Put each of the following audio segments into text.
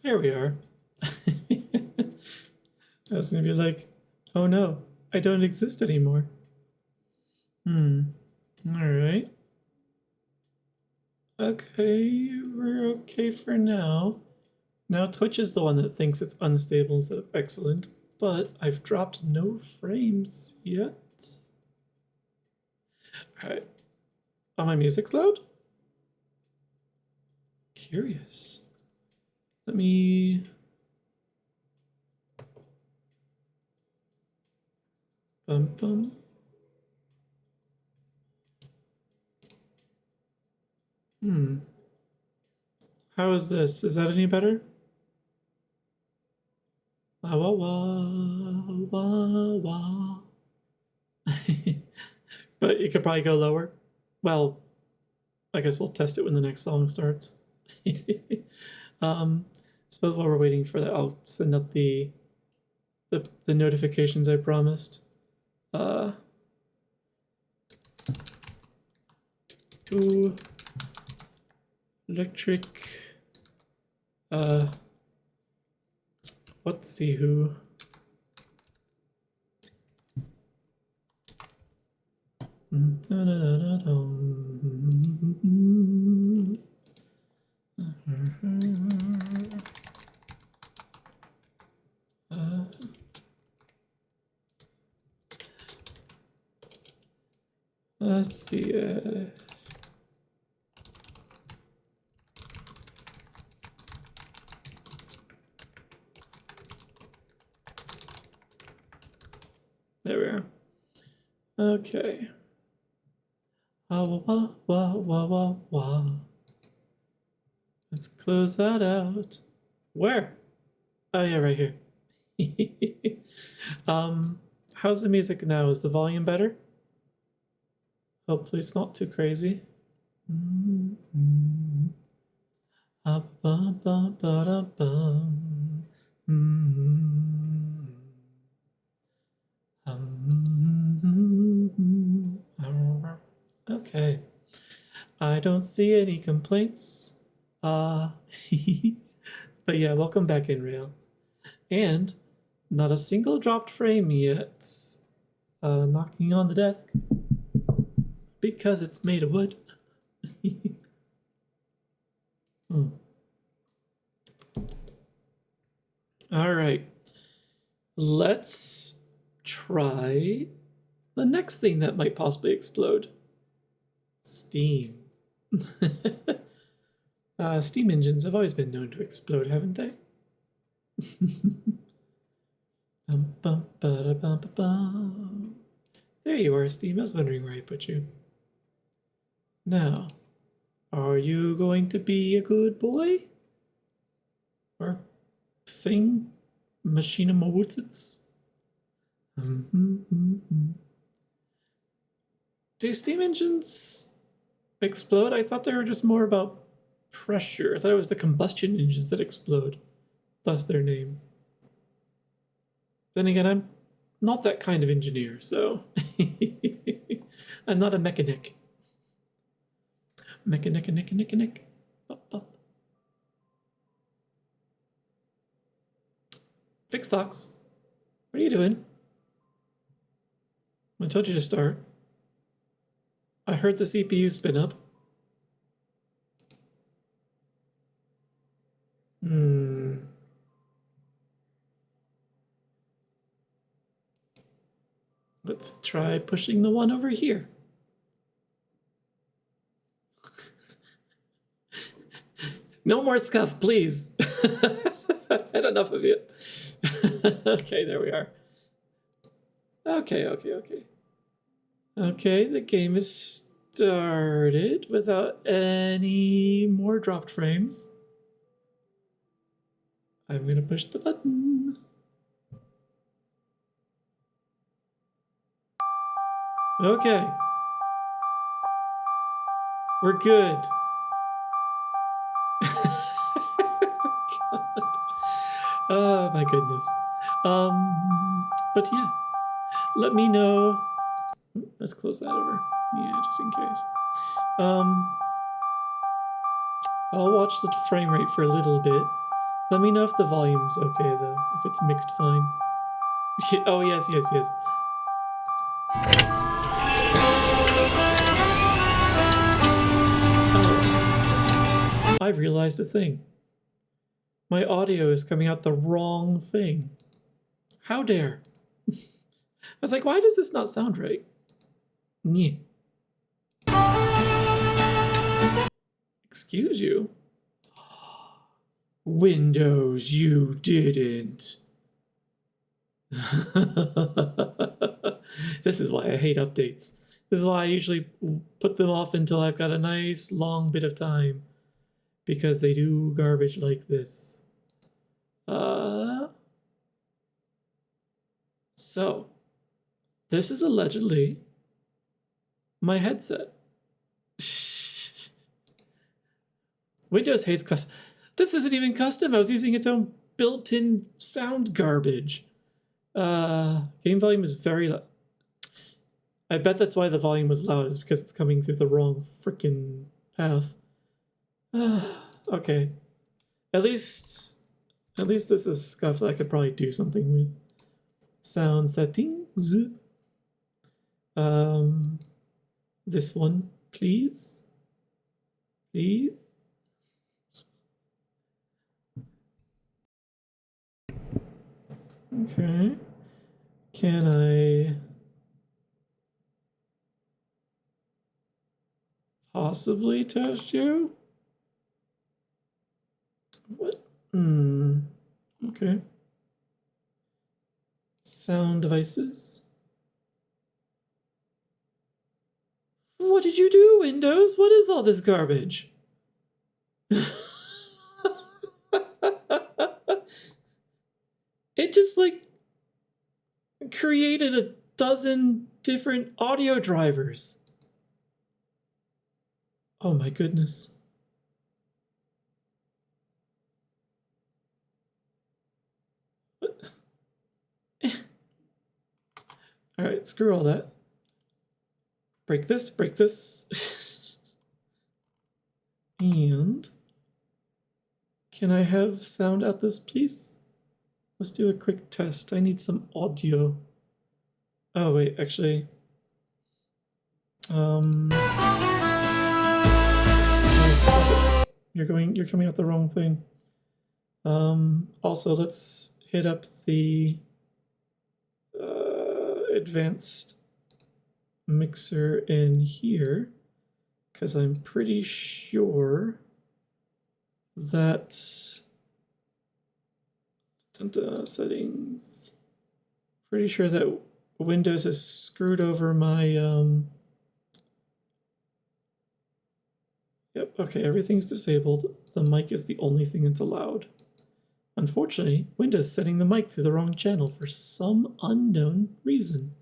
There we are. I was gonna be like, oh no, I don't exist anymore. Alright. Okay, we're okay for now. Now Twitch is the one that thinks it's unstable instead of excellent, but I've dropped no frames yet. Alright. Oh, my music's loud? Curious. Let me... Bum bum. How is this? Is that any better? Wah wah wah wah wah. But you could probably go lower. Well, I guess we'll test it when the next song starts. Suppose while we're waiting for that, I'll send out the notifications I promised. To electric. Let's see who. Let's see. There we are. Okay. Wah wah wah wah wah wah. Let's close that out. Where? Oh yeah, right here. How's the music now? Is the volume better? Hopefully it's not too crazy. Okay. I don't see any complaints. But yeah, welcome back in, Rail. And not a single dropped frame yet. Knocking on the desk. Because it's made of wood. All right. Let's try the next thing that might possibly explode. Steam. Steam engines have always been known to explode, haven't they? There you are, Steam. I was wondering where I put you. Now, are you going to be a good boy? Or thing? Machina Mawutzits? Do steam engines explode? I thought they were just more about pressure. I thought it was the combustion engines that explode. Thus their name. Then again, I'm not that kind of engineer, so I'm not a mechanic. Mechanic. Bop, bop. FixFox, what are you doing? I told you to start. I heard the CPU spin up. Let's try pushing the one over here. No more scuff, please. I've had enough of it. Okay, there we are. Okay. Okay, the game is started without any more dropped frames. I'm gonna push the button. Okay. We're good. Oh my goodness. But yeah, let me know. Let's close that over. Yeah, just in case. I'll watch the frame rate for a little bit. Let me know if the volume's okay though, if it's mixed fine. Oh yes, yes, yes. Oh, I've realized a thing. My audio is coming out the wrong thing. How dare? I was like, why does this not sound right? Nyeh. Excuse you? Windows, you didn't. This is why I hate updates. This is why I usually put them off until I've got a nice long bit of time. Because they do garbage like this. So, this is allegedly my headset. Windows hates custom. This isn't even custom. I was using its own built-in sound garbage. Game volume is very loud. I bet that's why the volume was loud, is because it's coming through the wrong freaking path. Okay. At least this is stuff that I could probably do something with. Sound settings. This one, please. Please. Okay. Can I possibly test you? What? Okay. Sound devices. What did you do, Windows? What is all this garbage? It just like created a dozen different audio drivers. Oh my goodness. All right, screw all that. Break this, break this. And can I have sound out this, please? Let's do a quick test. I need some audio. Oh wait, actually. You're coming out the wrong thing. Also, let's hit up the advanced mixer in here, because I'm pretty sure that settings. Pretty sure that Windows has screwed over my Yep, okay, everything's disabled. The mic is the only thing that's allowed. Unfortunately, Windows is setting the mic through the wrong channel for some unknown reason.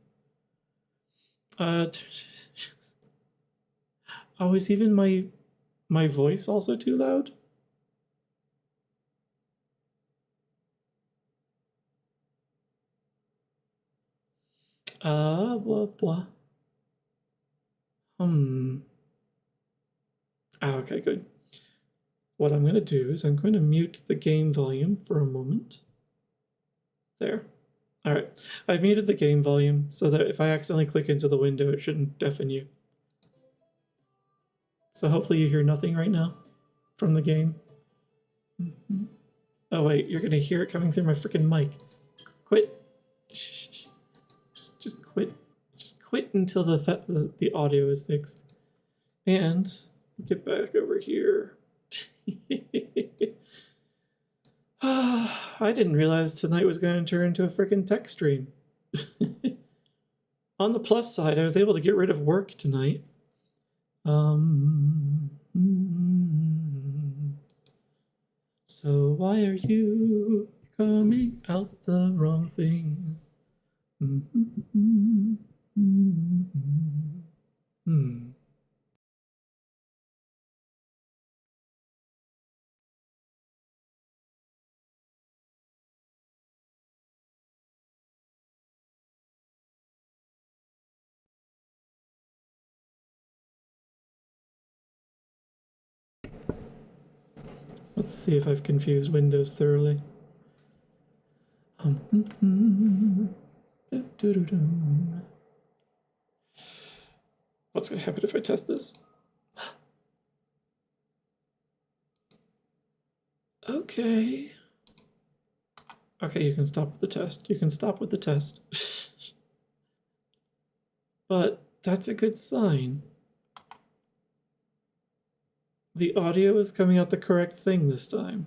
Oh, is even my voice also too loud? Blah, blah. Okay, good. What I'm going to do is I'm going to mute the game volume for a moment. There. All right. I've muted the game volume so that if I accidentally click into the window, it shouldn't deafen you. So hopefully you hear nothing right now from the game. Oh wait, you're going to hear it coming through my freaking mic. Quit. Just quit. Just quit until the audio is fixed. And get back over here. I didn't realize tonight was going to turn into a freaking tech stream. On the plus side, I was able to get rid of work tonight. So why are you coming out the wrong thing? Let's see if I've confused Windows thoroughly. What's going to happen if I test this? Okay. Okay, you can stop with the test. You can stop with the test. But that's a good sign. The audio is coming out the correct thing this time.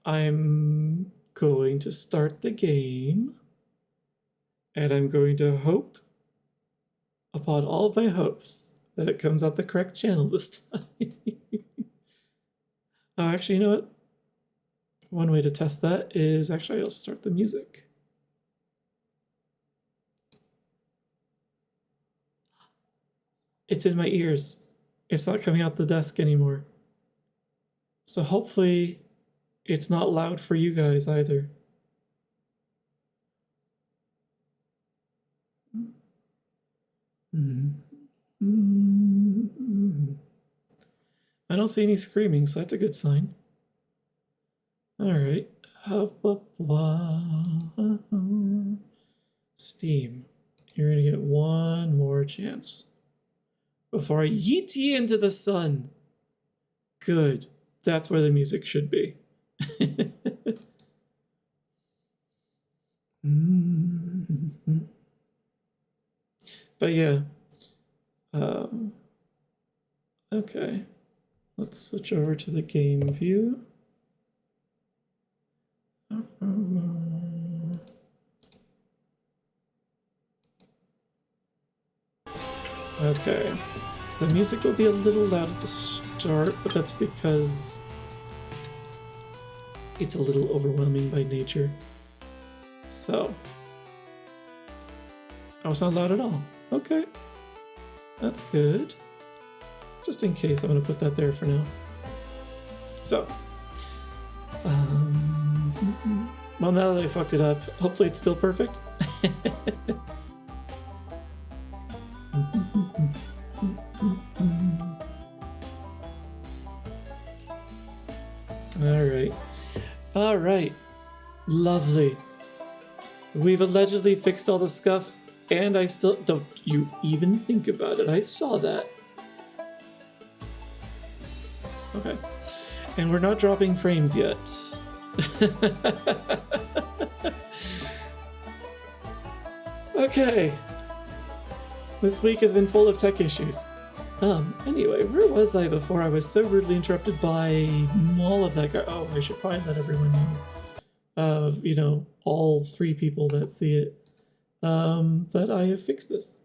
I'm going to start the game, and I'm going to hope upon all of my hopes that it comes out the correct channel this time. Oh, actually, you know what? One way to test that is actually I'll start the music. It's in my ears. It's not coming out the desk anymore. So hopefully it's not loud for you guys either. I don't see any screaming, so that's a good sign. All right. Steam, you're gonna get one more chance before I yeet you into the sun. Good. That's where the music should be. But yeah. Okay. Let's switch over to the game view. Okay. The music will be a little loud at the start, but that's because it's a little overwhelming by nature. So. Oh, it's not loud at all. Okay. That's good. Just in case, I'm going to put that there for now. So. Well, now that I fucked it up, hopefully it's still perfect. All right. Lovely. We've allegedly fixed all the scuff, and I still... Don't you even think about it. I saw that. Okay. And we're not dropping frames yet. Okay. This week has been full of tech issues. Anyway, where was I before I was so rudely interrupted by all of that? Oh, I should probably let everyone know. You know, all 3 people that see it, that I have fixed this.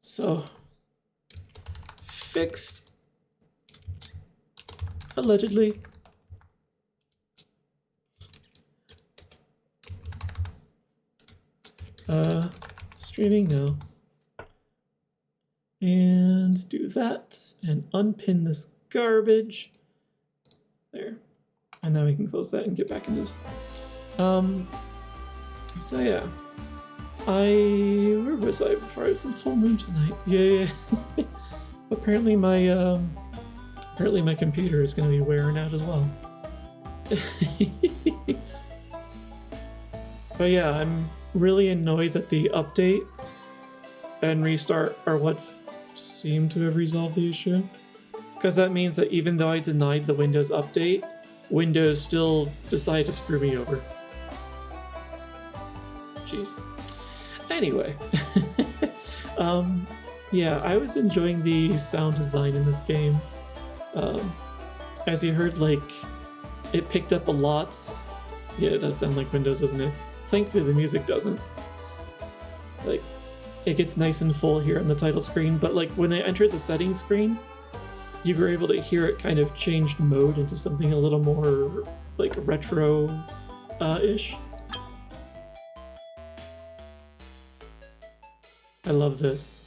So, fixed. Allegedly. Streaming now. And do that, and unpin this garbage. There. And now we can close that and get back into this. So yeah. Where was I before? I was in full moon tonight. Yeah. Apparently my computer is gonna be wearing out as well. But yeah, I'm really annoyed that the update and restart are what seem to have resolved the issue. Because that means that even though I denied the Windows update, Windows still decided to screw me over. Jeez. Anyway. Yeah, I was enjoying the sound design in this game. As you heard, like, it picked up a lot. Yeah, it does sound like Windows, doesn't it? Thankfully, the music doesn't. Like, it gets nice and full here on the title screen, but like when I entered the settings screen, you were able to hear it kind of changed mode into something a little more like retro-ish. I love this.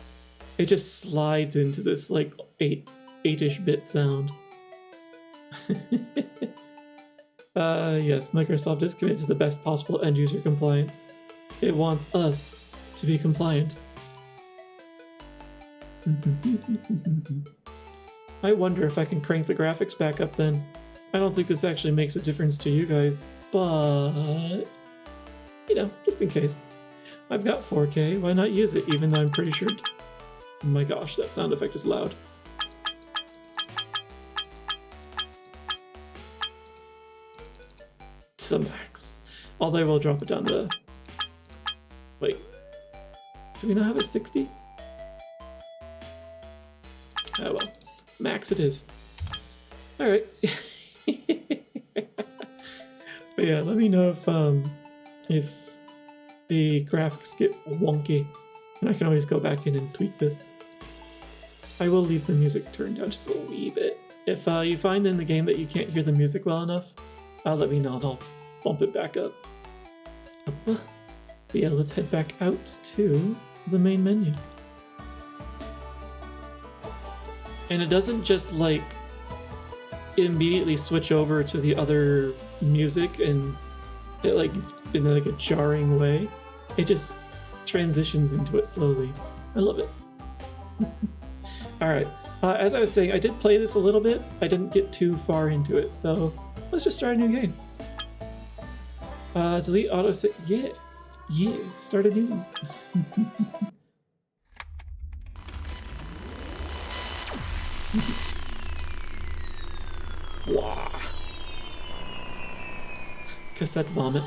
It just slides into this like 8-ish bit sound. Yes, Microsoft is committed to the best possible end-user compliance. It wants us to be compliant. I wonder if I can crank the graphics back up then. I don't think this actually makes a difference to you guys, but, you know, just in case. I've got 4K, why not use it, even though I'm pretty sure... Oh my gosh, that sound effect is loud. To the max. Although I will drop it down to... Wait. Do we not have a 60? Oh well. Max it is. Alright. But yeah, let me know if the graphics get wonky. And I can always go back in and tweak this. I will leave the music turned down just a wee bit. If you find in the game that you can't hear the music well enough, let me know and I'll bump it back up. But yeah, let's head back out to the main menu. And it doesn't just like immediately switch over to the other music and it like in like a jarring way. It just transitions into it slowly. I love it. Alright, as I was saying, I did play this a little bit. I didn't get too far into it, so let's just start a new game. Delete autosave. Yes, yes, start a new one. Wow. Cassette vomit.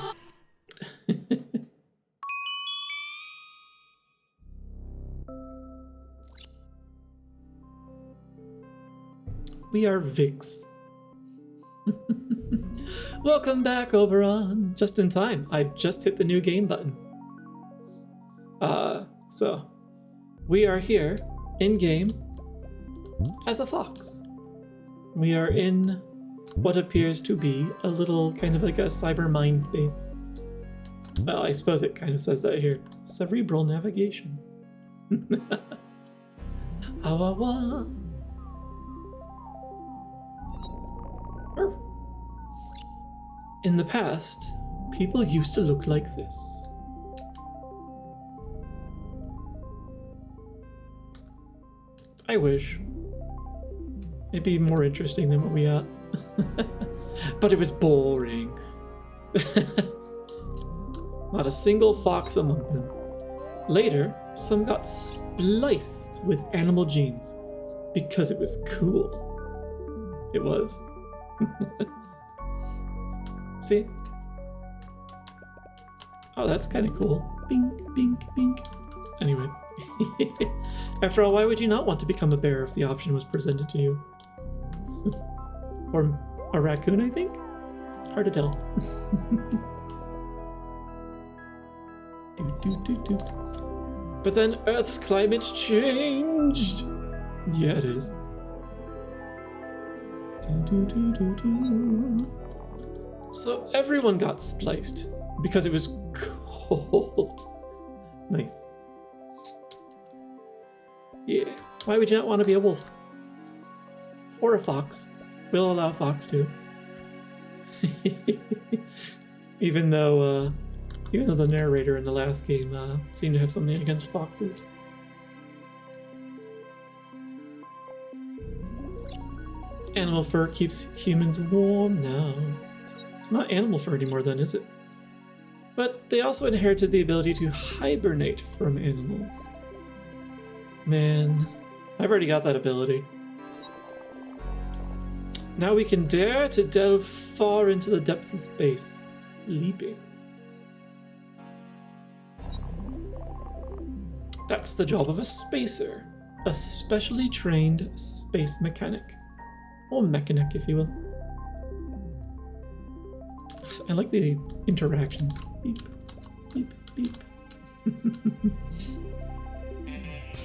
We are Vix. Welcome back, Oberon. Just in time. I've just hit the new game button. So we are here in game as a fox. We are in what appears to be a little kind of like a cyber mind space. Well, I suppose it kind of says that here. Cerebral navigation. Awawa. In the past, people used to look like this. I wish. It'd be more interesting than what we got. But it was boring. Not a single fox among them. Later, some got spliced with animal genes because it was cool. It was. See? Oh, that's kind of cool. Bink, bink, bink. Anyway. After all, why would you not want to become a bear if the option was presented to you? Or a raccoon, I think? Hard to tell. But then Earth's climate changed. Yeah, it is. So everyone got spliced because it was cold. Nice. Yeah. Why would you not want to be a wolf? Or a fox. We'll allow fox too. Even though the narrator in the last game seemed to have something against foxes. Animal fur keeps humans warm now. It's not animal fur anymore then, is it? But they also inherited the ability to hibernate from animals. Man, I've already got that ability. Now we can dare to delve far into the depths of space, sleeping. That's the job of a spacer, a specially trained space mechanic. Or mechanic, if you will. I like the interactions. Beep, beep, beep.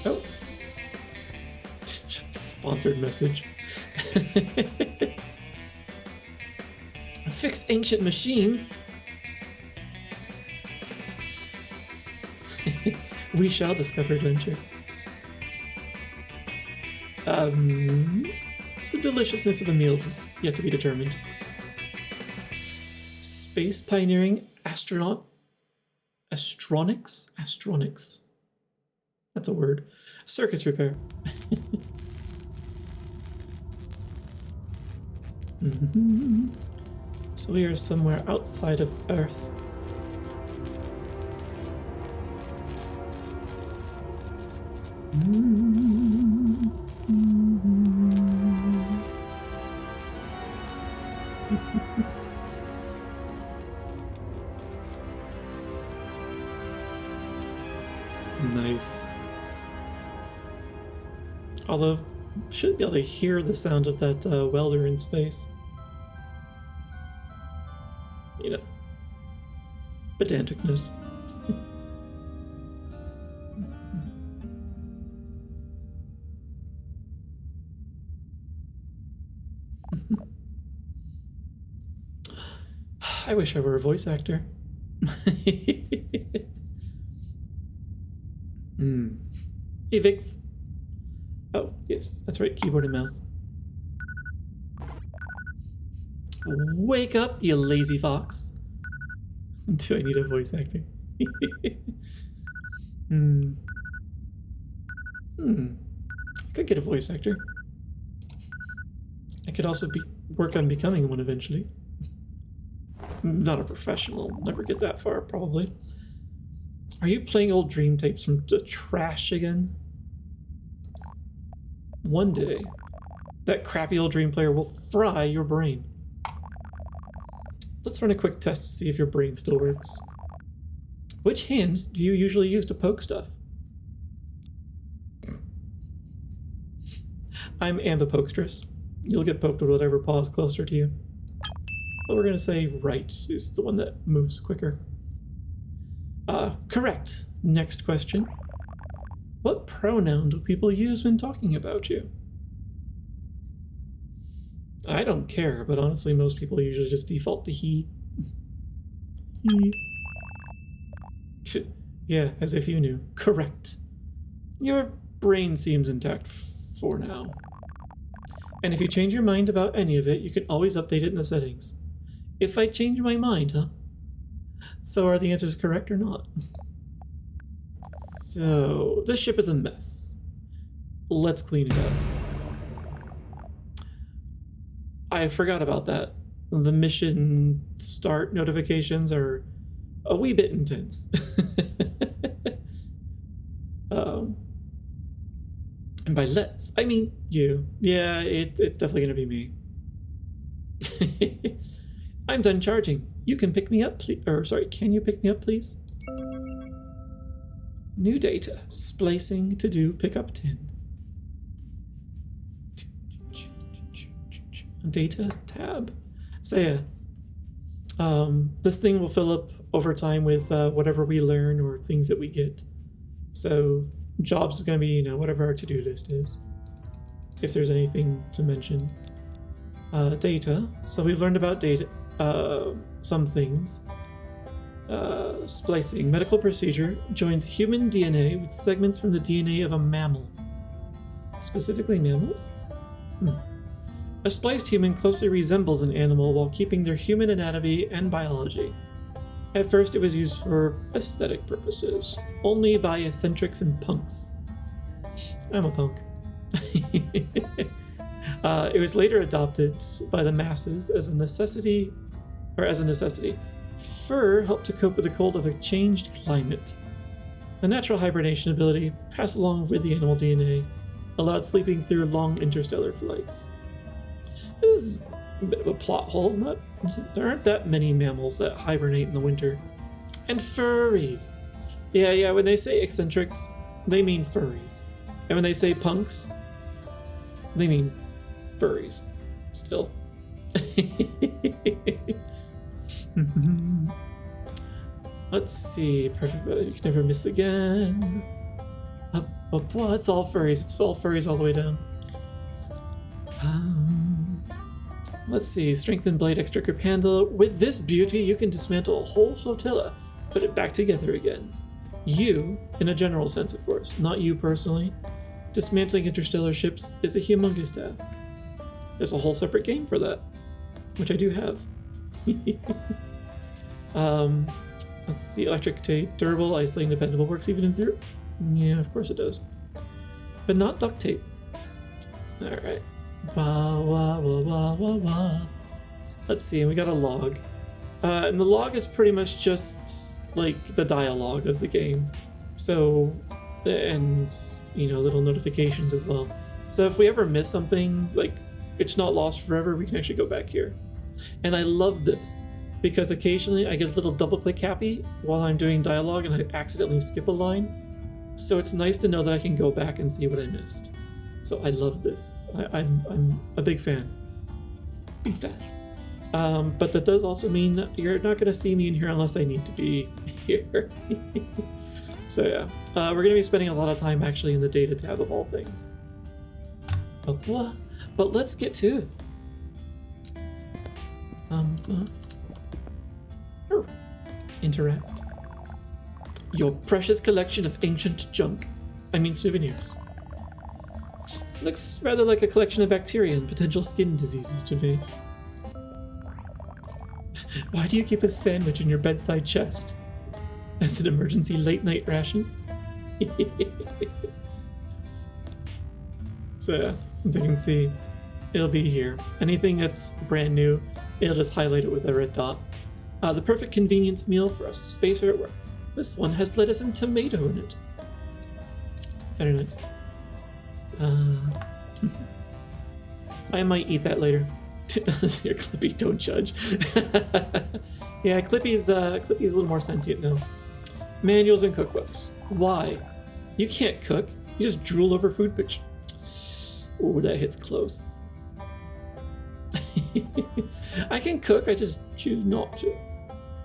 Oh. Sponsored message. Fix ancient machines. We shall discover adventure. The deliciousness of the meals is yet to be determined. Space pioneering astronautics. That's a word. Circuits repair. So we are somewhere outside of Earth. Nice. Although, should be able to hear the sound of that welder in space. You know, pedanticness. I wish I were a voice actor. Hey, Vix. Oh, yes, that's right, keyboard and mouse. Wake up, you lazy fox. Do I need a voice actor? I could get a voice actor. I could also work on becoming one eventually. Not a professional, never get that far, probably. Are you playing old dream tapes from the trash again? One day, that crappy old dream player will fry your brain. Let's run a quick test to see if your brain still works. Which hands do you usually use to poke stuff? I'm ambipokstrous. You'll get poked with whatever paw is closer to you. But we're gonna say right is the one that moves quicker. Correct. Next question. What pronoun do people use when talking about you? I don't care, but honestly, most people usually just default to he. He. Yeah, as if you knew. Correct. Your brain seems intact for now. And if you change your mind about any of it, you can always update it in the settings. If I change my mind, huh? So are the answers correct or not? So, this ship is a mess. Let's clean it up. I forgot about that. The mission start notifications are a wee bit intense. And by let's, I mean you. Yeah, it's definitely gonna be me. I'm done charging. You can pick me up, please. Or sorry, can you pick me up, please? New data. Splicing to do pickup 10. Data tab. So yeah, this thing will fill up over time with whatever we learn or things that we get. So jobs is going to be, you know, whatever our to-do list is, if there's anything to mention. Data. So we've learned about data, some things. Splicing. Medical procedure joins human DNA with segments from the DNA of a mammal. Specifically mammals? A spliced human closely resembles an animal while keeping their human anatomy and biology. At first, it was used for aesthetic purposes, only by eccentrics and punks. I'm a punk. It was later adopted by the masses as a necessity. Fur helped to cope with the cold of a changed climate. The natural hibernation ability, passed along with the animal DNA, allowed sleeping through long interstellar flights. This is a bit of a plot hole. There aren't that many mammals that hibernate in the winter. And furries. Yeah, when they say eccentrics, they mean furries. And when they say punks, they mean furries. Still. Let's see. Perfect. You can never miss again. It's all furries. It's all furries all the way down. Let's see. Strengthen blade, extra grip handle. With this beauty, you can dismantle a whole flotilla. Put it back together again. You, in a general sense, of course, not you personally. Dismantling interstellar ships is a humongous task. There's a whole separate game for that, which I do have. Let's see. Electric tape, durable, isolating, dependable, works even in zero. Yeah, of course it does. But not duct tape. Alright. Wah, wah, wah, wah, wah, wah. Let's see, we got a log. And the log is pretty much just like the dialogue of the game. So, and, you know, little notifications as well. So if we ever miss something, like, it's not lost forever, we can actually go back here. And I love this, because occasionally I get a little double-click happy while I'm doing dialogue and I accidentally skip a line. So it's nice to know that I can go back and see what I missed. So I love this. I'm a big fan. Big fan. But that does also mean that you're not going to see me in here unless I need to be here. So yeah, we're going to be spending a lot of time actually in the data tab of all things. But let's get to it. Interact. Your precious collection of ancient junk. I mean souvenirs. Looks rather like a collection of bacteria and potential skin diseases to me. Why do you keep a sandwich in your bedside chest? As an emergency late-night ration? So, as you can see, it'll be here. Anything that's brand new, it'll just highlight it with a red dot. The perfect convenience meal for a spacer at work. This one has lettuce and tomato in it. Very nice. I might eat that later. Here, Clippy, don't judge. Yeah, Clippy's a little more sentient now. Manuals and cookbooks. Why? You can't cook. You just drool over food pictures. Oh, that hits close. I can cook, I just choose not to.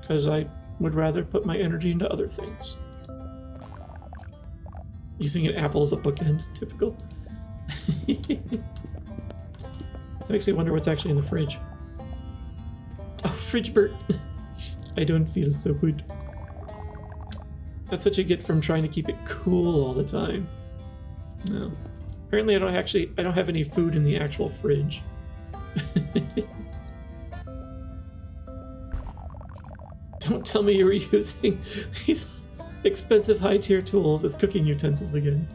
Because I would rather put my energy into other things. Using an apple as a bookend, typical. Makes me wonder what's actually in the fridge. Oh, fridge Bert. I don't feel so good. That's what you get from trying to keep it cool all the time. No. Apparently I don't have any food in the actual fridge. Don't tell me you were using these expensive high-tier tools as cooking utensils again.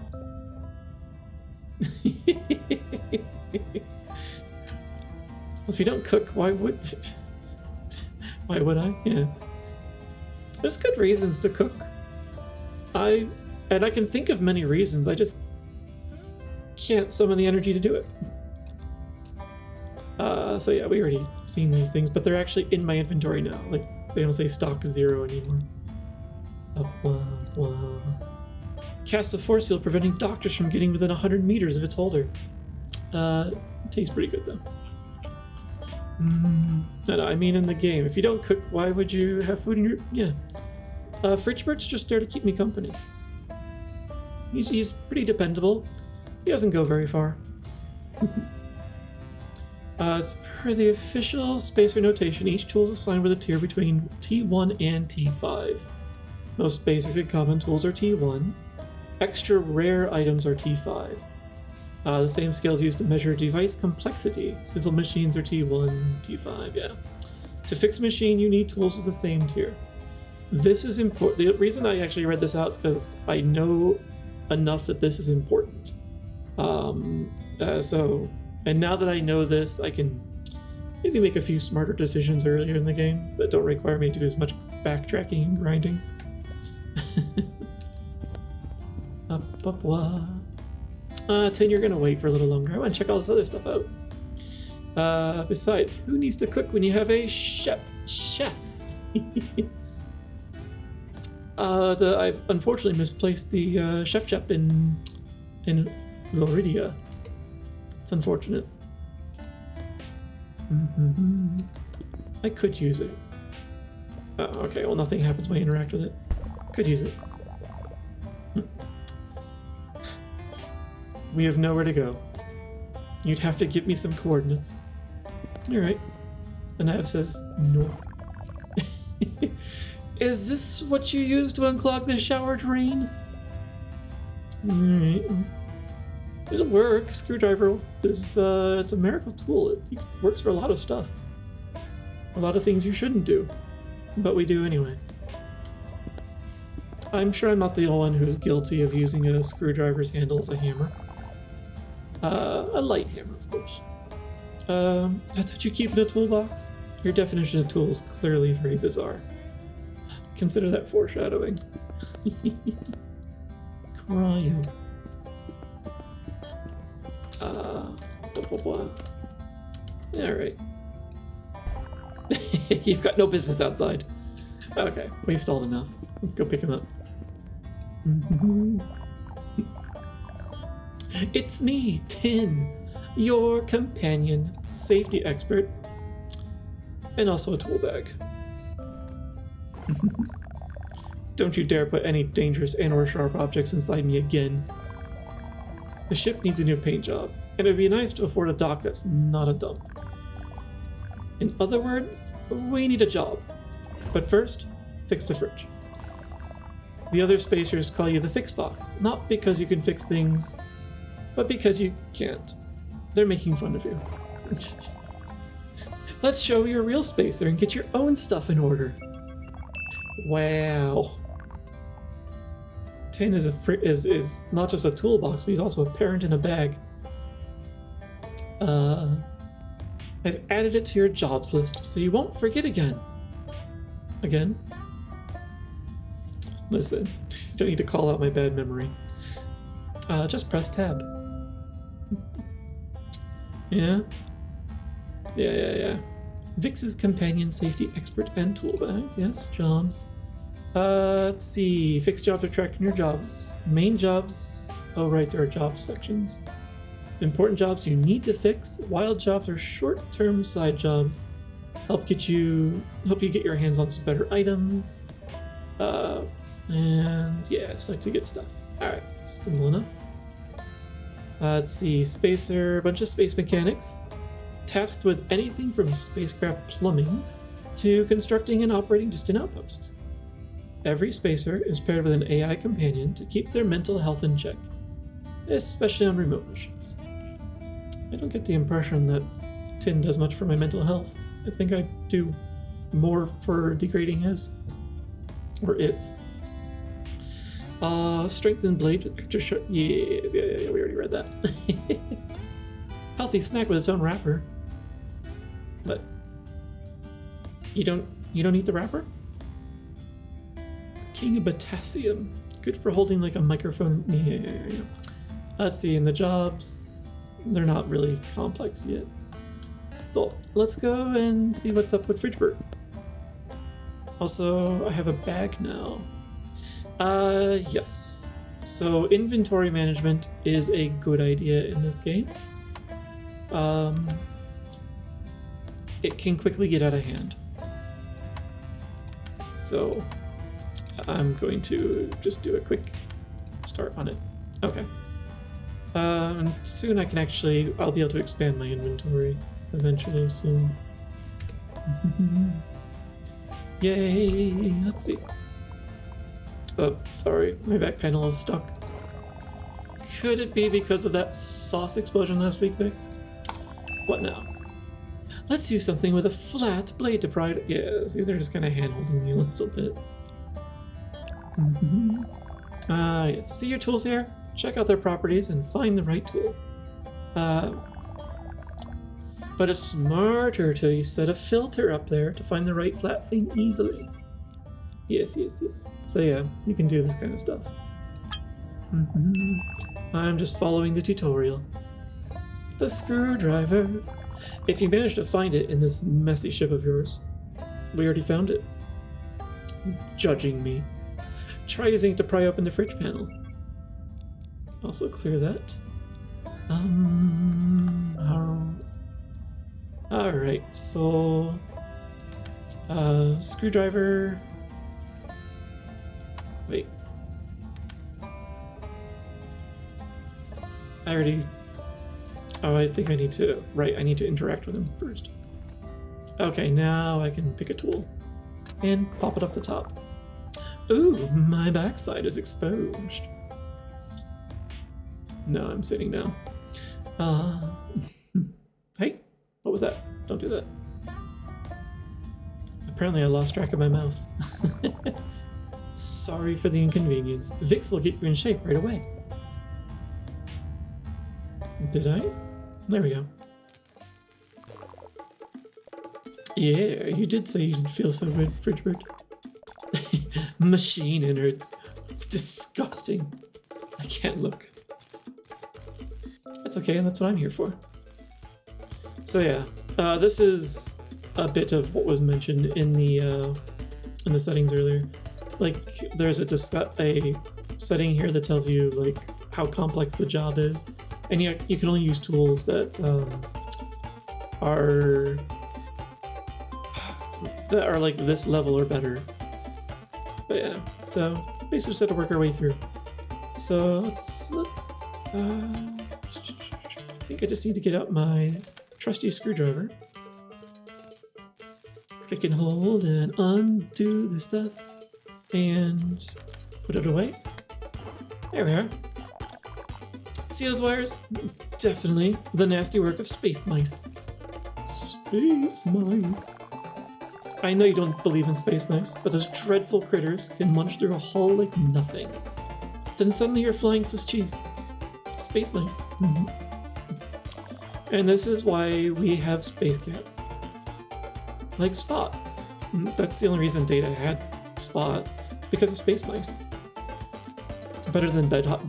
If you don't cook, why would I? Yeah. There's good reasons to cook. I can think of many reasons, I just can't summon the energy to do it. So yeah, we already seen these things, but they're actually in my inventory now. Like, they don't say stock 0 anymore. Casts a force field preventing doctors from getting within 100 meters of its holder. Tastes pretty good though. No, I mean in the game. If you don't cook, why would you have food in your... Yeah. Fridge Bert's just there to keep me company. He's pretty dependable. He doesn't go very far. As per the official spacer notation, each tool is assigned with a tier between T1 and T5. Most basic and common tools are T1. Extra rare items are T5. The same scales used to measure device complexity. Simple machines are T1, T5, yeah. To fix a machine, you need tools with the same tier. This is important. The reason I actually read this out is because I know enough that this is important. And now that I know this, I can maybe make a few smarter decisions earlier in the game that don't require me to do as much backtracking and grinding. Tin, you're gonna wait for a little longer. I want to check all this other stuff out. Besides, who needs to cook when you have a chef? I've unfortunately misplaced the chef in Florida. It's unfortunate. I could use it. Okay, well, nothing happens when I interact with it. Could use it. We have nowhere to go. You'd have to give me some coordinates. Alright. The nav says no. Is this what you use to unclog the shower drain? Alright. It'll work. Screwdriver is it's a miracle tool. It works for a lot of stuff. A lot of things you shouldn't do. But we do anyway. I'm sure I'm not the only one who's guilty of using a screwdriver's handle as a hammer. A light hammer, of course. That's what you keep in a toolbox? Your definition of tool is clearly very bizarre. Consider that foreshadowing. Cryo. Blah, blah, blah. Alright. You've got no business outside. Okay, we've stalled enough. Let's go pick him up. It's me, Tin, your companion, safety expert, and also a tool bag. Don't you dare put any dangerous and/or sharp objects inside me again. The ship needs a new paint job, and it'd be nice to afford a dock that's not a dump. In other words, we need a job. But first, fix the fridge. The other spacers call you the FixFox, not because you can fix things, but because you can't. They're making fun of you. Let's show you a real spacer and get your own stuff in order. Wow. Tin is not just a toolbox, but he's also a parent in a bag. I've added it to your jobs list, so you won't forget again. Again? Listen, you don't need to call out my bad memory. Just press tab. Yeah? Yeah. Vix's companion, safety expert, and tool bag. Yes, jobs. Let's see. Fix jobs are tracked in your jobs. Main jobs. Oh, right, there are job sections. Important jobs you need to fix. Wild jobs are short-term side jobs. Help you get your hands on some better items. And yeah, select to get stuff. Alright, simple enough. Let's see. Spacer, a bunch of space mechanics. Tasked with anything from spacecraft plumbing to constructing and operating distant outposts. Every spacer is paired with an AI companion to keep their mental health in check, especially on remote missions. I don't get the impression that Tin does much for my mental health. I think I do more for degrading his. Or its. Strengthened blade with extra sharp. Yes, yeah, we already read that. Healthy snack with its own wrapper. But you don't eat the wrapper? King of potassium. Good for holding like a microphone. Yeah. Let's see, in the jobs, they're not really complex yet. So let's go and see what's up with Fridgebird. Also, I have a bag now. Yes. So inventory management is a good idea in this game. It can quickly get out of hand. So I'm going to just do a quick start on it. Okay. And soon I'll be able to expand my inventory eventually soon. Yay! Let's see. Oh, sorry, my back panel is stuck. Could it be because of that sauce explosion last week, Vix? What now? Let's use something with a flat blade to pry it. Yes, these are just kind of hand-holding me a little bit. Yeah. See your tools here? Check out their properties and find the right tool. But it's smarter to set a filter up there to find the right flat thing easily. Yes. So yeah, you can do this kind of stuff. I'm just following the tutorial. The screwdriver. If you manage to find it in this messy ship of yours, we already found it. Judging me. Try using it to pry open the fridge panel. Also clear that. Alright, so screwdriver. Wait. I think I need to, right, I need to interact with him first. Okay, now I can pick a tool and pop it up the top. Ooh, my backside is exposed. No, I'm sitting down. Hey, what was that? Don't do that. Apparently I lost track of my mouse. Sorry for the inconvenience. Vix will get you in shape right away. Did I? There we go. Yeah, you did say you didn't feel so good, Fridgebird. Machine innards. It's disgusting. I can't look. That's okay, that's what I'm here for. So yeah, this is a bit of what was mentioned in the settings earlier. Like, there's a setting here that tells you like how complex the job is, and you can only use tools that are like this level or better. But yeah, so basically just have to work our way through. So let's. I think I just need to get out my trusty screwdriver. Click and hold and undo the stuff and put it away. There we are. See those wires? Definitely the nasty work of space mice. Space mice. I know you don't believe in space mice, but those dreadful critters can munch through a hull like nothing. Then suddenly you're flying Swiss cheese. Space mice. And this is why we have space cats. Like Spot. That's the only reason Data had Spot, because of space mice. It's better than bed hop.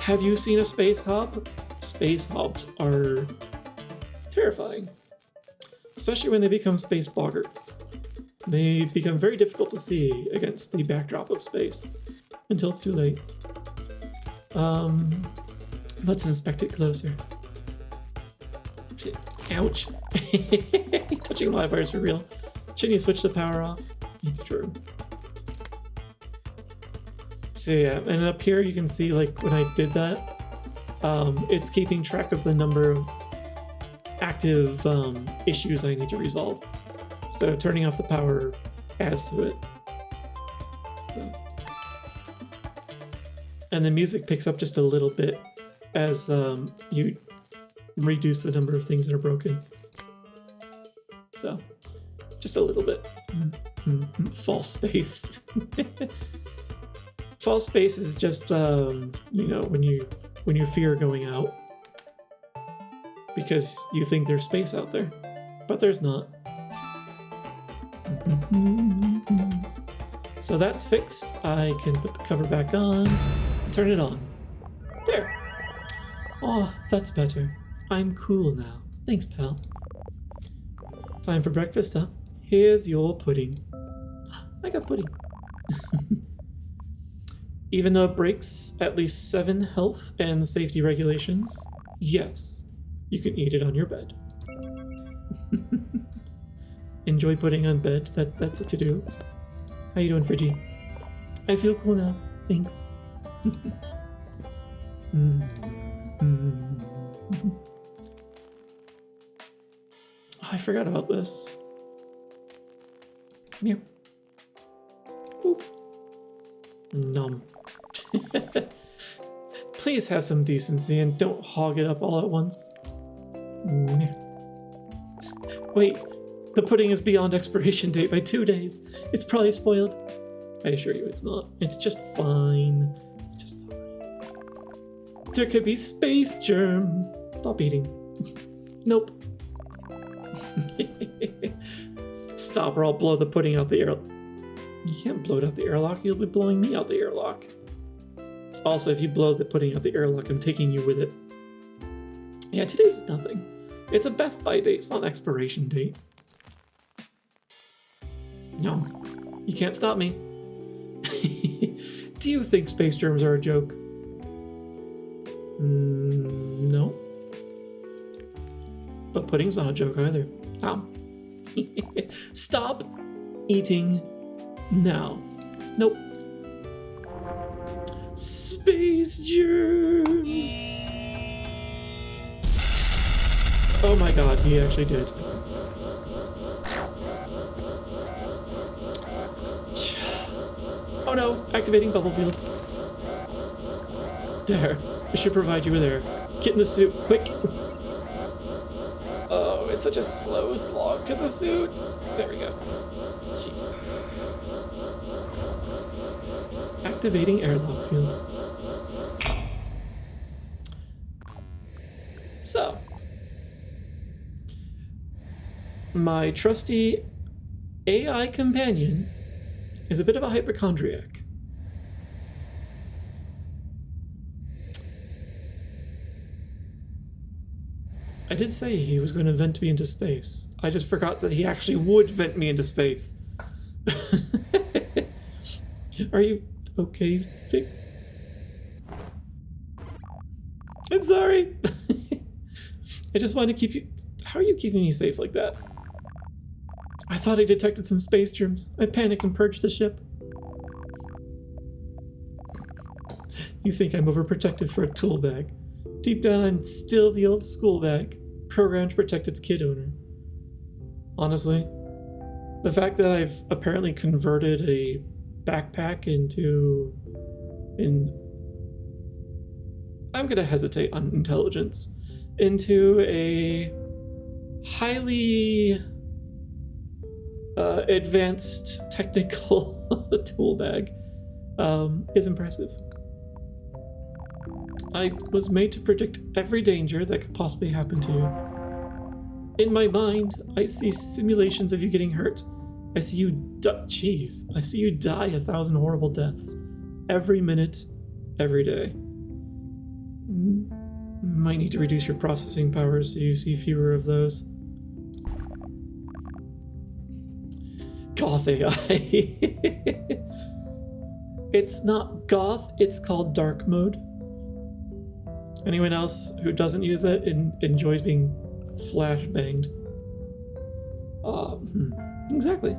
Have you seen a space hop? Space hops are terrifying. Especially when they become space boggarts. They become very difficult to see against the backdrop of space. Until it's too late. Let's inspect it closer. Shit. Ouch. Touching live wires for real. Shouldn't you switch the power off? It's true. So yeah, and up here you can see like when I did that, it's keeping track of the number of active issues I need to resolve. So turning off the power adds to it. So. And the music picks up just a little bit as you reduce the number of things that are broken. So, just a little bit. False space. False space is just, you know, when you fear going out. Because you think there's space out there. But there's not. So that's fixed. I can put the cover back on. Turn it on. There. Oh, that's better. I'm cool now. Thanks, pal. Time for breakfast, huh? Here's your pudding. I got pudding. Even though it breaks at least 7 health and safety regulations, yes, you can eat it on your bed. Enjoy pudding on bed. That's a to-do. How you doing, Fridgie? I feel cool now. Thanks. I forgot about this. Come here. Boop. Nom. Please have some decency and don't hog it up all at once. Wait, the pudding is beyond expiration date by 2 days. It's probably spoiled. I assure you it's not. It's just fine. It's just fine. There could be space germs. Stop eating. Nope. Stop or I'll blow the pudding out the air. You can't blow it out the airlock. You'll be blowing me out the airlock. Also, if you blow the pudding out the airlock, I'm taking you with it. Yeah, today's nothing. It's a Best By date. It's not an expiration date. No, you can't stop me. Do you think space germs are a joke? No. But pudding's not a joke either. Stop eating now. Nope. Space germs. Oh my god, he actually did. Oh no, activating bubble field. There, I should provide you with air. Get in the suit, quick. Oh, it's such a slow slog to the suit. There we go. Jeez. Activating airlock field. So, my trusty AI companion is a bit of a hypochondriac. I did say he was going to vent me into space. I just forgot that he actually would vent me into space. Are you okay, Fix? I'm sorry. I just wanted to keep you... How are you keeping me safe like that? I thought I detected some space germs. I panicked and purged the ship. You think I'm overprotective for a tool bag. Deep down, I'm still the old school bag, programmed to protect its kid owner. Honestly, the fact that I've apparently converted a backpack into... I'm gonna hesitate on intelligence. Into a highly advanced technical tool bag is impressive. I was made to predict every danger that could possibly happen to you. In my mind, I see simulations of you getting hurt. I see you I see you die 1,000 horrible deaths. Every minute, every day. Might need to reduce your processing power so you see fewer of those. Goth AI. It's not goth, it's called dark mode. Anyone else who doesn't use it enjoys being flash banged. Exactly.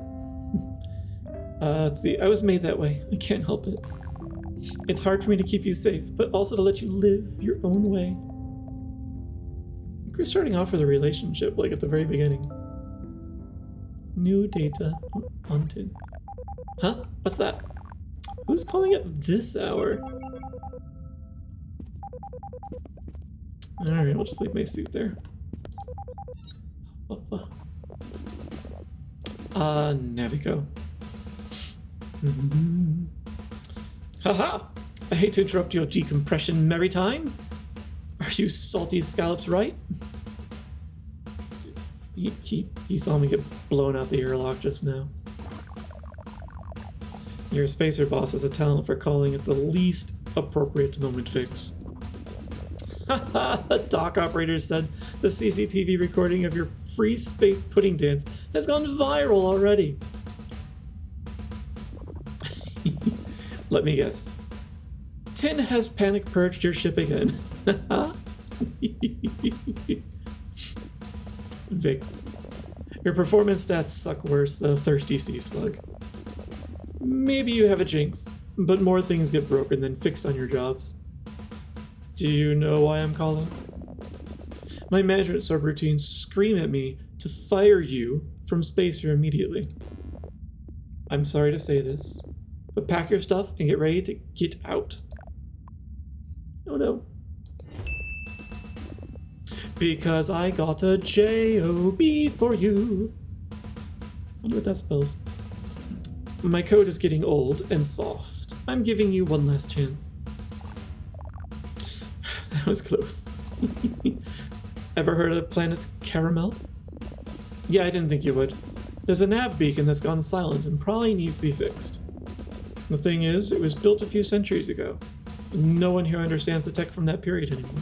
Let's see, I was made that way. I can't help it. It's hard for me to keep you safe, but also to let you live your own way. I think we're starting off with a relationship, like at the very beginning. New data hunted. Huh? What's that? Who's calling at this hour? Alright, I'll just leave my suit there. Navico. Haha! I hate to interrupt your decompression merry time. Are you salty scallops right? He saw me get blown out the airlock just now. Your spacer boss has a talent for calling at the least appropriate moment, Fix. The dock operator said the CCTV recording of your free space pudding dance has gone viral already. Let me guess. Tin has panic purged your ship again. Vix, your performance stats suck worse than a thirsty sea slug. Maybe you have a jinx, but more things get broken than fixed on your jobs. Do you know why I'm calling? My management subroutines scream at me to fire you from Spacer immediately. I'm sorry to say this, but pack your stuff and get ready to get out. Oh no. Because I got a J-O-B for you. I wonder what that spells. My code is getting old and soft. I'm giving you one last chance. That was close. Ever heard of planet Caramel? Yeah, I didn't think you would. There's a nav beacon that's gone silent and probably needs to be fixed. The thing is, it was built a few centuries ago. No one here understands the tech from that period anymore.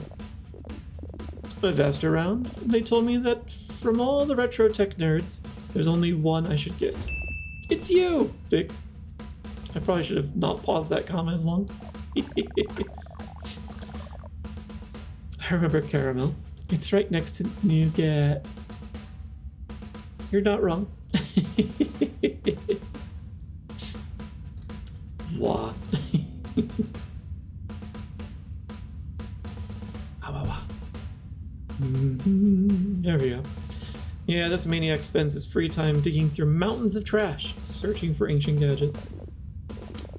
I've asked around, and they told me that from all the retro tech nerds, there's only one I should get. It's you, Vix. I probably should have not paused that comment as long. I remember Caramel. It's right next to Nougat. You're not wrong. Wah. There we go. Yeah, this maniac spends his free time digging through mountains of trash, searching for ancient gadgets.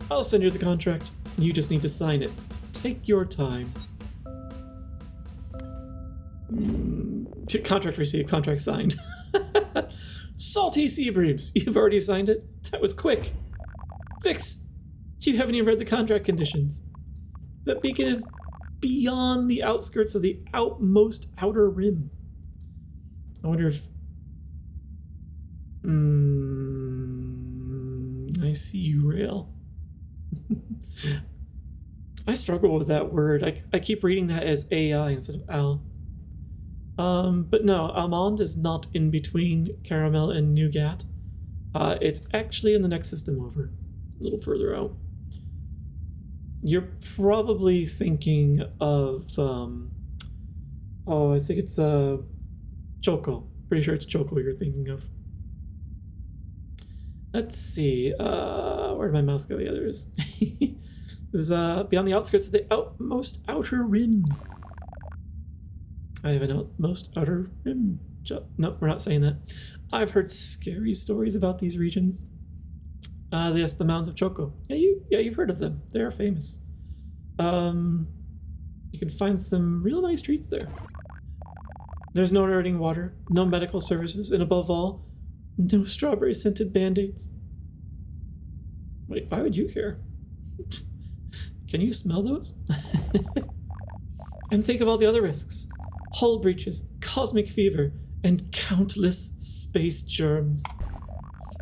I'll send you the contract. You just need to sign it. Take your time. Contract received, contract signed. Salty sea breams, you've already signed it? That was quick. Fix, You haven't even read the contract conditions. That beacon is beyond the outskirts of the outmost outer rim. I wonder if... I see you, Rail. I struggle with that word. I keep reading that as AI instead of Al. But no, Almond is not in between Caramel and Nougat. It's actually in the next system over, a little further out. You're probably thinking of, I think it's Choco. Pretty sure it's Choco you're thinking of. Let's see, where did my mouse go? Yeah, there it is. This is beyond the outskirts of the outmost outer rim. I have an outmost outer rim. No, we're not saying that. I've heard scary stories about these regions. Yes, the Mounds of Choco. Yeah, you've heard of them. They are famous. You can find some real nice treats there. There's no running water, no medical services, and above all, no strawberry-scented Band-Aids. Wait, why would you care? Can you smell those? And think of all the other risks. Hull breaches, cosmic fever, and countless space germs.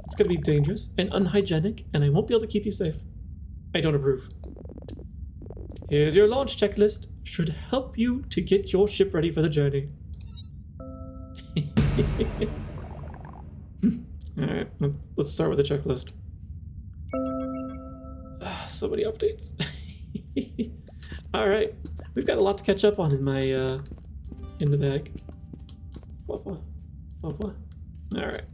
It's gonna be dangerous and unhygienic, and I won't be able to keep you safe. I don't approve. Here's your launch checklist. Should help you to get your ship ready for the journey. Alright, let's start with the checklist. So many updates. Alright, we've got a lot to catch up on in my, in the bag. Alright,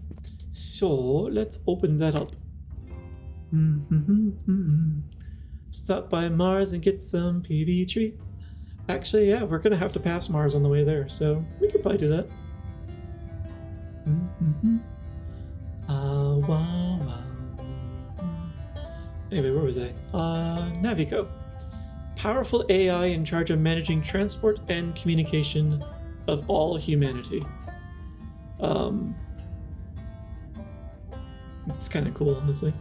so let's open that up. Stop by Mars and get some PV treats. Actually, yeah, we're gonna have to pass Mars on the way there, so we could probably do that. Anyway, where was I? Navico. Powerful AI in charge of managing transport and communication of all humanity. It's kind of cool, honestly.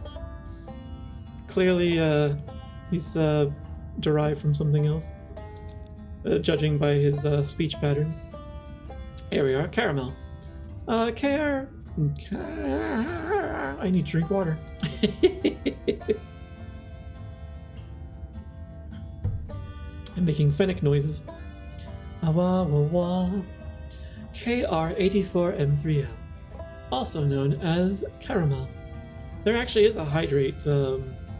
Clearly, he's derived from something else, judging by his speech patterns. Here we are, Caramel. KR. I need to drink water. I'm making fennec noises. KR84M3L, also known as Caramel. There actually is a hydrate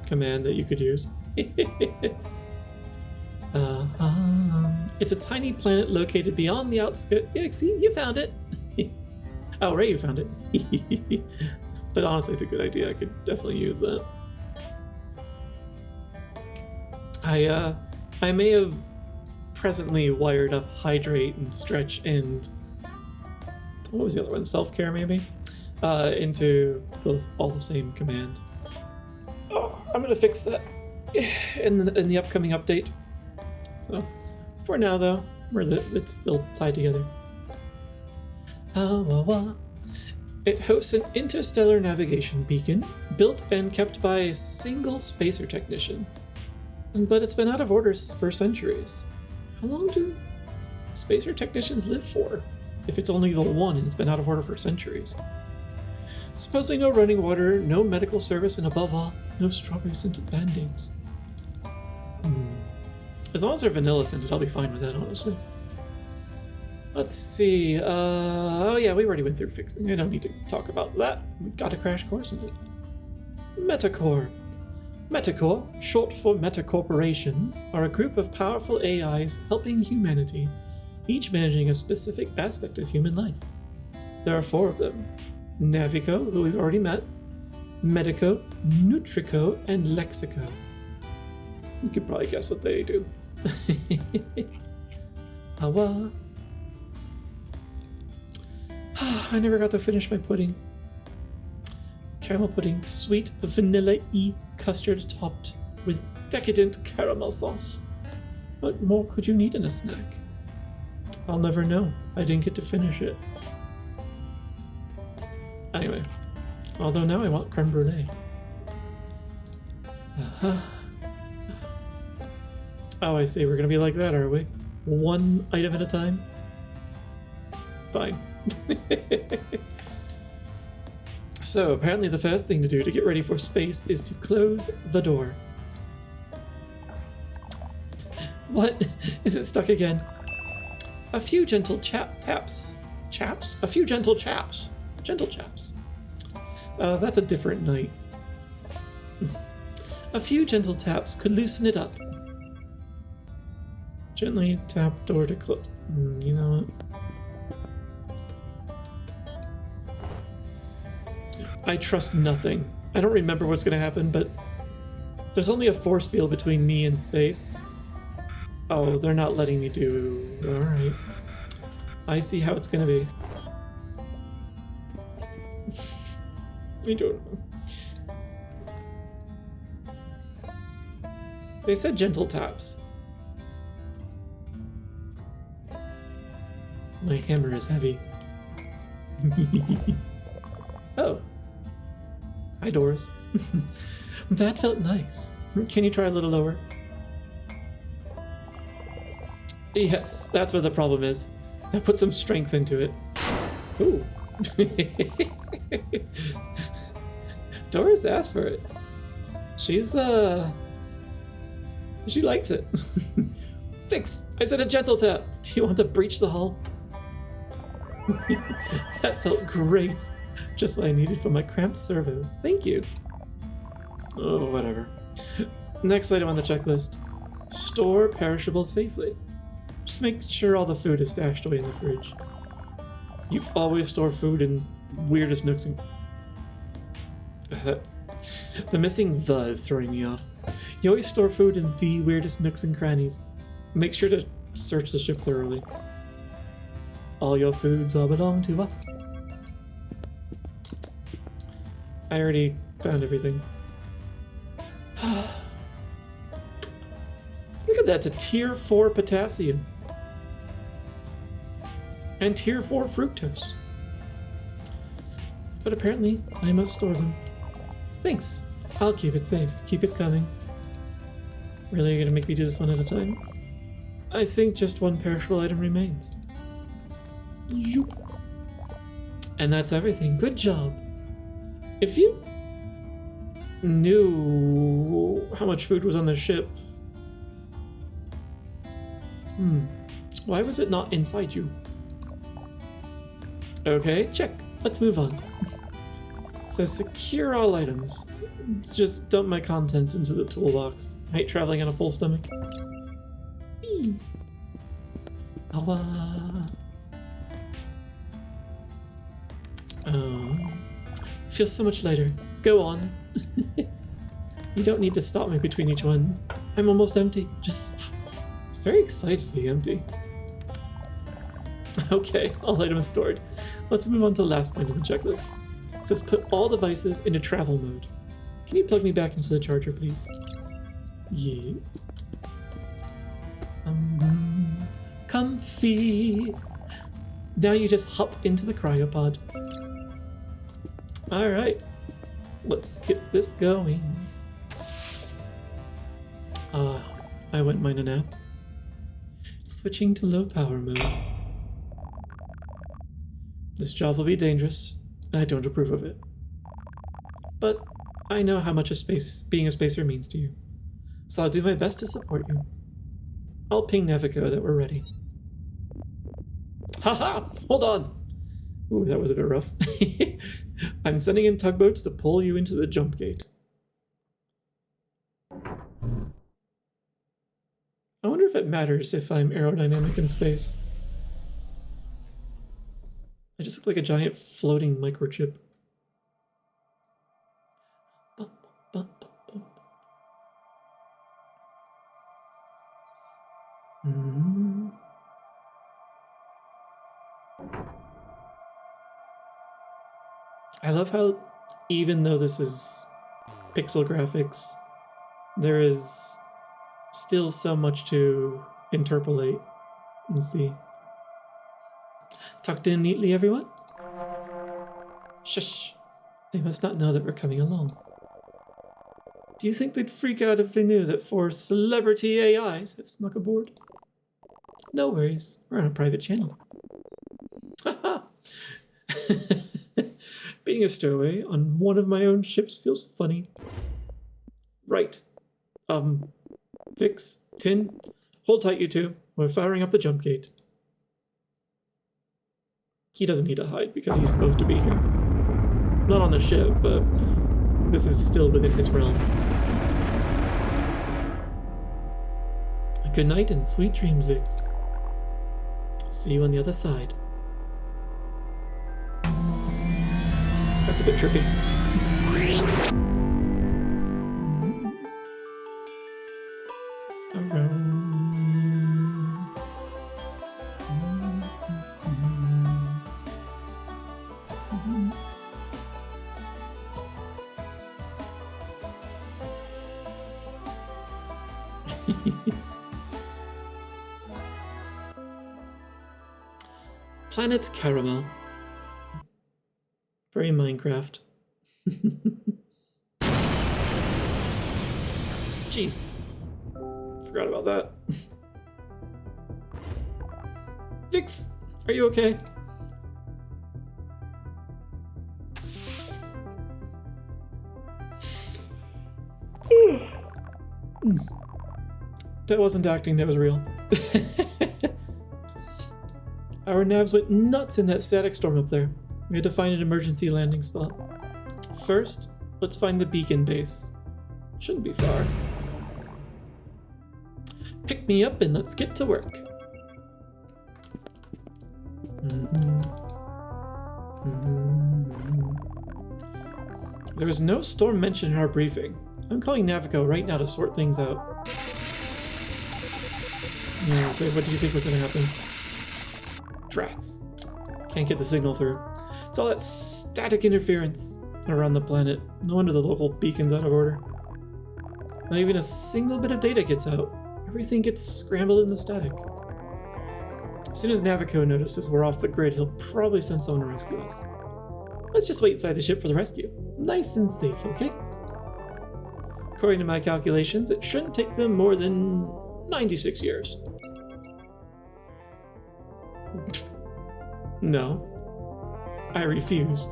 command that you could use. It's a tiny planet located beyond the outskirts. Yeah, see, you found it. Oh, Ray, you found it. But honestly, it's a good idea. I could definitely use that. I may have presently wired up Hydrate and Stretch and what was the other one? Self-Care, maybe? Into all the same command. Oh, I'm gonna fix that in the upcoming update. So, for now though, it's still tied together. It hosts an interstellar navigation beacon built and kept by a single spacer technician. But it's been out of order for centuries. How long do spacer technicians live for? If it's only the one and it's been out of order for centuries. Supposedly no running water, no medical service, and above all, no strawberry-scented Band-Aids. As long as they're vanilla-scented, I'll be fine with that, honestly. Let's see, oh yeah, we already went through fixing. I don't need to talk about that. We got a crash course in it. Metacore. Metacore, short for Meta Corporations, are a group of powerful AIs helping humanity, each managing a specific aspect of human life. There are 4 of them. Navico, who we've already met, Medico, Nutrico, and Lexico. You could probably guess what they do. I never got to finish my pudding. Caramel pudding, sweet vanilla-y custard topped with decadent caramel sauce. What more could you need in a snack? I'll never know. I didn't get to finish it. Anyway, although now I want creme brulee. Oh, I see. We're gonna be like that, are we? One item at a time? Fine. So, apparently the first thing to do to get ready for space is to close the door. What? Is it stuck again? A few gentle taps. Chaps? A few gentle chaps. Gentle chaps. That's a different night. A few gentle taps could loosen it up. Gently tap door to close. You know what? I trust nothing. I don't remember what's gonna happen, but there's only a force field between me and space. Oh, they're not letting me do... Alright. I see how it's gonna be. I don't know. They said gentle taps. My hammer is heavy. Oh. Hi, Doris. That felt nice. Can you try a little lower? Yes, that's what the problem is. Now put some strength into it. Ooh. Doris asked for it. She's, she likes it. Fix! I said a gentle tap! Do you want to breach the hull? That felt great. Just what I needed for my cramped servos. Thank you. Oh, whatever. Next item on the checklist. Store perishable safely. Just make sure all the food is stashed away in the fridge. You always store food in weirdest nooks and... The missing "the" is throwing me off. You always store food in the weirdest nooks and crannies. Make sure to search the ship thoroughly. All your foods all belong to us. I already found everything. Look at that, it's a tier 4 potassium. And tier 4 fructose. But apparently, I must store them. Thanks. I'll keep it safe. Keep it coming. Really, you're gonna make me do this one at a time? I think just one perishable item remains. Yoop. And that's everything. Good job. If you knew how much food was on the ship... Why was it not inside you? Okay, check. Let's move on. Says secure all items. Just dump my contents into the toolbox. I hate traveling on a full stomach. Feels so much lighter. Go on. You don't need to stop me between each one. I'm almost empty. It's very excited to be empty. Okay, all items stored. Let's move on to the last point of the checklist. It says put all devices into travel mode. Can you plug me back into the charger, please? Yes. Comfy. Now you just hop into the cryopod. Alright, let's get this going. I wouldn't mind a nap. Switching to low power mode. This job will be dangerous, and I don't approve of it. But I know how much being a spacer means to you, so I'll do my best to support you. I'll ping Nevico that we're ready. Haha! Hold on! Ooh, that was a bit rough. I'm sending in tugboats to pull you into the jump gate. I wonder if it matters if I'm aerodynamic in space. I just look like a giant floating microchip. I love how, even though this is pixel graphics, there is still so much to interpolate and see. Tucked in neatly, everyone? Shush. They must not know that we're coming along. Do you think they'd freak out if they knew that 4 celebrity AIs have snuck aboard? No worries, we're on a private channel. Haha! Being a stowaway on one of my own ships feels funny. Right. Fix, Tin, hold tight you two. We're firing up the jump gate. He doesn't need to hide because he's supposed to be here. Not on the ship, but this is still within his realm. Good night and sweet dreams, Vix. See you on the other side. That's a bit trippy. Planet Caramel. Very Minecraft. Jeez. Forgot about that. Vix, are you okay? That wasn't acting, that was real. Our navs went nuts in that static storm up there. We had to find an emergency landing spot. First, let's find the beacon base. Shouldn't be far. Pick me up and let's get to work. There was no storm mentioned in our briefing. I'm calling Navico right now to sort things out. Yeah, so what do you think was gonna happen? Drats. Can't get the signal through. It's all that static interference around the planet. No wonder the local beacon's out of order. Not even a single bit of data gets out. Everything gets scrambled in the static. As soon as Navico notices we're off the grid, he'll probably send someone to rescue us. Let's just wait inside the ship for the rescue. Nice and safe, okay? According to my calculations, it shouldn't take them more than 96 years. No. I refuse.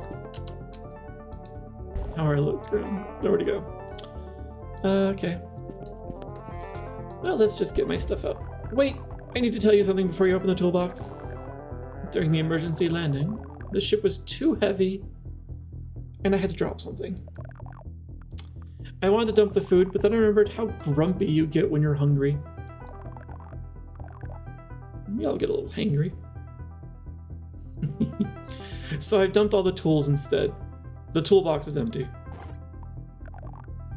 How are I look around? Nowhere to go. Okay. Well, let's just get my stuff out. Wait, I need to tell you something before you open the toolbox. During the emergency landing, the ship was too heavy, and I had to drop something. I wanted to dump the food, but then I remembered how grumpy you get when you're hungry. Maybe I'll get a little hangry. So I've dumped all the tools instead. The toolbox is empty.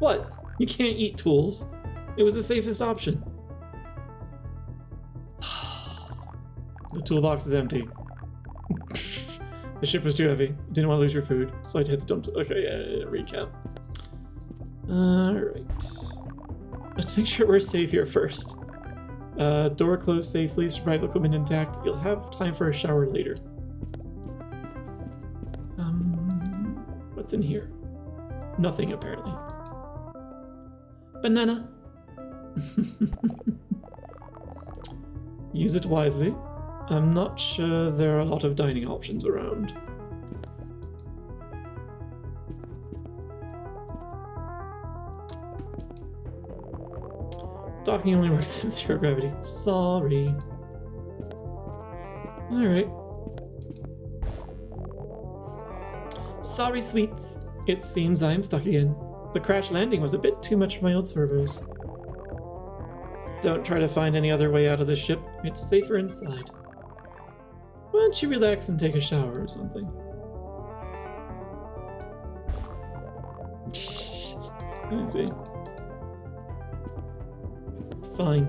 What? You can't eat tools. It was the safest option. The toolbox is empty. The ship was too heavy. Didn't want to lose your food, so I had to dump it. Okay, yeah, recap. Alright. Let's make sure we're safe here first. Door closed safely, survival equipment intact. You'll have time for a shower later. What's in here? Nothing, apparently. Banana. Use it wisely. I'm not sure there are a lot of dining options around. Docking only works at 0 gravity. Sorry. Alright. Sorry, sweets. It seems I'm stuck again. The crash landing was a bit too much for my old servos. Don't try to find any other way out of this ship. It's safer inside. Why don't you relax and take a shower or something? Let me see. Fine.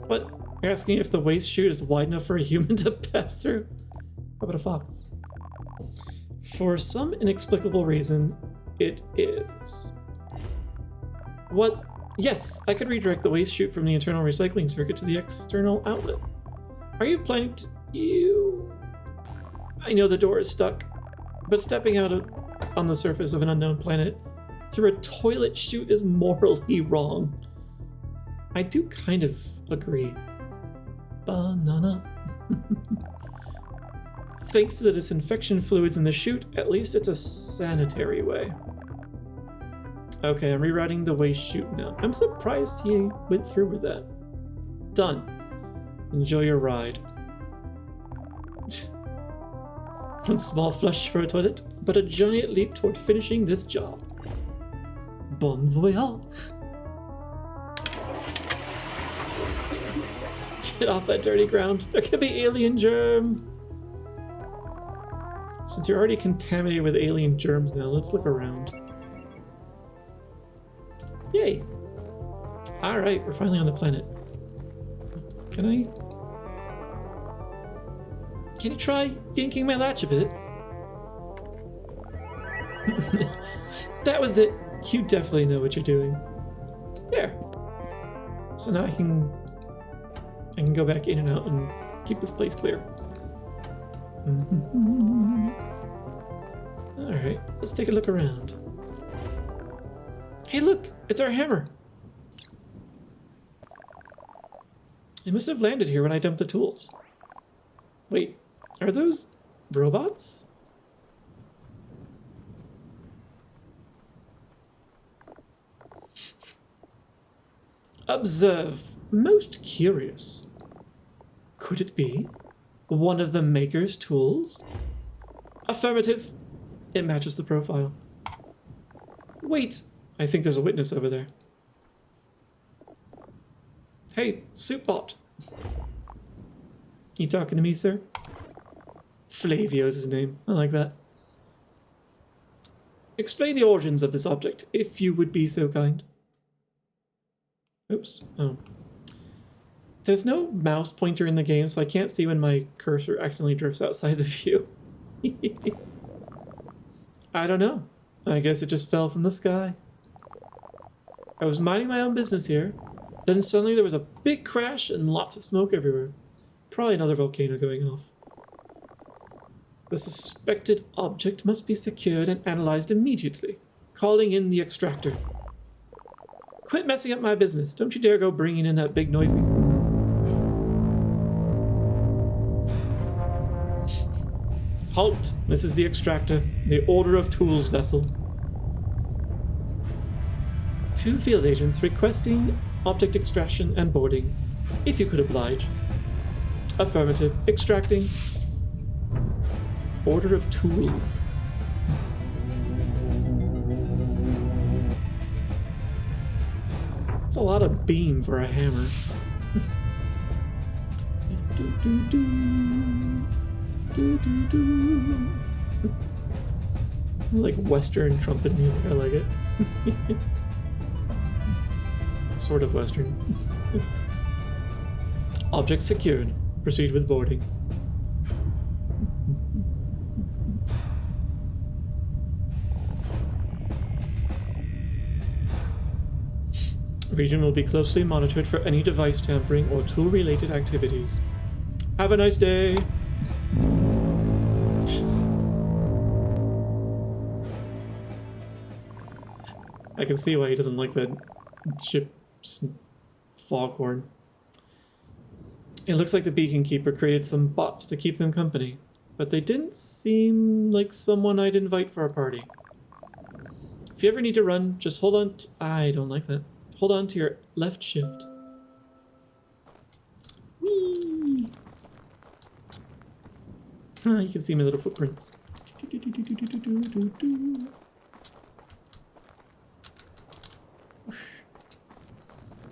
What? You're asking if the waste chute is wide enough for a human to pass through? How about a fox? For some inexplicable reason, it is. What? Yes, I could redirect the waste chute from the internal recycling circuit to the external outlet. Are you planning to... I know the door is stuck, but stepping out on the surface of an unknown planet through a toilet chute is morally wrong. I do kind of agree. Banana. Thanks to the disinfection fluids in the chute, at least it's a sanitary way. Okay, I'm rewriting the waste chute now. I'm surprised he went through with that. Done. Enjoy your ride. One small flush for a toilet, but a giant leap toward finishing this job. Bon voyage. Get off that dirty ground. There could be alien germs. Since you're already contaminated with alien germs now, let's look around. Yay! Alright, we're finally on the planet. Can you try yanking my latch a bit? That was it. You definitely know what you're doing. There. So now I can go back in and out and keep this place clear. Alright, let's take a look around. Hey look, it's our hammer. It must have landed here when I dumped the tools. Wait, are those robots? Observe. Most curious. Could it be one of the maker's tools? Affirmative. It matches the profile. Wait, I think there's a witness over there. Hey, Soupbot. You talking to me, sir? Flavio is his name. I like that. Explain the origins of this object, if you would be so kind. Oops. Oh. There's no mouse pointer in the game, so I can't see when my cursor accidentally drifts outside the view. I don't know. I guess it just fell from the sky. I was minding my own business here. Then suddenly there was a big crash and lots of smoke everywhere. Probably another volcano going off. The suspected object must be secured and analyzed immediately. Calling in the extractor. Quit messing up my business. Don't you dare go bringing in that big noisy. Halt! This is the extractor, the Order of Tools vessel. 2 field agents requesting object extraction and boarding, if you could oblige. Affirmative. Extracting. Order of Tools. It's a lot of beam for a hammer. It's like Western trumpet music. I like it. Sort of Western. Object secured. Proceed with boarding. Region will be closely monitored for any device tampering or tool-related activities. Have a nice day! I can see why he doesn't like that ship's foghorn. It looks like the Beacon Keeper created some bots to keep them company, but they didn't seem like someone I'd invite for a party. If you ever need to run, just hold on I don't like that. Hold on to your left shift. Whee! Ah, you can see my little footprints.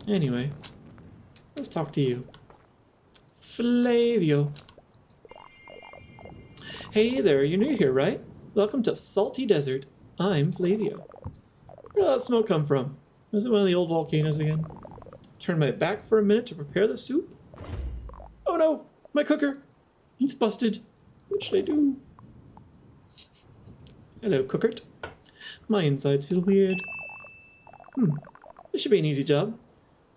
Anyway, let's talk to you. Flavio. Hey there, you're new here, right? Welcome to Salty Desert. I'm Flavio. Where did that smoke come from? Was it one of the old volcanoes again? Turn my back for a minute to prepare the soup? Oh no! My cooker! It's busted. What should I do? Hello, Cookert. My insides feel weird. This should be an easy job.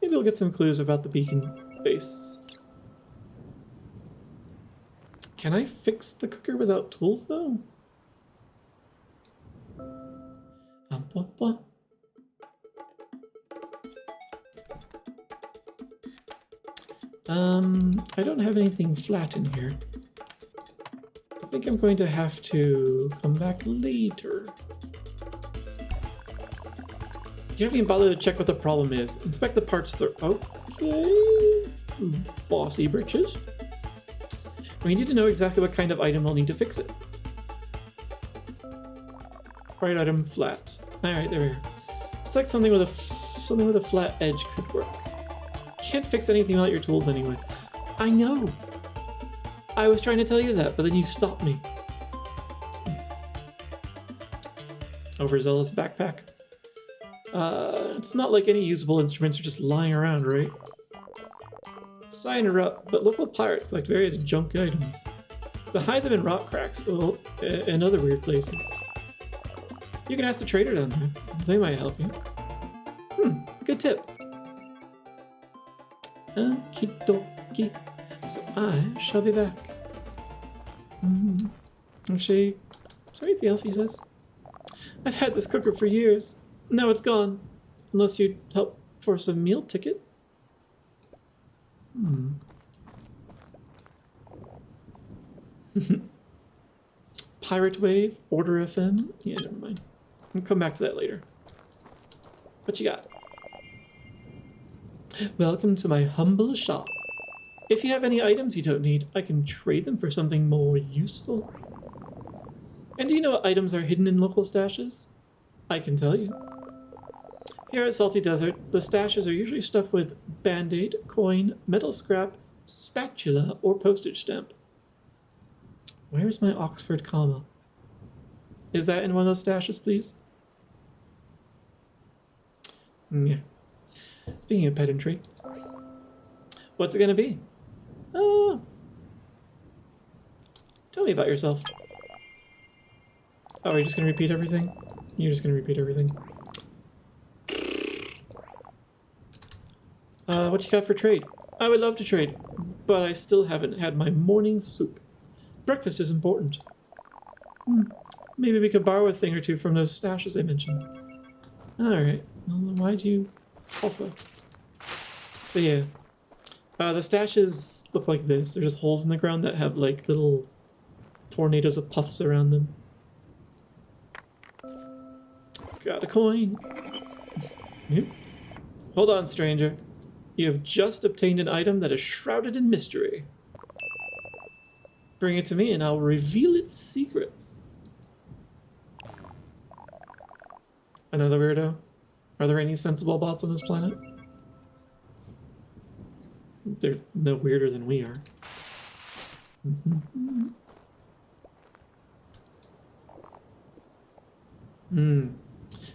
Maybe we'll get some clues about the beacon base. Can I fix the cooker without tools, though? I don't have anything flat in here. I think I'm going to have to come back later. You haven't even bothered to check what the problem is. Inspect the parts. Okay. Bossy britches. We need to know exactly what kind of item we'll need to fix it. Right item flat. Alright, there we are. It's like something with a flat edge could work. Can't fix anything without your tools anyway. I know. I was trying to tell you that, but then you stopped me. Overzealous backpack. It's not like any usable instruments are just lying around, right? Sorry to interrupt, but local pirates collect various junk items. They hide them in rock cracks and other weird places. You can ask the trader down there. They might help you. Good tip. Okie dokie. So I shall be back. Actually, is there anything else he says? I've had this cooker for years. Now it's gone. Unless you'd help for some meal ticket. Pirate Wave, Order FM. Yeah, never mind. We'll come back to that later. What you got? Welcome to my humble shop. If you have any items you don't need, I can trade them for something more useful. And do you know what items are hidden in local stashes? I can tell you. Here at Salty Desert, the stashes are usually stuffed with band-aid, coin, metal scrap, spatula, or postage stamp. Where's my Oxford comma? Is that in one of those stashes, please? Yeah. Speaking of pedantry, what's it gonna be? Tell me about yourself. Oh, are you just gonna repeat everything? You're just gonna repeat everything. What you got for trade? I would love to trade, but I still haven't had my morning soup. Breakfast is important. Maybe we could borrow a thing or two from those stashes I mentioned. Alright, well, why'd you offer? So yeah, the stashes look like this. They're just holes in the ground that have like little tornadoes of puffs around them. Got a coin. Yep. Hold on, stranger. You have just obtained an item that is shrouded in mystery. Bring it to me and I'll reveal its secrets. Another weirdo? Are there any sensible bots on this planet? They're no weirder than we are.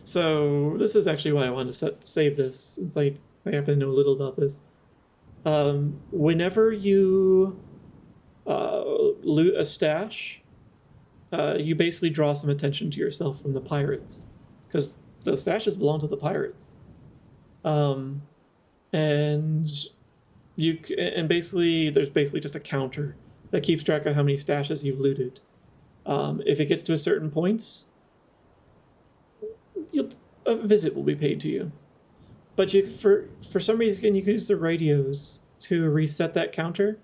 So this is actually why I wanted to save this, since I happen to know a little about this. Whenever you loot a stash, you basically draw some attention to yourself from the pirates, because those stashes belong to the pirates. And basically there's basically just a counter that keeps track of how many stashes you've looted. If it gets to a certain point, a visit will be paid to you. But for some reason you can use the radios to reset that counter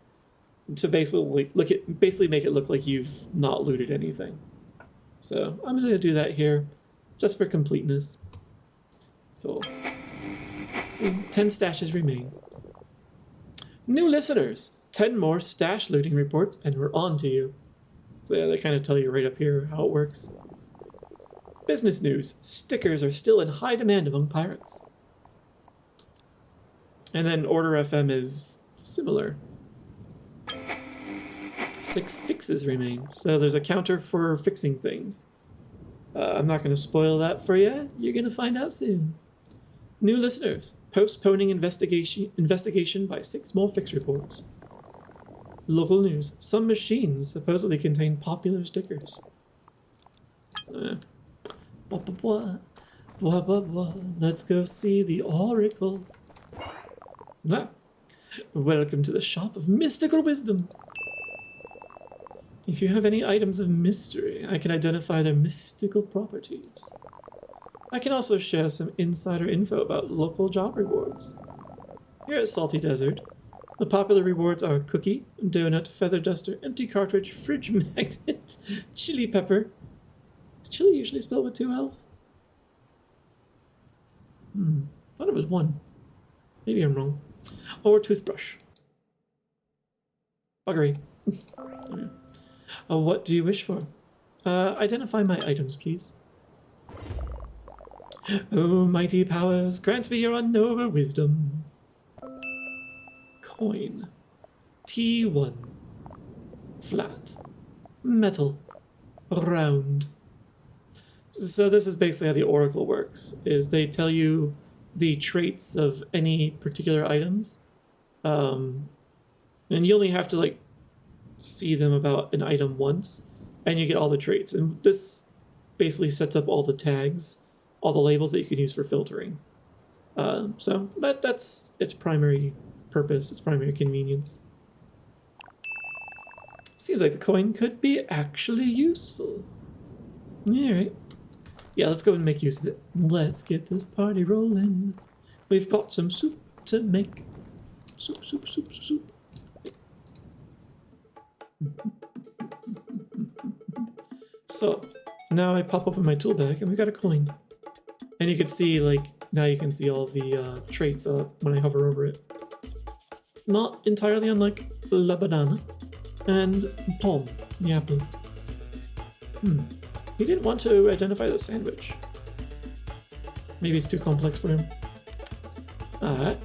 to basically make it look like you've not looted anything. So I'm going to do that here just for completeness. So 10 stashes remain. New listeners, 10 more stash looting reports and we're on to you. So yeah, they kind of tell you right up here how it works. Business news, stickers are still in high demand among pirates. And then Order FM is similar. 6 fixes remain, so there's a counter for fixing things. I'm not going to spoil that for you. You're going to find out soon. New listeners, postponing investigation by 6 more fix reports. Local news, some machines supposedly contain popular stickers. So, let's go see the Oracle. Welcome to the shop of mystical wisdom. If you have any items of mystery, I can identify their mystical properties. I can also share some insider info about local job rewards. Here at Salty Desert, The popular rewards are cookie, donut, feather duster, empty cartridge, fridge magnet, chili pepper. Is chili usually spelled with 2 L's? Thought it was 1. Maybe I'm wrong. Or toothbrush. Buggery. What do you wish for? Identify my items, please. Oh, mighty powers, grant me your unknowable wisdom. Coin. T1. Flat. Metal. Round. So this is basically how the oracle works, is they tell you the traits of any particular items. And you only have to like see them about an item once, and you get all the traits. And this basically sets up all the tags, all the labels that you can use for filtering. But that's its primary purpose, its primary convenience. Seems like the coin could be actually useful. Alright. Yeah, let's go and make use of it. Let's get this party rolling. We've got some soup to make. Soup, soup, soup, soup. So, now I pop open my tool bag and we got a coin. And you can see, like, now you can see all the traits when I hover over it. Not entirely unlike La Banana and Palm, the apple. He didn't want to identify the sandwich. Maybe it's too complex for him. Alright.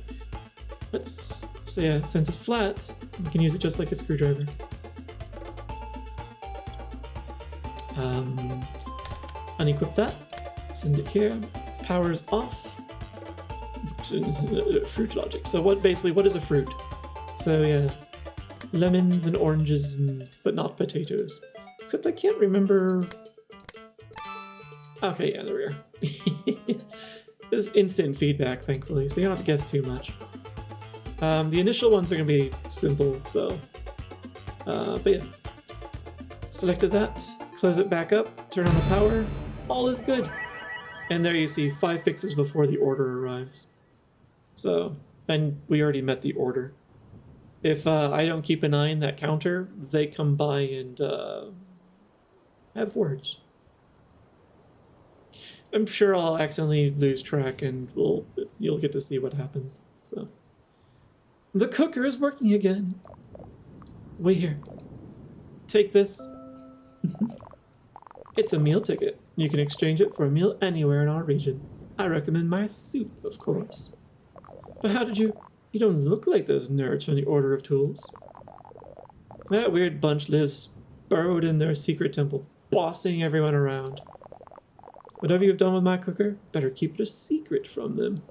Let's say, since it's flat, we can use it just like a screwdriver. Unequip that. Send it here. Power's off. Fruit logic. So what is a fruit? So yeah, lemons and oranges, but not potatoes. Except I can't remember. Okay, yeah, there we are. This is instant feedback, thankfully, so you don't have to guess too much. The initial ones are going to be simple, so... but yeah. Selected that, close it back up, turn on the power, all is good. And there you see 5 fixes before the order arrives. So, and we already met the order. If I don't keep an eye on that counter, they come by and have words. I'm sure I'll accidentally lose track and you'll get to see what happens. So, the cooker is working again. Wait here. Take this. It's a meal ticket. You can exchange it for a meal anywhere in our region. I recommend my soup, of course. But how did you... You don't look like those nerds from the Order of Tools. That weird bunch lives burrowed in their secret temple, bossing everyone around. Whatever you've done with my cooker, better keep it a secret from them.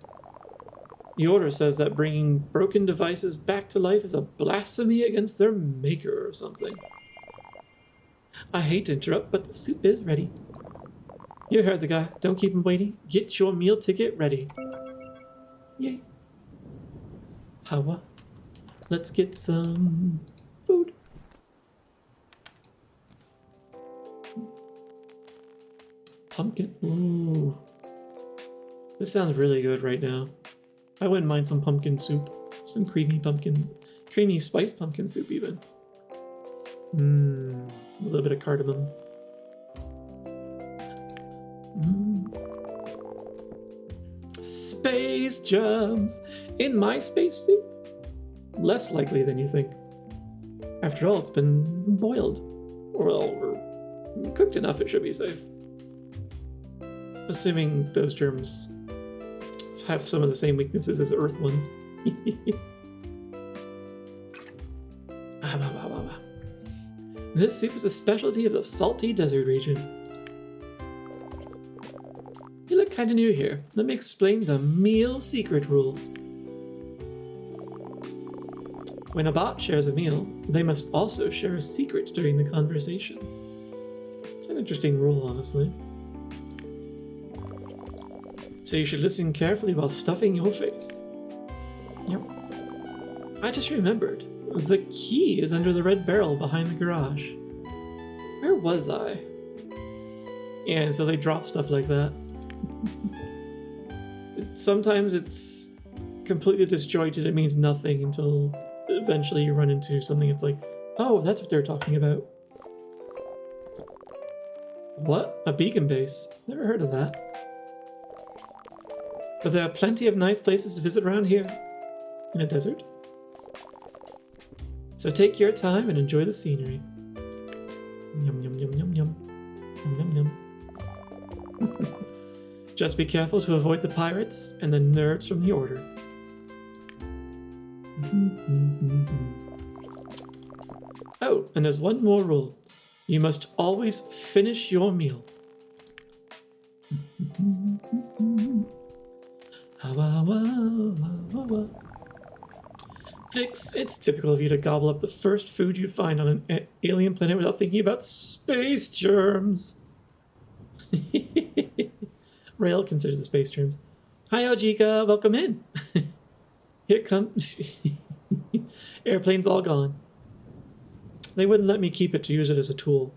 The Order says that bringing broken devices back to life is a blasphemy against their maker or something. I hate to interrupt, but the soup is ready. You heard the guy. Don't keep him waiting. Get your meal ticket ready. Yay. Hawa. Let's get some food. Pumpkin. Ooh. This sounds really good right now. I wouldn't mind some pumpkin soup. Some creamy spiced pumpkin soup even. A little bit of cardamom. Space germs in my space soup? Less likely than you think. After all, it's been boiled. Or cooked enough, it should be safe. Assuming those germs have some of the same weaknesses as Earth ones. This soup is a specialty of the salty desert region. You look kinda new here. Let me explain the meal secret rule. When a bot shares a meal, they must also share a secret during the conversation. It's an interesting rule, honestly. So you should listen carefully while stuffing your face. Yep. I just remembered. The key is under the red barrel behind the garage. Where was I? Yeah, and so they drop stuff like that. Sometimes it's completely disjointed. It means nothing until eventually you run into something that's like, oh, that's what they're talking about. What? A beacon base? Never heard of that. But there are plenty of nice places to visit around here. In a desert. So take your time and enjoy the scenery. Yum yum yum yum yum. Yum yum yum. Just be careful to avoid the pirates and the nerds from the Order. Oh, and there's one more rule. You must always finish your meal. Fix, it's typical of you to gobble up the first food you find on an alien planet without thinking about space germs. Rail considers the space germs. Hi, Ojika, welcome in. Here comes... Airplane's all gone. They wouldn't let me keep it to use it as a tool.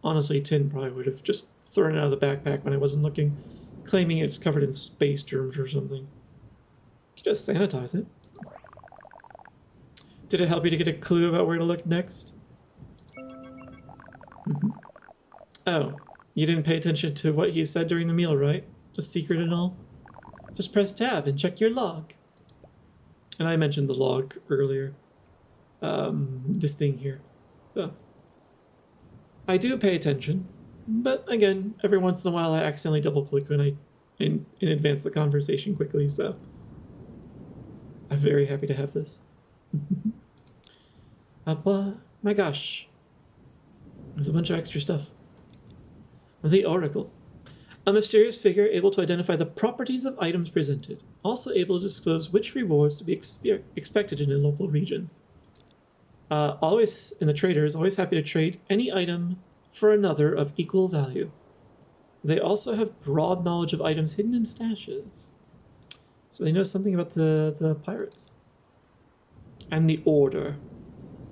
Honestly, Tin probably would have just thrown it out of the backpack when I wasn't looking, claiming it's covered in space germs or something. You just sanitize it. Did it help you to get a clue about where to look next? Oh, you didn't pay attention to what he said during the meal, right? A secret and all? Just press tab and check your log. And I mentioned the log earlier. This thing here. So, I do pay attention, but again, every once in a while I accidentally double click when I advance the conversation quickly, so I'm very happy to have this. My gosh. There's a bunch of extra stuff. The Oracle. A mysterious figure able to identify the properties of items presented. Also able to disclose which rewards to be expected in a local region. Always, and the trader is always happy to trade any item for another of equal value. They also have broad knowledge of items hidden in stashes. So they know something about the pirates. And the Order.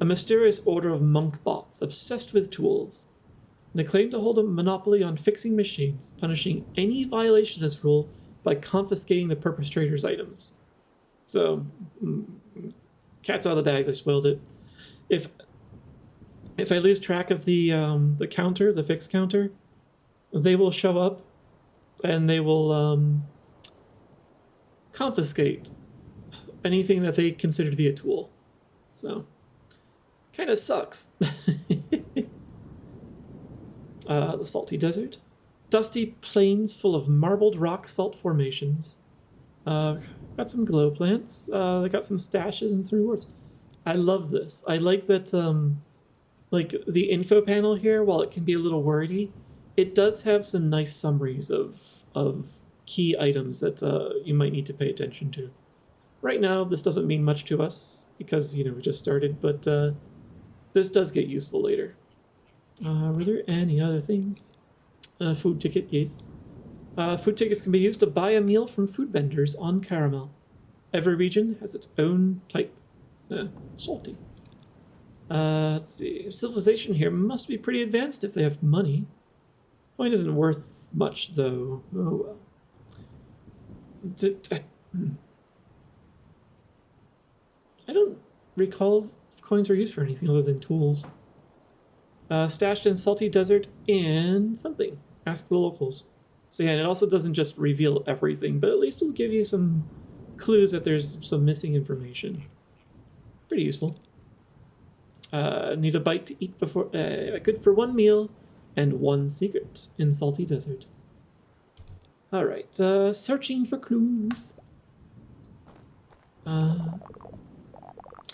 A mysterious order of monk bots obsessed with tools. They claim to hold a monopoly on fixing machines, punishing any violation of this rule by confiscating the perpetrator's items. So, cat's out of the bag, they spoiled it. If I lose track of the counter, the fix counter, they will show up and they will confiscate anything that they consider to be a tool. So, kind of sucks. The salty desert. Dusty plains full of marbled rock salt formations. Got some glow plants. They got some stashes and some rewards. I love this. I like that, like, the info panel here, while it can be a little wordy, it does have some nice summaries of key items that you might need to pay attention to. Right now, this doesn't mean much to us, because, you know, we just started, but this does get useful later. Were there any other things? Food ticket, yes. Food tickets can be used to buy a meal from food vendors on Caramel. Every region has its own type. Salty. Let's see. Civilization here must be pretty advanced if they have money. Coin isn't worth much, though. Oh well. I don't recall if coins are used for anything other than tools. Stashed in salty desert and something. Ask the locals. So yeah, and it also doesn't just reveal everything, but at least it'll give you some clues that there's some missing information. Pretty useful. Need a bite to eat before... good for one meal and one secret in salty desert. Alright, searching for clues.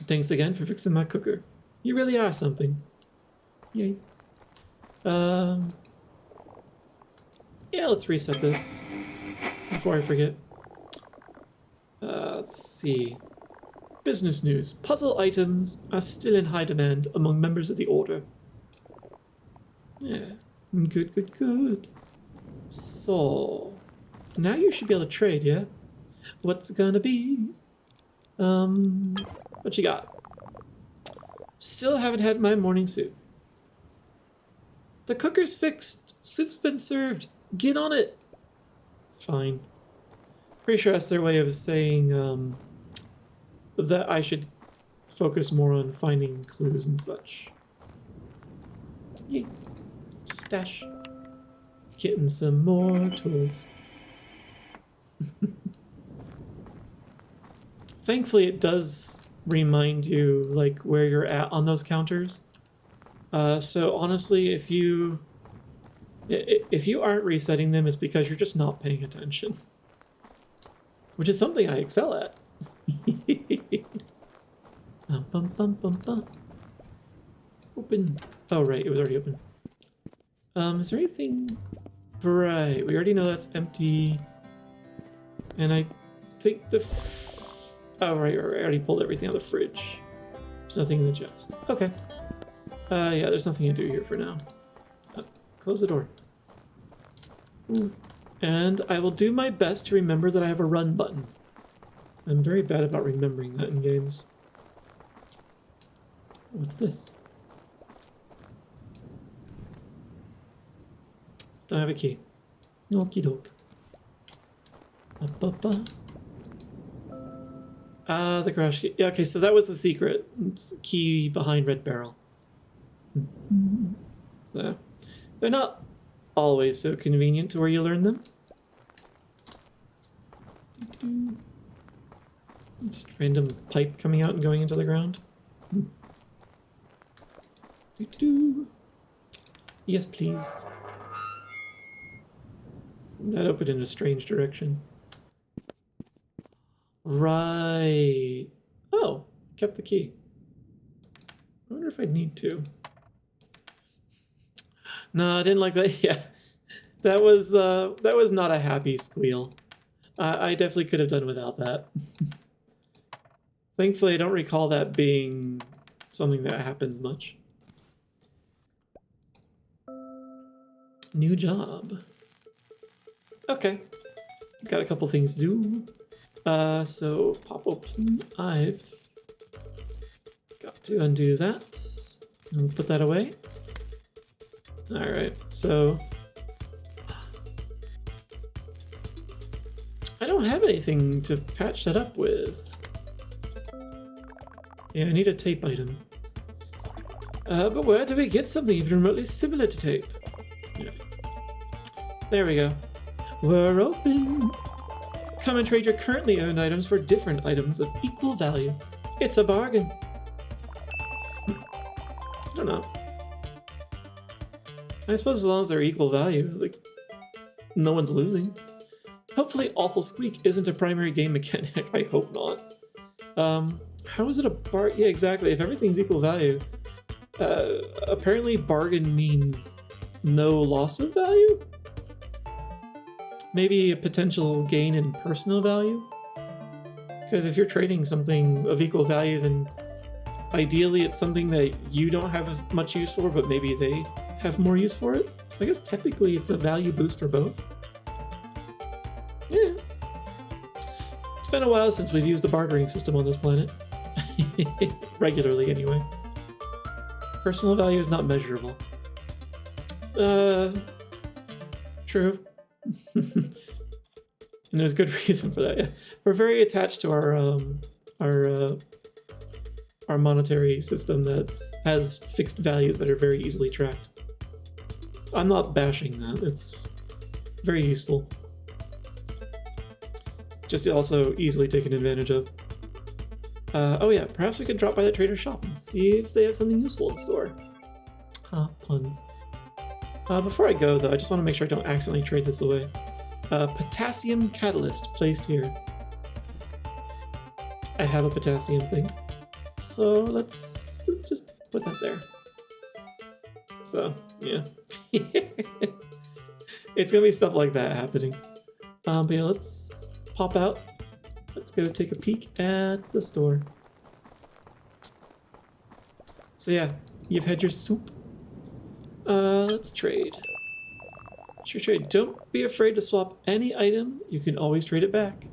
Thanks again for fixing my cooker. You really are something. Yay. Yeah, let's reset this before I forget. Let's see. Business news. Puzzle items are still in high demand among members of the Order. Yeah. Good, good, good. So, now you should be able to trade, yeah? What's it gonna be? What you got? Still haven't had my morning soup. The cooker's fixed. Soup's been served. Get on it. Fine. Pretty sure that's their way of saying, that I should focus more on finding clues and such. Yay. Stash. Getting some more tools. Thankfully, it does remind you like where you're at on those counters. So honestly, if you aren't resetting them, it's because you're just not paying attention, which is something I excel at. Bum, bum, bum, bum. Open. Oh right, it was already open. Is there anything? Right, we already know that's empty. And I think oh right, I already pulled everything out of the fridge. There's nothing in the chest. Okay. Yeah, there's nothing to do here for now. Close the door. Ooh. And I will do my best to remember that I have a run button. I'm very bad about remembering that in games. What's this? Don't have a key. Okie doke. The crash key. Yeah, okay, so that was the secret key behind Red Barrel. So, they're not always so convenient to where you learn them. Just random pipe coming out and going into the ground. Yes, please. That opened in a strange direction. Right. Oh, kept the key. I wonder if I'd need to. No, I didn't like that. Yeah, that was not a happy squeal. I definitely could have done without that. Thankfully, I don't recall that being something that happens much. New job. Okay, got a couple things to do. So pop open. I've got to undo that. And put that away. All right, so I don't have anything to patch that up with. Yeah, I need a tape item. But where do we get something even remotely similar to tape? Yeah. There we go. We're open. Come and trade your currently owned items for different items of equal value. It's a bargain. I don't know. I suppose as long as they're equal value, like, no one's losing. Hopefully Awful Squeak isn't a primary game mechanic. I hope not. How is it a bar? Yeah, exactly. If everything's equal value, apparently bargain means no loss of value? Maybe a potential gain in personal value? Because if you're trading something of equal value, then ideally it's something that you don't have much use for, but maybe they have more use for it. So I guess technically it's a value boost for both. Yeah. It's been a while since we've used the bartering system on this planet. Regularly, anyway. Personal value is not measurable. True. And there's good reason for that. Yeah, we're very attached to our monetary system that has fixed values that are very easily tracked. I'm not bashing that. It's very useful. Just also easily taken advantage of. Oh yeah, perhaps we could drop by the trader's shop and see if they have something useful in store. Puns. Before I go, though, I just want to make sure I don't accidentally trade this away. Potassium catalyst placed here. I have a potassium thing. So let's just put that there. So, yeah. It's gonna be stuff like that happening. But yeah, let's pop out. Let's go take a peek at the store. So yeah, you've had your soup. Let's trade. Sure trade. Don't be afraid to swap any item. You can always trade it back.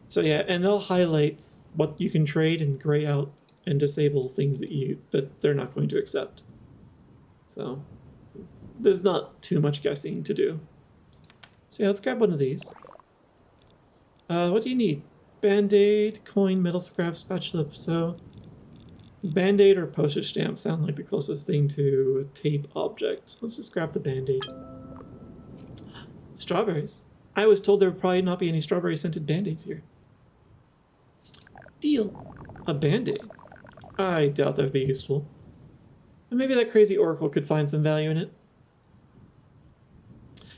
So yeah, and they'll highlight what you can trade and gray out and disable things that they're not going to accept. So there's not too much guessing to do. So yeah, let's grab one of these. What do you need? Band-aid, coin, metal scrap, spatula. So Band-Aid or postage stamp sound like the closest thing to a tape object. Let's just grab the Band-Aid. Strawberries. I was told there would probably not be any strawberry-scented Band-Aids here. Deal. A Band-Aid. I doubt that would be useful. But maybe that crazy oracle could find some value in it.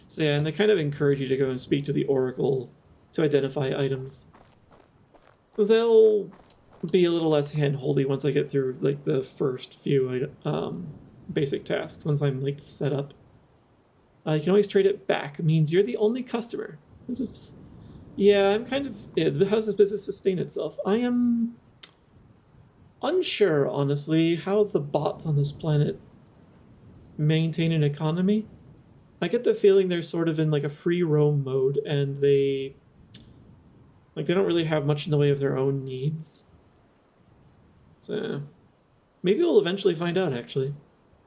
So yeah, and they kind of encourage you to go and speak to the oracle to identify items. They'll be a little less hand-holdy once I get through like the first few basic tasks, once I'm like set up. You can always trade it back. It means you're the only customer. This is... Yeah, I'm kind of... How does this business sustain itself? I am unsure, honestly, how the bots on this planet maintain an economy. I get the feeling they're sort of in like a free roam mode, and they don't really have much in the way of their own needs. So maybe we'll eventually find out, actually.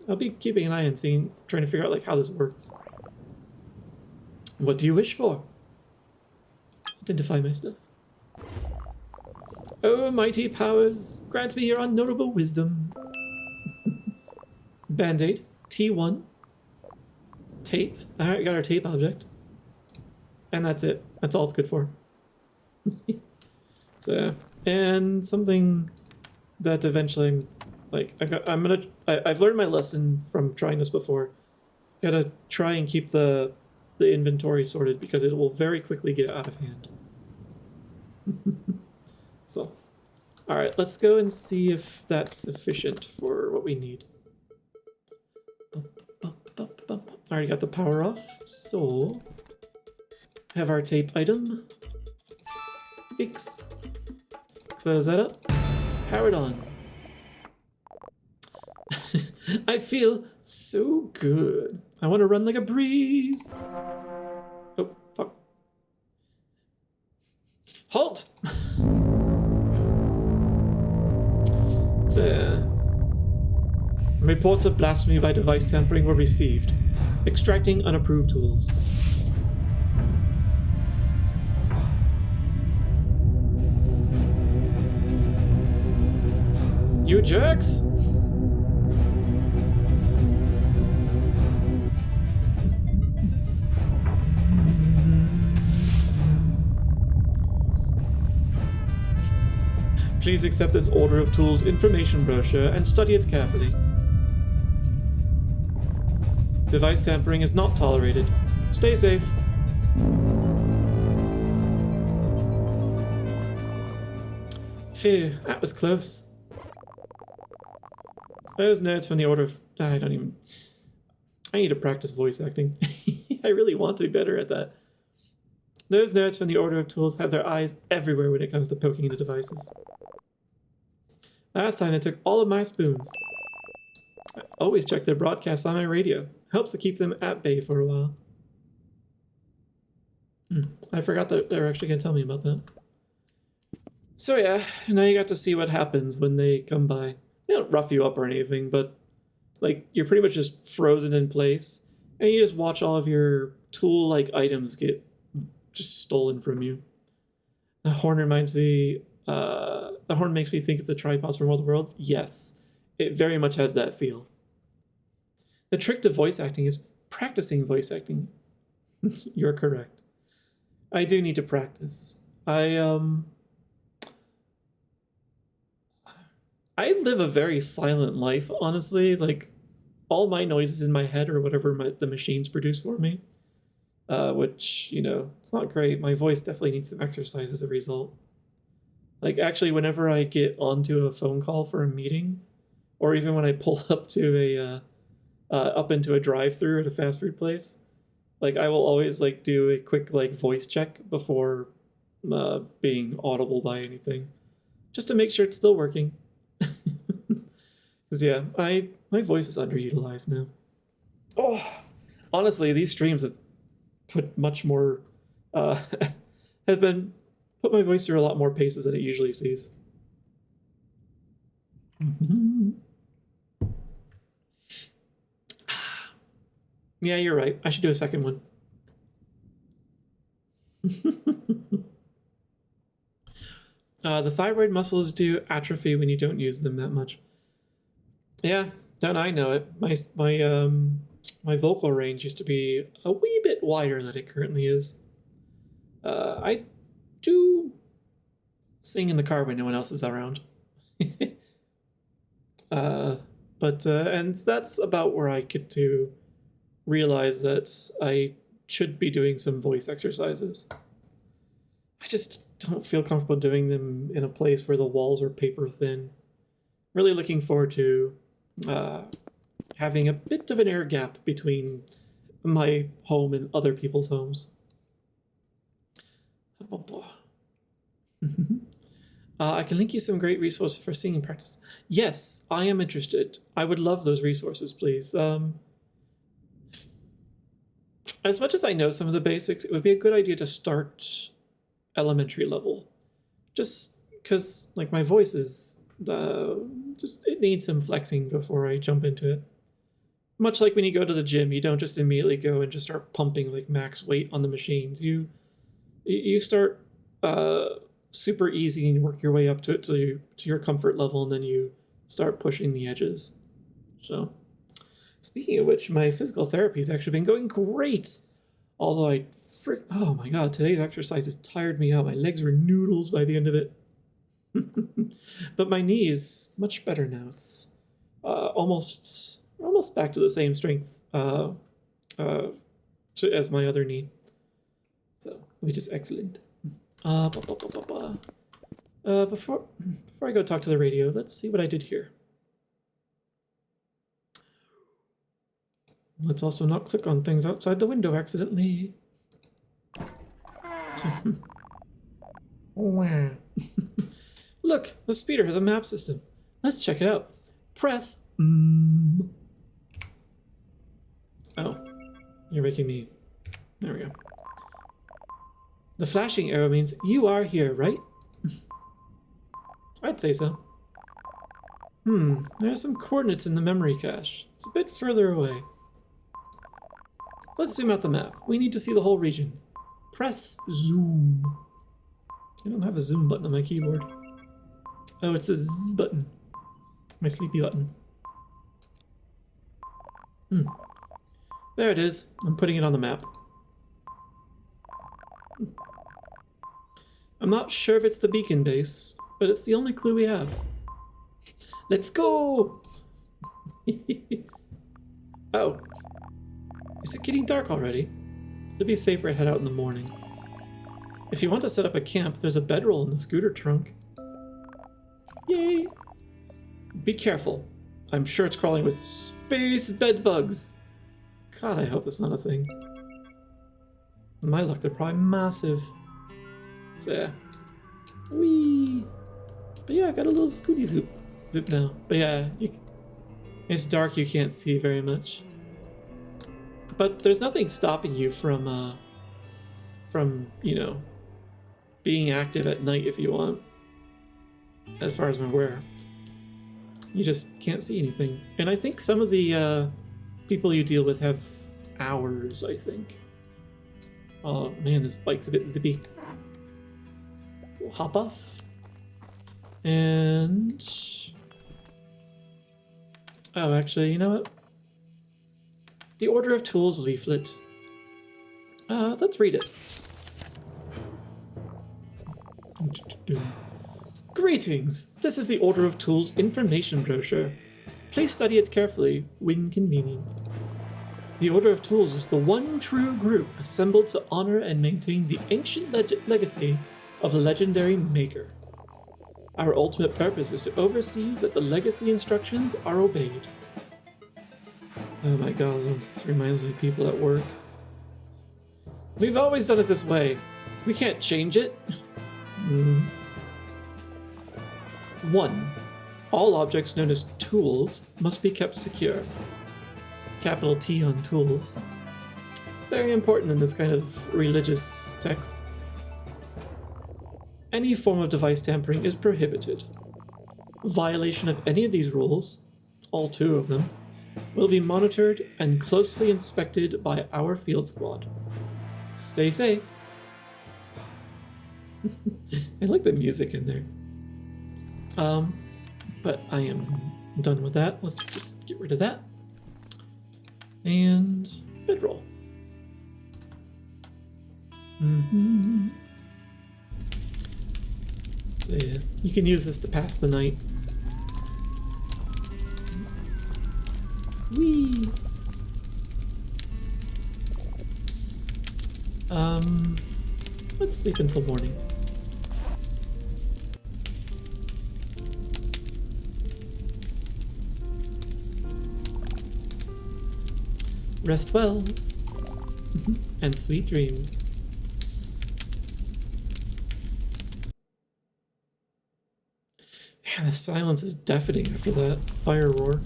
I'll be keeping an eye on trying to figure out like how this works. What do you wish for? Identify my stuff. Oh, mighty powers, grant me your unknowable wisdom. Band-Aid, T1. Tape. Alright, got our tape object. And that's it. That's all it's good for. So, and something that eventually, like, I've learned my lesson from trying this before. Gotta try and keep the inventory sorted because it will very quickly get out of hand. So, alright, let's go and see if that's sufficient for what we need. Already got the power off, so have our tape item. Fix. Close that up. Powered on. I feel so good. I want to run like a breeze. Oh, fuck. Halt! So, reports of blasphemy by device tampering were received. Extracting unapproved tools. You jerks! Please accept this order of tools information brochure and study it carefully. Device tampering is not tolerated. Stay safe. Phew, that was close. Those notes from the order of... I need to practice voice acting. I really want to be better at that. Those notes from the order of tools have their eyes everywhere when it comes to poking into devices. Last time they took all of my spoons. I always check their broadcasts on my radio. Helps to keep them at bay for a while. I forgot that they were actually going to tell me about that. So yeah, now you got to see what happens when they come by. They don't rough you up or anything, but like you're pretty much just frozen in place, and you just watch all of your tool-like items get just stolen from you. The horn reminds me. The horn makes me think of the tripods from World Worlds. Yes, it very much has that feel. The trick to voice acting is practicing voice acting. You're correct. I do need to practice. I live a very silent life, honestly. Like, all my noises in my head are whatever the machines produce for me. Which, it's not great. My voice definitely needs some exercise as a result. Like, actually, whenever I get onto a phone call for a meeting, or even when I pull up to up into a drive-thru at a fast food place, like, I will always, like, do a quick, like, voice check before being audible by anything. Just to make sure it's still working. Because, yeah, my voice is underutilized now. Oh, honestly, these streams have put much more... put my voice through a lot more paces than it usually sees. Yeah, you're right. I should do a second one. The thyroid muscles do atrophy when you don't use them that much. Yeah, don't I know it? My vocal range used to be a wee bit wider than it currently is. I do sing in the car when no one else is around. uh, and that's about where I get to realize that I should be doing some voice exercises. I just don't feel comfortable doing them in a place where the walls are paper thin. Really looking forward to uh, having a bit of an air gap between my home and other people's homes. I can link you some great resources for singing practice. Yes, I am interested. I would love those resources, please. As much as I know some of the basics, it would be a good idea to start elementary level. Just because, like, my voice is it needs some flexing before I jump into it. Much like when you go to the gym, you don't just immediately go and just start pumping like max weight on the machines. You start super easy and work your way up to it to your comfort level, and then you start pushing the edges. So, speaking of which, my physical therapy has actually been going great. Although oh my god, today's exercises tired me out. My legs were noodles by the end of it. But my knee is much better now. It's almost back to the same strength as my other knee. So, which is excellent. Before I go talk to the radio, let's see what I did here. Let's also not click on things outside the window accidentally. Look, the speeder has a map system. Let's check it out. Press Oh, you're making me... There we go. The flashing arrow means you are here, right? I'd say so. There are some coordinates in the memory cache. It's a bit further away. Let's zoom out the map. We need to see the whole region. Press zoom. I don't have a zoom button on my keyboard. Oh, it's the Z button. My sleepy button. There it is. I'm putting it on the map. I'm not sure if it's the beacon base, but it's the only clue we have. Let's go! Oh. Is it getting dark already? It'd be safer to head out in the morning. If you want to set up a camp, there's a bedroll in the scooter trunk. Yay! Be careful. I'm sure it's crawling with space bedbugs. God, I hope it's not a thing. My luck, they're probably massive. So yeah. Whee! But yeah, I got a little scooty zoop now. But yeah, it's dark, you can't see very much. But there's nothing stopping you from, you know, being active at night if you want. As far as I'm aware. You just can't see anything. And I think some of the people you deal with have hours, I think. Oh man, this bike's a bit zippy. So we'll hop off. And... oh, actually, you know what? The Order of Tools leaflet. Let's read it. Greetings! This is the Order of Tools information brochure. Please study it carefully when convenient. The Order of Tools is the one true group assembled to honor and maintain the ancient legacy of the legendary Maker. Our ultimate purpose is to oversee that the legacy instructions are obeyed. Oh my god, this reminds me of people at work. We've always done it this way. We can't change it. 1. All objects known as tools must be kept secure. Capital T on tools. Very important in this kind of religious text. Any form of device tampering is prohibited. Violation of any of these rules, all 2 of them, will be monitored and closely inspected by our field squad. Stay safe. I like the music in there. But I am I'm done with that. Let's just get rid of that. And bedroll. So yeah, you can use this to pass the night. Whee! Let's sleep until morning. Rest well, and sweet dreams. Yeah, the silence is deafening after that fire roar.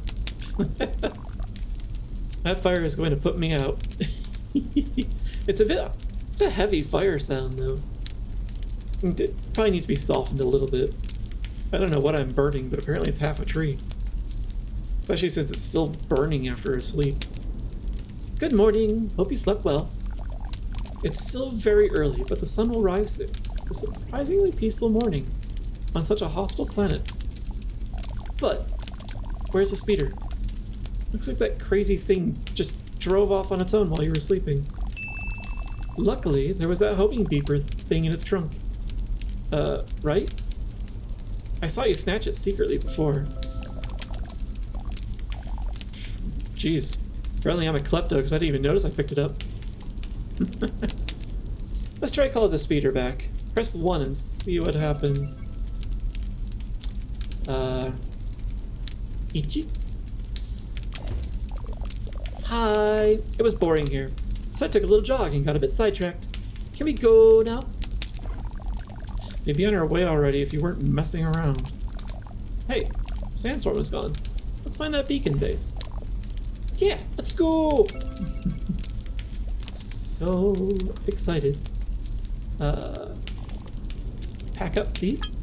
That fire is going to put me out. It's a heavy fire sound though. It probably needs to be softened a little bit. I don't know what I'm burning, but apparently it's half a tree. Especially since it's still burning after a sleep. Good morning. Hope you slept well. It's still very early, but the sun will rise soon. A surprisingly peaceful morning on such a hostile planet. But where's the speeder? Looks like that crazy thing just drove off on its own while you were sleeping. Luckily, there was that homing beeper thing in its trunk. Right? I saw you snatch it secretly before. Jeez. Apparently I'm a klepto because I didn't even notice I picked it up. Let's try call the speeder back. Press 1 and see what happens. Ichi? Hi! It was boring here, so I took a little jog and got a bit sidetracked. Can we go now? We'd be on our way already if you weren't messing around. Hey, the sandstorm is gone. Let's find that beacon base. Yeah, let's go! So excited. Pack up, please.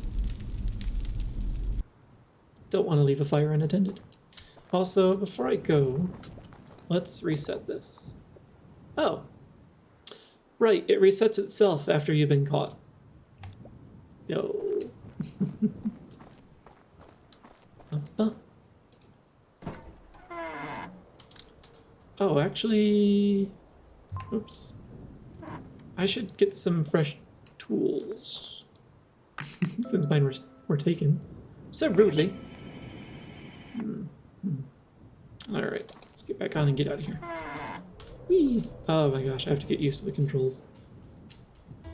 Don't want to leave a fire unattended. Also, before I go, let's reset this. Oh. Right, it resets itself after you've been caught. So... Oh, actually... Oops. I should get some fresh tools. Since mine were taken so rudely. Alright, let's get back on and get out of here. Whee! Oh my gosh, I have to get used to the controls.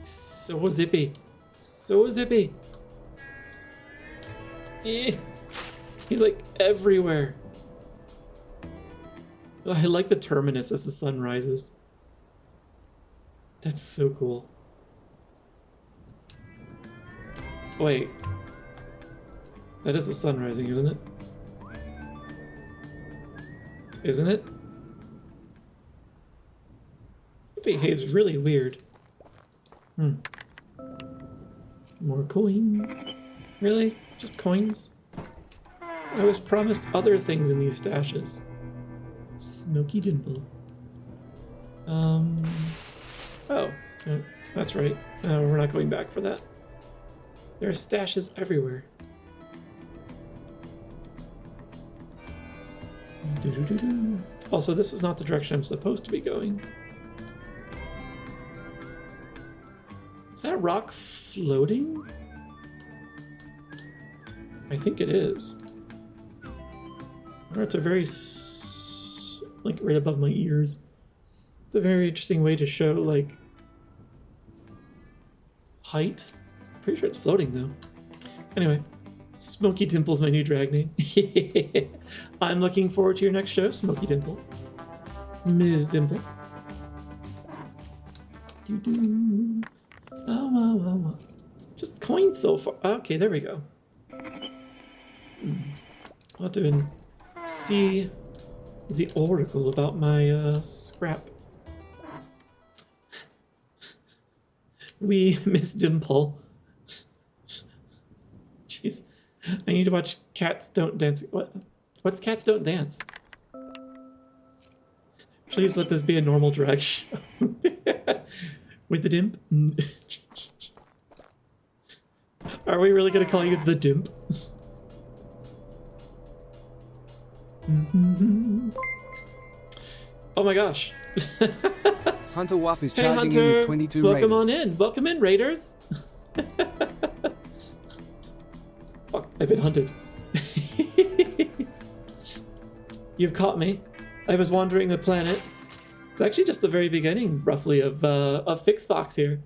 So zippy. So zippy. Eh. He's like everywhere. I like the terminus as the sun rises. That's so cool. Wait. That is the sun rising, isn't it? Isn't it? It behaves really weird. More coin. Really? Just coins? I was promised other things in these stashes. Smoky dimple. Oh, that's right. We're not going back for that. There are stashes everywhere. Also, this is not the direction I'm supposed to be going. Is that rock floating? I think it is. Or it's a very... like right above my ears. It's a very interesting way to show, like, height. Pretty sure it's floating, though. Anyway, Smoky Dimple's my new drag name. I'm looking forward to your next show, Smoky Dimple. Ms. Dimple. Oh. It's just coins so far. Okay, there we go. I'll have to see the oracle about my scrap. We Miss Dimple. Jeez, I need to watch Cats Don't Dance. What's Cats Don't Dance? Please let this be a normal drag show. With the dimp? Are we really gonna call you the dimp? Oh my gosh. Hunter Waff is Hey charging in Hunter, with 22 welcome raiders. on in. Welcome in, raiders. Fuck, I've been hunted. You've caught me. I was wandering the planet. It's actually just the very beginning, roughly, of FixFox here.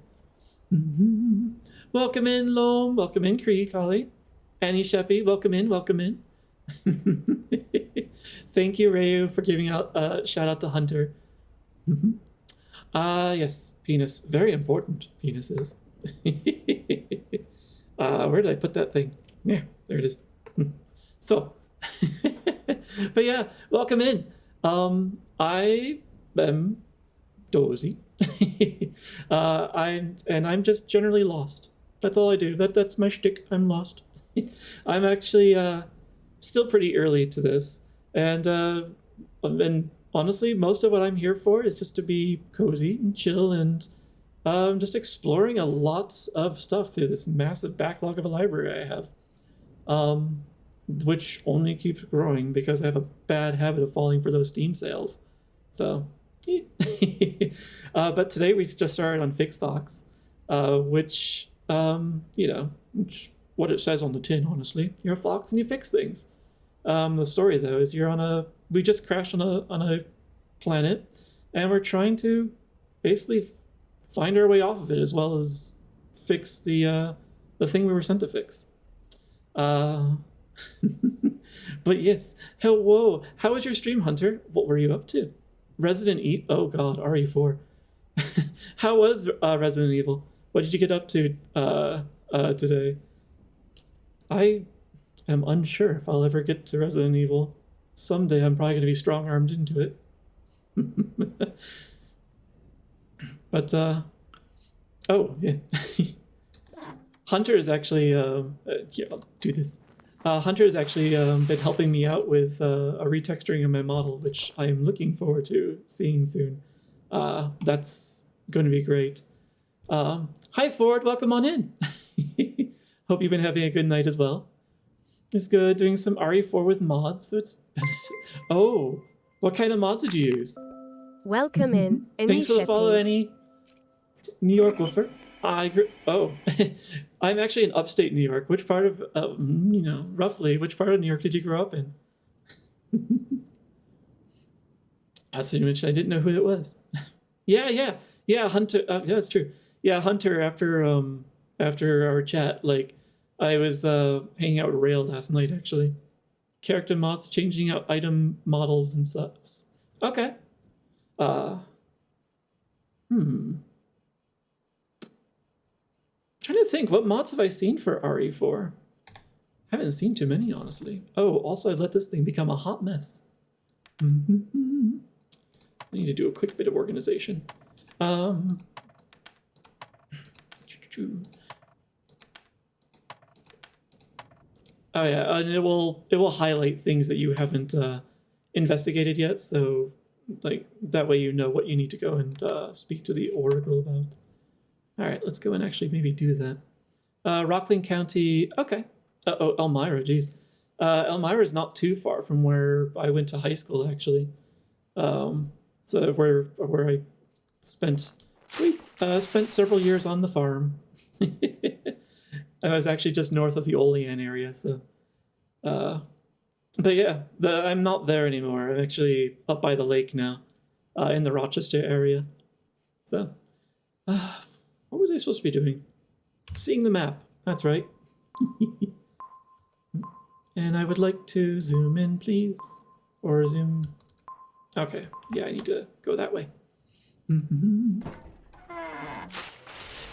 Welcome in, Loam. Welcome in, Krieg, Holly. Annie Sheppy, welcome in, welcome in. Thank you, Rayu, for giving out a shout out to Hunter. Yes, penis. Very important, penis is. Where did I put that thing? Yeah, there it is. So, but yeah, welcome in. I am Dozy. I'm just generally lost. That's all I do. That's my shtick. I'm lost. I'm actually still pretty early to this, and honestly, most of what I'm here for is just to be cozy and chill and just exploring a lot of stuff through this massive backlog of a library I have, which only keeps growing because I have a bad habit of falling for those Steam sales. So, but today we just started on FixFox, which, which what it says on the tin, honestly. You're a fox and you fix things. The story, though, is we just crashed on a planet, and we're trying to basically find our way off of it, as well as fix the thing we were sent to fix. But yes, whoa, how was your stream, Hunter? What were you up to? Resident Evil, oh god, RE4. How was Resident Evil? What did you get up to today? I am unsure if I'll ever get to Resident Evil. Someday I'm probably going to be strong-armed into it. But, oh, yeah. Hunter is actually, yeah, I'll do this. Hunter has actually been helping me out with a retexturing of my model, which I am looking forward to seeing soon. That's going to be great. Hi, Ford. Welcome on in. Hope you've been having a good night as well. It's good doing some RE4 with mods. So it's oh, what kind of mods did you use? Welcome in. Thanks for the follow, Annie. New York Woofer. Oh, I'm actually in upstate New York. Which part of, roughly, which part of New York did you grow up in? That's what you mentioned. I didn't know who it was. Yeah, Hunter. Yeah, that's true. Yeah, Hunter. After our chat, I was hanging out with Rail last night. Actually, character mods, changing out item models and such. Okay. Trying to think, what mods have I seen for RE4? I haven't seen too many, honestly. Oh, also I let this thing become a hot mess. I need to do a quick bit of organization. Oh yeah, and it will highlight things that you haven't investigated yet, so that way you know what you need to go and speak to the Oracle about. All right, let's go and actually maybe do that. Rockland County, okay. Oh, Elmira, geez. Elmira is not too far from where I went to high school, actually. So where I spent several years on the farm. I was actually just north of the Olean area, so. But yeah, I'm not there anymore. I'm actually up by the lake now, in the Rochester area. So, what was I supposed to be doing? Seeing the map. That's right. And I would like to zoom in, please. Or zoom. Okay. Yeah, I need to go that way.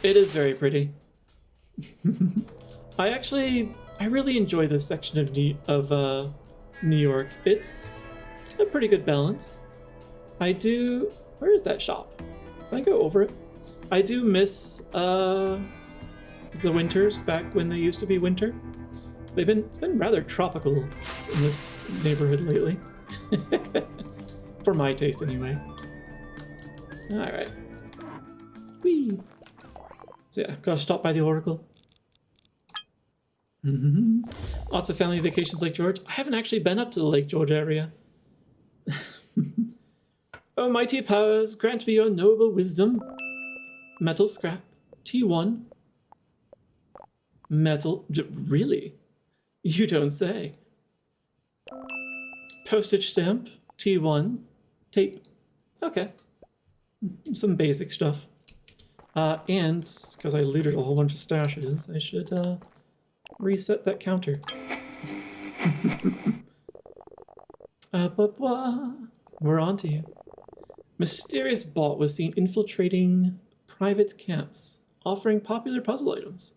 It is very pretty. I really enjoy this section of New York. It's a pretty good balance. Where is that shop? Can I go over it? I do miss the winters back when they used to be winter. It's been rather tropical in this neighborhood lately. For my taste, anyway. Alright. Whee! So yeah, gotta stop by the Oracle. Lots of family vacations, Lake George. I haven't actually been up to the Lake George area. Oh, mighty powers, grant me your noble wisdom. Metal scrap, T1. Metal, really? You don't say. Postage stamp, T1. Tape, okay. Some basic stuff. And, because I looted a whole bunch of stashes, I should reset that counter. We're on to you. Mysterious bot was seen infiltrating private camps, offering popular puzzle items.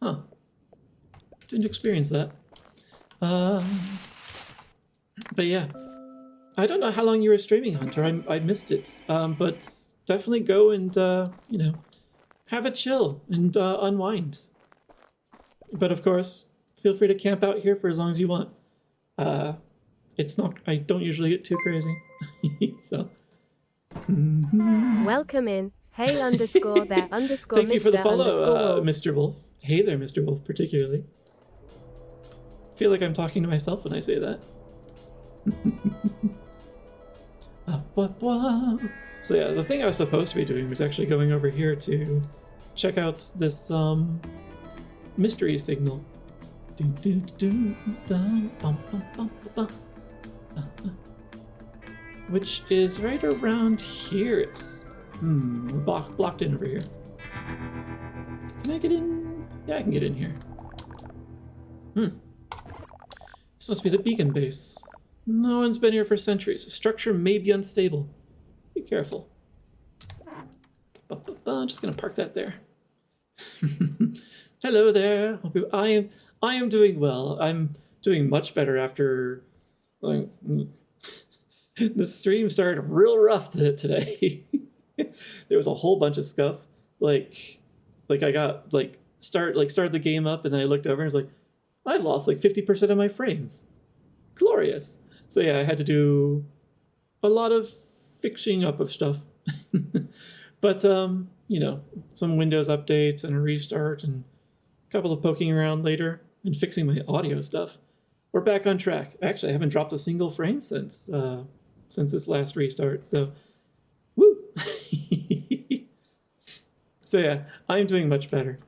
Huh. Didn't experience that. But yeah. I don't know how long you were streaming, Hunter. I missed it. But definitely go and, you know, have a chill and unwind. But of course, feel free to camp out here for as long as you want. It's not, I don't usually get too crazy. So. Welcome in. Hey underscore there underscore Thank you for the Mr. follow, Wolf. Mr. Wolf. Hey there, Mr. Wolf, particularly. Feel like I'm talking to myself when I say that. So yeah, the thing I was supposed to be doing was actually going over here to check out this mystery signal. Which is right around here. It's we're blocked in over here. Can I get in? Yeah, I can get in here. This must be the beacon base. No one's been here for centuries. The structure may be unstable. Be careful. I'm just gonna park that there. Hello there. I am doing well. I'm doing much better after like, the stream started real rough today. There was a whole bunch of stuff. Like I got started the game up and then I looked over and was like, I lost like 50% of my frames. Glorious. So yeah, I had to do a lot of fixing up of stuff. But you know, some Windows updates and a restart and a couple of poking around later and fixing my audio stuff. We're back on track. Actually, I haven't dropped a single frame since this last restart. So, woo! So yeah, I'm doing much better.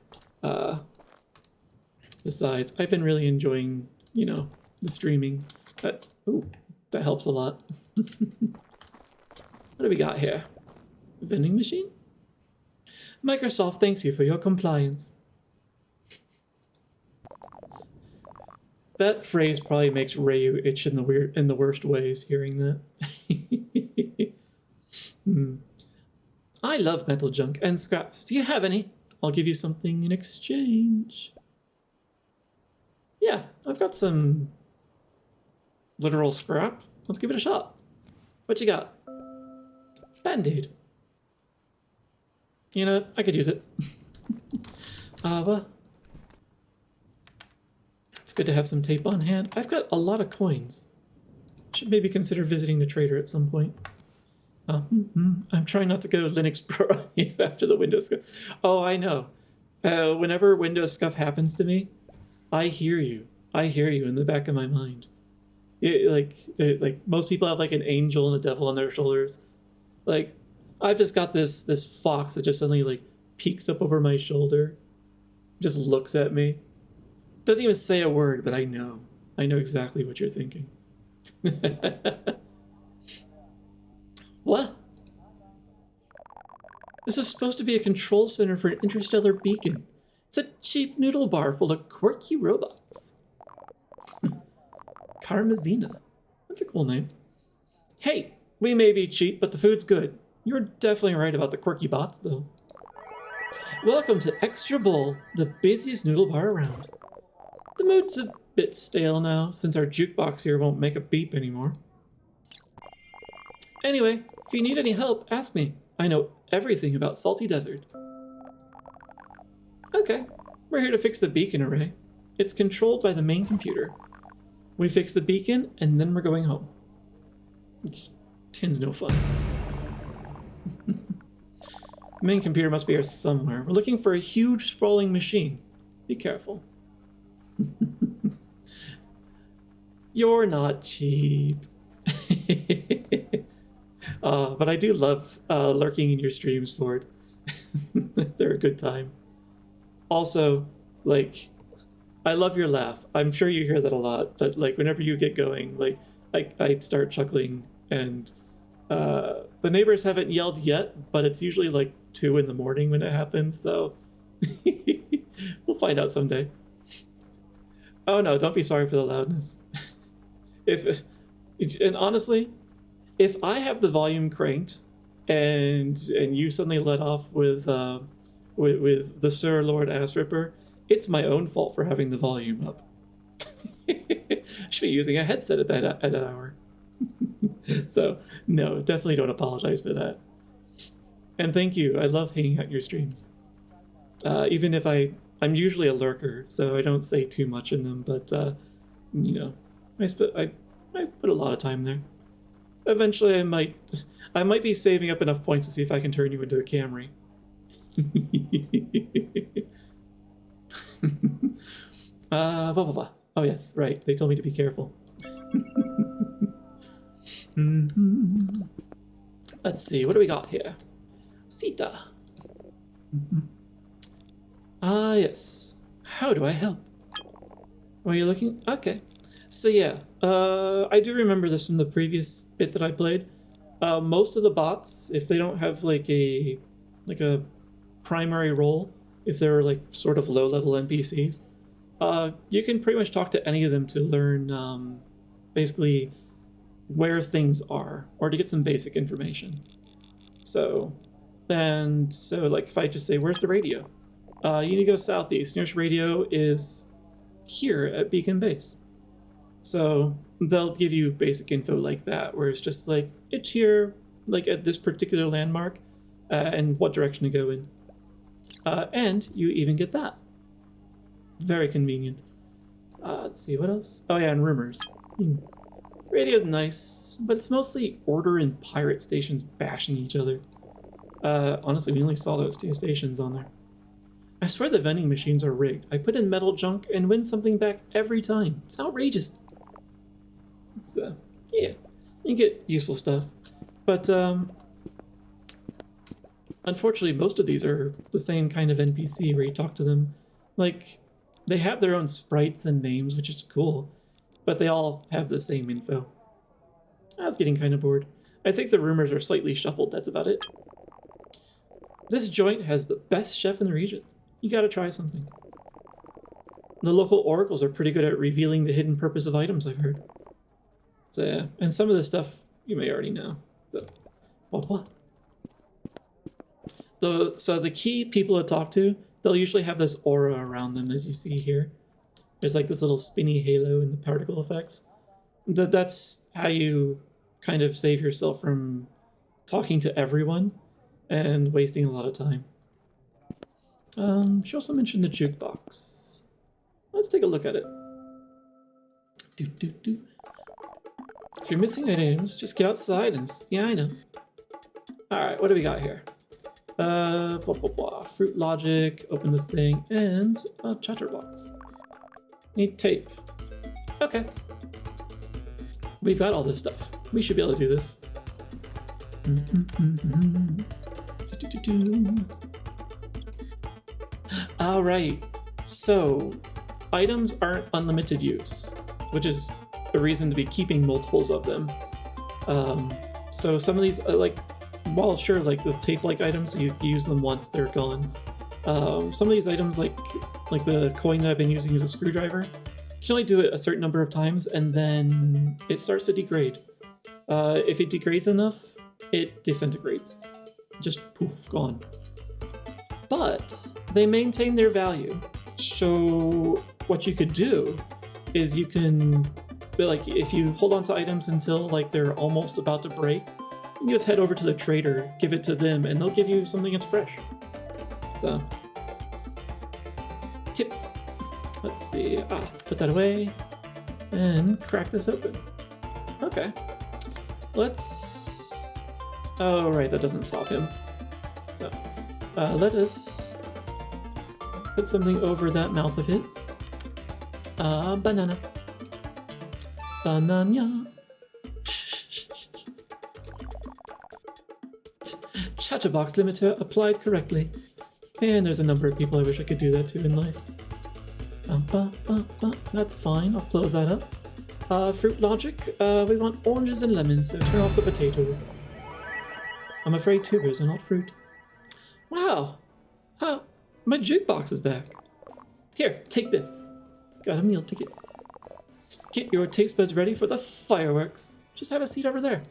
Besides, I've been really enjoying, you know, the streaming. That helps a lot. What do we got here? Vending machine? Microsoft thanks you for your compliance. That phrase probably makes Rayu itch in the worst ways, hearing that. I love metal junk and scraps. Do you have any? I'll give you something in exchange. Yeah, I've got some literal scrap. Let's give it a shot. What you got? Band-Aid. You know, I could use it. It's good to have some tape on hand. I've got a lot of coins. Should maybe consider visiting the trader at some point. I'm trying not to go Linux Pro on you after the Windows scuff. Oh, I know. Whenever Windows scuff happens to me, I hear you. I hear you in the back of my mind. Like most people have like an angel and a devil on their shoulders. Like, I've just got this fox that just suddenly like peeks up over my shoulder, just looks at me. Doesn't even say a word, but I know exactly what you're thinking. What? This is supposed to be a control center for an interstellar beacon. It's a cheap noodle bar full of quirky robots. Karmazina. That's a cool name. Hey, we may be cheap, but the food's good. You're definitely right about the quirky bots, though. Welcome to Extra Bowl, the busiest noodle bar around. The mood's a bit stale now, since our jukebox here won't make a beep anymore. Anyway, if you need any help, ask me. I know everything about Salty Desert. Okay, we're here to fix the beacon array. It's controlled by the main computer. We fix the beacon, and then we're going home. Tin's no fun. Main computer must be here somewhere. We're looking for a huge sprawling machine. Be careful. You're not cheap. But I do love lurking in your streams, Ford. They're a good time. Also, like, I love your laugh. I'm sure you hear that a lot, but like whenever you get going, like I start chuckling, and the neighbors haven't yelled yet, but it's usually like 2 in the morning when it happens, so we'll find out someday. Oh no, don't be sorry for the loudness. And honestly, if I have the volume cranked and you suddenly let off with the Sir Lord Ass Ripper, it's my own fault for having the volume up. I should be using a headset at that hour. So no, definitely don't apologize for that. And thank you. I love hanging out in your streams. Even if I'm usually a lurker, so I don't say too much in them, but you know, I put a lot of time there. Eventually, I might be saving up enough points to see if I can turn you into a Camry. Blah, blah, blah. Oh yes, right. They told me to be careful. Let's see, what do we got here? Sita. Yes. How do I help? Are you looking? Okay. So yeah, I do remember this from the previous bit that I played. Most of the bots, if they don't have like a primary role, if they're like sort of low-level NPCs, you can pretty much talk to any of them to learn basically where things are, or to get some basic information. So like if I just say, where's the radio? You need to go southeast. Nearest radio is here at Beacon Base. So they'll give you basic info like that, where it's just like, it's here, like at this particular landmark, and what direction to go in. And you even get that. Very convenient. Let's see, what else? Oh yeah, and rumors. Radio's nice, but it's mostly Order and pirate stations bashing each other. Honestly, we only saw those 2 stations on there. I swear the vending machines are rigged. I put in metal junk and win something back every time. It's outrageous. It's, yeah, you get useful stuff. But, unfortunately, most of these are the same kind of NPC where you talk to them. Like, they have their own sprites and names, which is cool, but they all have the same info. I was getting kind of bored. I think the rumors are slightly shuffled, that's about it. This joint has the best chef in the region. You gotta try something. The local oracles are pretty good at revealing the hidden purpose of items, I've heard. So yeah, and some of this stuff you may already know. So the key people to talk to, they'll usually have this aura around them, as you see here. There's like this little spinny halo in the particle effects. That's how you kind of save yourself from talking to everyone and wasting a lot of time. She also mentioned the jukebox. Let's take a look at it. If you're missing items, just get outside and... Yeah, I know. Alright, what do we got here? Fruit logic, open this thing, and a chatterbox. Need tape. Okay. We've got all this stuff. We should be able to do this. Alright, so items aren't unlimited use, which is a reason to be keeping multiples of them. So some of these, while sure, like the tape-like items, you use them once, they're gone. Some of these items, like the coin that I've been using as a screwdriver, you can only do it a certain number of times, and then it starts to degrade. If it degrades enough, it disintegrates. Just poof, gone. But they maintain their value. So what you could do is you can, like, if you hold on to items until like they're almost about to break, you can just head over to the trader, give it to them, and they'll give you something that's fresh. So, tips. Let's see. Put that away and crack this open. Okay. Let's... Oh, right, that doesn't stop him. So, let us put something over that mouth of his. Banana. Banana. Chatterbox limiter applied correctly. And there's a number of people I wish I could do that to in life. That's fine, I'll close that up. Fruit logic, we want oranges and lemons, so turn off the potatoes. I'm afraid tubers are not fruit. Wow! Huh, my jukebox is back. Here, take this. Got a meal ticket. Get your taste buds ready for the fireworks. Just have a seat over there.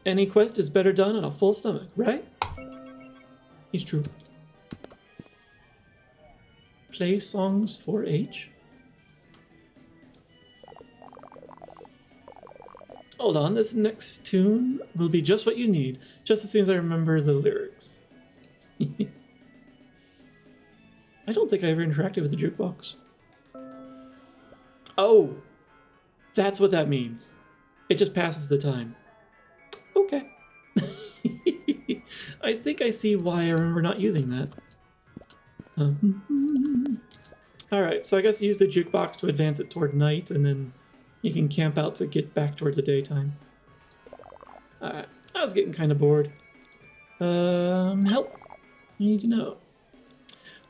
Any quest is better done on a full stomach, right? It's true. Play songs for H. Hold on, this next tune will be just what you need, just as soon as I remember the lyrics. I don't think I ever interacted with the jukebox. Oh, that's what that means. It just passes the time. Okay. I think I see why I remember not using that. Alright, so I guess use the jukebox to advance it toward night, and then you can camp out to get back toward the daytime. Alright, I was getting kind of bored. Help. I need to know.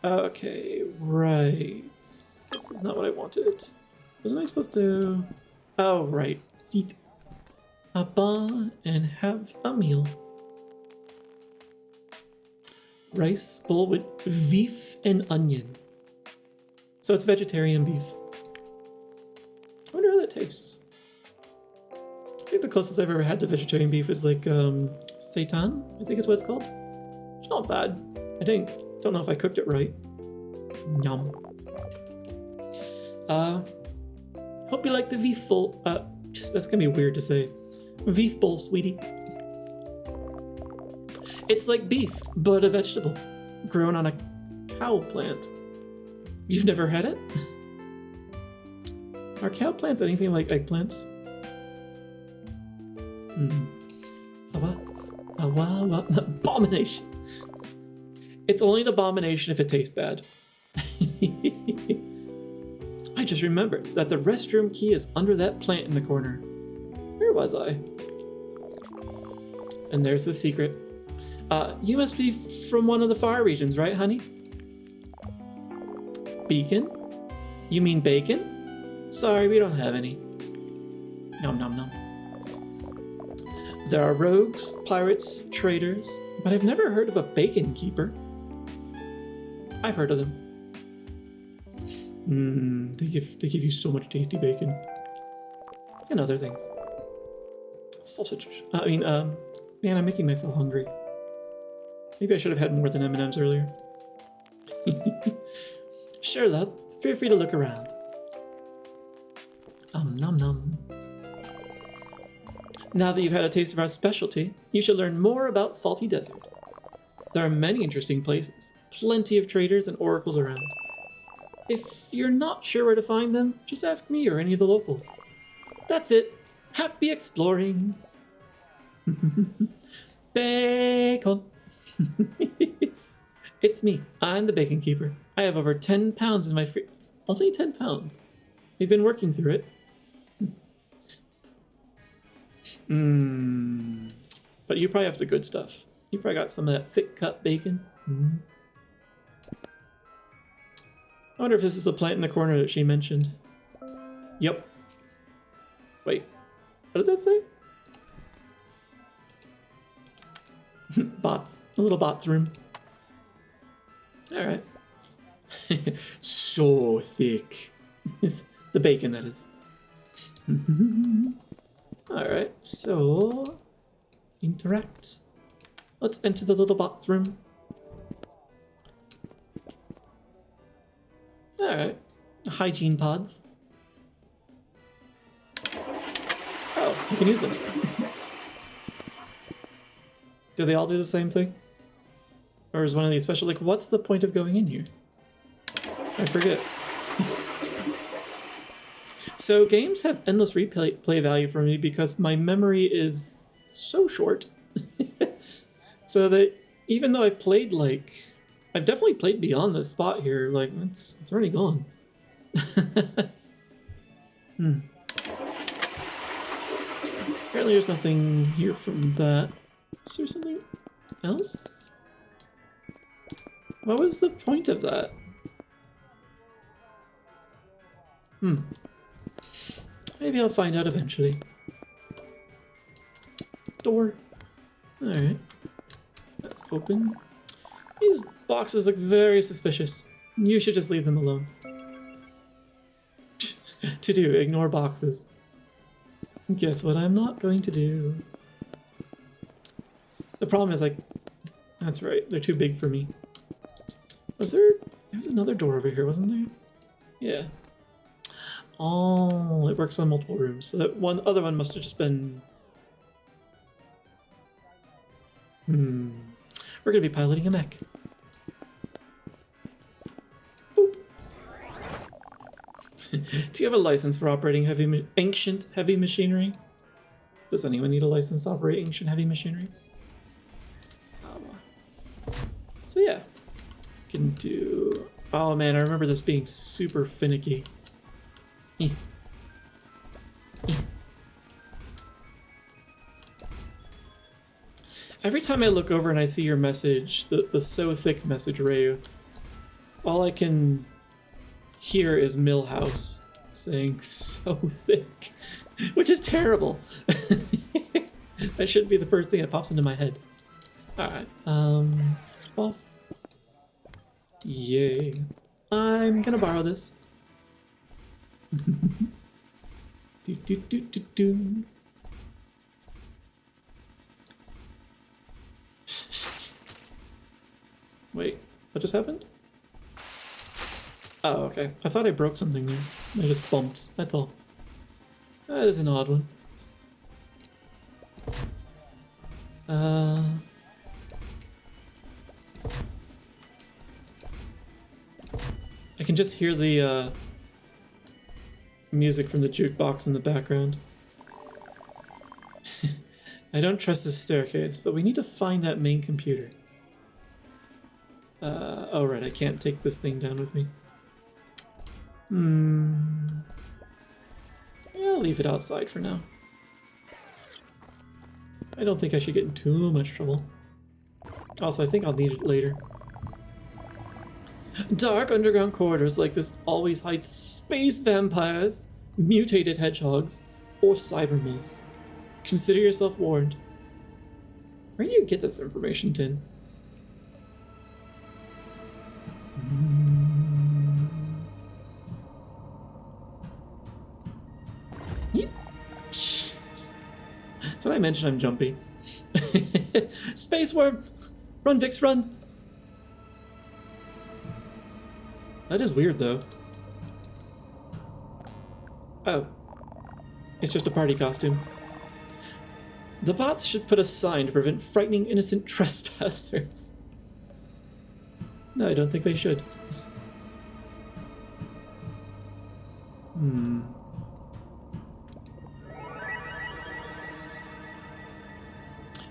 Okay, right. This is not what I wanted. Wasn't I supposed to... Oh, right. Seat. Abba and have a meal. Rice bowl with beef and onion. So it's vegetarian beef. I wonder how that tastes. I think the closest I've ever had to vegetarian beef is like seitan, I think it's what it's called. It's not bad, I think. Don't know if I cooked it right. Yum. Hope you like the beef bowl. That's gonna be weird to say. Beef bowl, sweetie. It's like beef, but a vegetable, grown on a cow plant. You've never had it? Are cow plants anything like eggplants? Abomination. It's only an abomination if it tastes bad. I just remembered that the restroom key is under that plant in the corner. Where was I? And there's the secret. You must be from one of the far regions, right, honey? Beacon? You mean bacon? Sorry, we don't have any. Nom nom nom. There are rogues, pirates, traders, but I've never heard of a bacon keeper. I've heard of them. They give you so much tasty bacon. And other things. Sausage. Man, I'm making myself hungry. Maybe I should have had more than M&M's earlier. Sure, love. Feel free to look around. Nom nom. Now that you've had a taste of our specialty, you should learn more about Salty Desert. There are many interesting places, plenty of traders and oracles around. If you're not sure where to find them, just ask me or any of the locals. That's it. Happy exploring. Bacon. It's me. I'm the bacon keeper. I have over 10 pounds in my fridge. Only 10 pounds. We've been working through it. But you probably have the good stuff. You probably got some of that thick cut bacon. I wonder if this is the plant in the corner that she mentioned. Yep. Wait, what did that say? Bots. A little bots room. Alright. So thick. The bacon, that is. Alright, so... interact. Let's enter the little bots room. Alright. Hygiene pods. Oh, you can use them. Do they all do the same thing? Or is one of these special? Like, what's the point of going in here? I forget. So games have endless replay value for me because my memory is so short. So that even though I've played I've definitely played beyond this spot here, like it's already gone. Hmm. Apparently there's nothing here from that. Is there something else? What was the point of that? Maybe I'll find out eventually. Door. Alright. That's open. These boxes look very suspicious. You should just leave them alone. To do, ignore boxes. Guess what I'm not going to do. The problem is, like, that's right, they're too big for me. Was there was another door over here, wasn't there? Yeah. Oh, it works on multiple rooms. So that other one must have just been... We're gonna be piloting a mech. Boop. Do you have a license for operating ancient heavy machinery? Does anyone need a license to operate ancient heavy machinery? So yeah, can do... Oh man, I remember this being super finicky. Every time I look over and I see your message, the so thick message, Rayu, all I can hear is Millhouse saying so thick, which is terrible. That should be the first thing that pops into my head. Alright, off. Yay. I'm gonna borrow this. Do, do, do, do, do. Wait, what just happened? Oh, okay. I thought I broke something there. I just bumped, that's all. That is an odd one. I can just hear the music from the jukebox in the background. I don't trust this staircase, but we need to find that main computer. Oh right, I can't take this thing down with me. Yeah, I'll leave it outside for now. I don't think I should get in too much trouble. Also, I think I'll need it later. Dark underground corridors like this always hide space vampires, mutated hedgehogs, or cybermoles. Consider yourself warned. Where do you get this information, Tin? Jeez. Did I mention I'm jumpy? Space worm! Run, Vix, run! That is weird, though. Oh. It's just a party costume. The bots should put a sign to prevent frightening innocent trespassers. No, I don't think they should.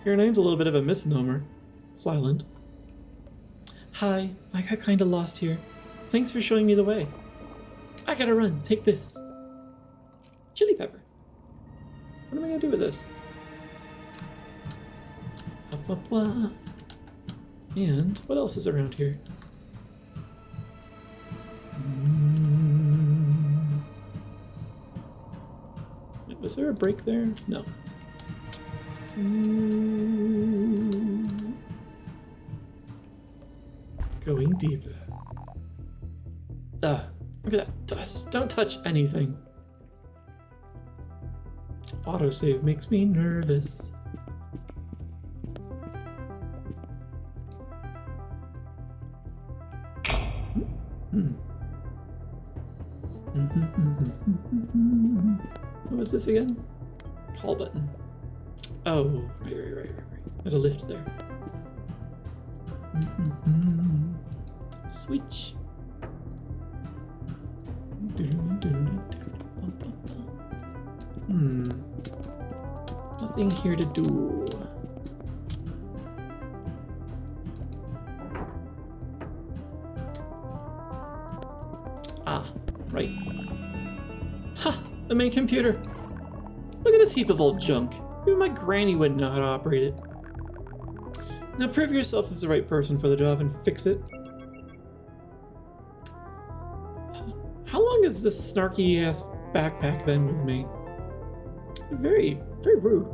Your name's a little bit of a misnomer. Silent. Hi, I got kinda lost here. Thanks for showing me the way. I gotta run. Take this. Chili pepper. What am I gonna do with this? Blah, blah, blah. And what else is around here? Wait, was there a break there? No. Going deeper. Look at that dust. Don't touch anything. Autosave makes me nervous. What was this again? Call button. Oh, right. There's a lift there. Switch. Nothing here to do. Ah, right. main computer. Look at this heap of old junk. Even my granny wouldn't know how to operate it. Now prove yourself as the right person for the job and fix it. How long has this snarky ass backpack been with me? Very, very rude.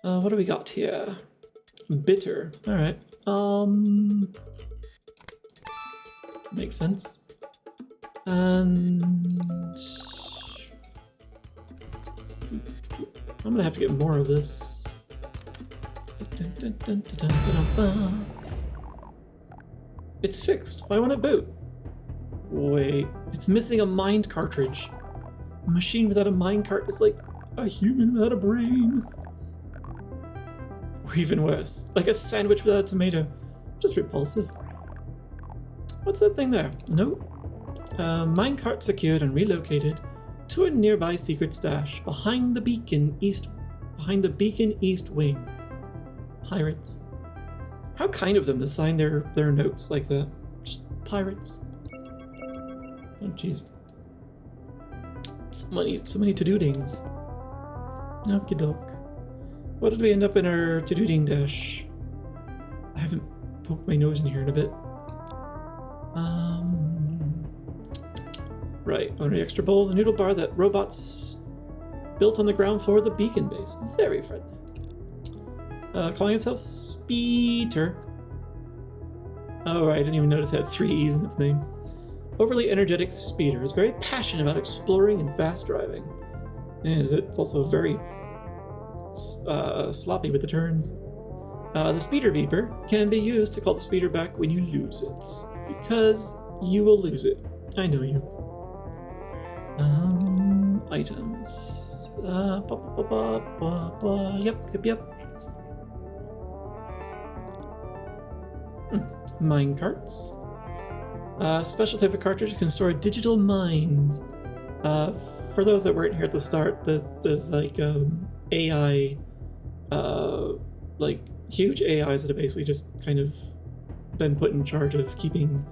What do we got here? Bitter. All right. Makes sense. And I'm gonna have to get more of this. It's fixed. Why won't it boot? Wait, it's missing a mind cartridge. A machine without a mind cart is like a human without a brain. Or even worse, like a sandwich without a tomato. Just repulsive. What's that thing there? Nope. Minecart secured and relocated to a nearby secret stash behind the beacon east wing. Pirates. How kind of them to sign their notes like that. Just pirates. Oh jeez. So many to-do-dings. Okie doke. What did we end up in our to-do-ding dash? I haven't poked my nose in here in a bit. Right, on the extra bowl, the noodle bar that robots built on the ground floor of the beacon base. Very friendly. Calling itself Speeder. Oh right, I didn't even notice it had 3 E's in its name. Overly energetic Speeder is very passionate about exploring and fast driving. And it's also very sloppy with the turns. The Speeder beeper can be used to call the speeder back when you lose it. Because you will lose it. I know you. Items. Yep. Mine carts. Special type of cartridge can store digital mines. For those that weren't here at the start, there's like AI, like huge AIs that have basically just kind of been put in charge of keeping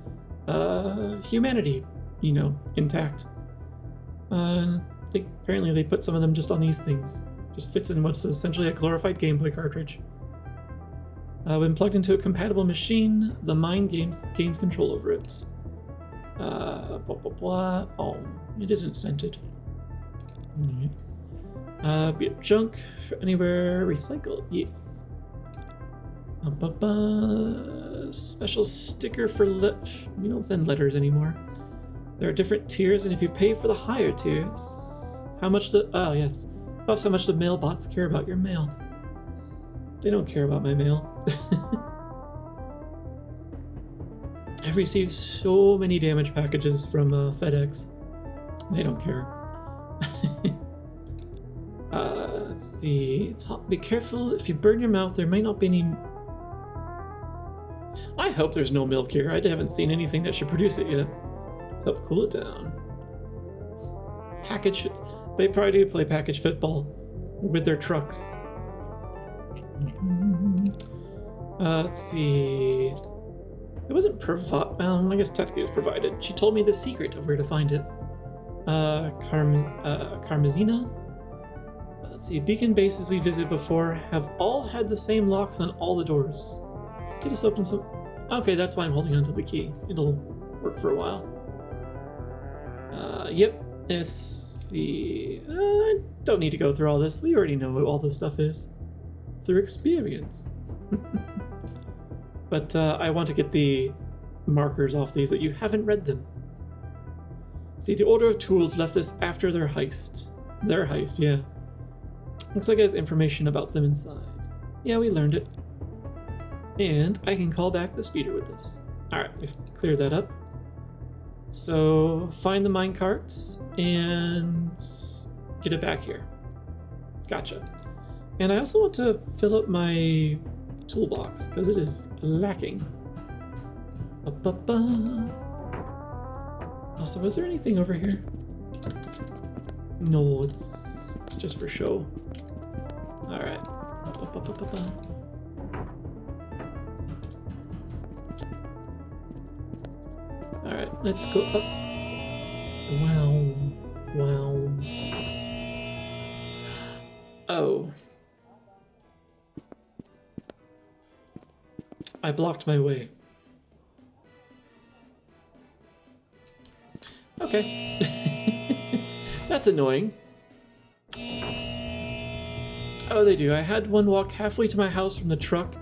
humanity, intact. Apparently they put some of them just on these things. Just fits in what's essentially a glorified Game Boy cartridge. When plugged into a compatible machine, the mind gains control over it. Oh, it isn't scented. Be junk for anywhere recycled. Yes. Special sticker for we don't send letters anymore. There are different tiers, and if you pay for the higher tiers, buffs how much the mail bots care about your mail. They don't care about my mail. I've received so many damage packages from FedEx. They don't care. Let's see. It's hot. Be careful. If you burn your mouth, there may not be any... I hope there's no milk here. I haven't seen anything that should produce it yet. Help cool it down. They probably do play package football with their trucks. Let's see. It wasn't I guess technically it was provided. She told me the secret of where to find it. Carmazina? Let's see. Beacon bases we visited before have all had the same locks on all the doors. Could just open some... Okay, that's why I'm holding onto the key. It'll work for a while. Yep. Let's see. I don't need to go through all this. We already know what all this stuff is. Through experience. But I want to get the markers off these that you haven't read them. See, the Order of Tools left us after their heist. Their heist, yeah. Looks like it has information about them inside. Yeah, we learned it. And I can call back the speeder with this. Alright, we've cleared that up. So, find the minecarts and get it back here. Gotcha. And I also want to fill up my toolbox, because it is lacking. Also, was there anything over here? No, it's just for show. Alright. Let's go up. Wow. Wow. Oh. I blocked my way. Okay. That's annoying. Oh, they do. I had one walk halfway to my house from the truck,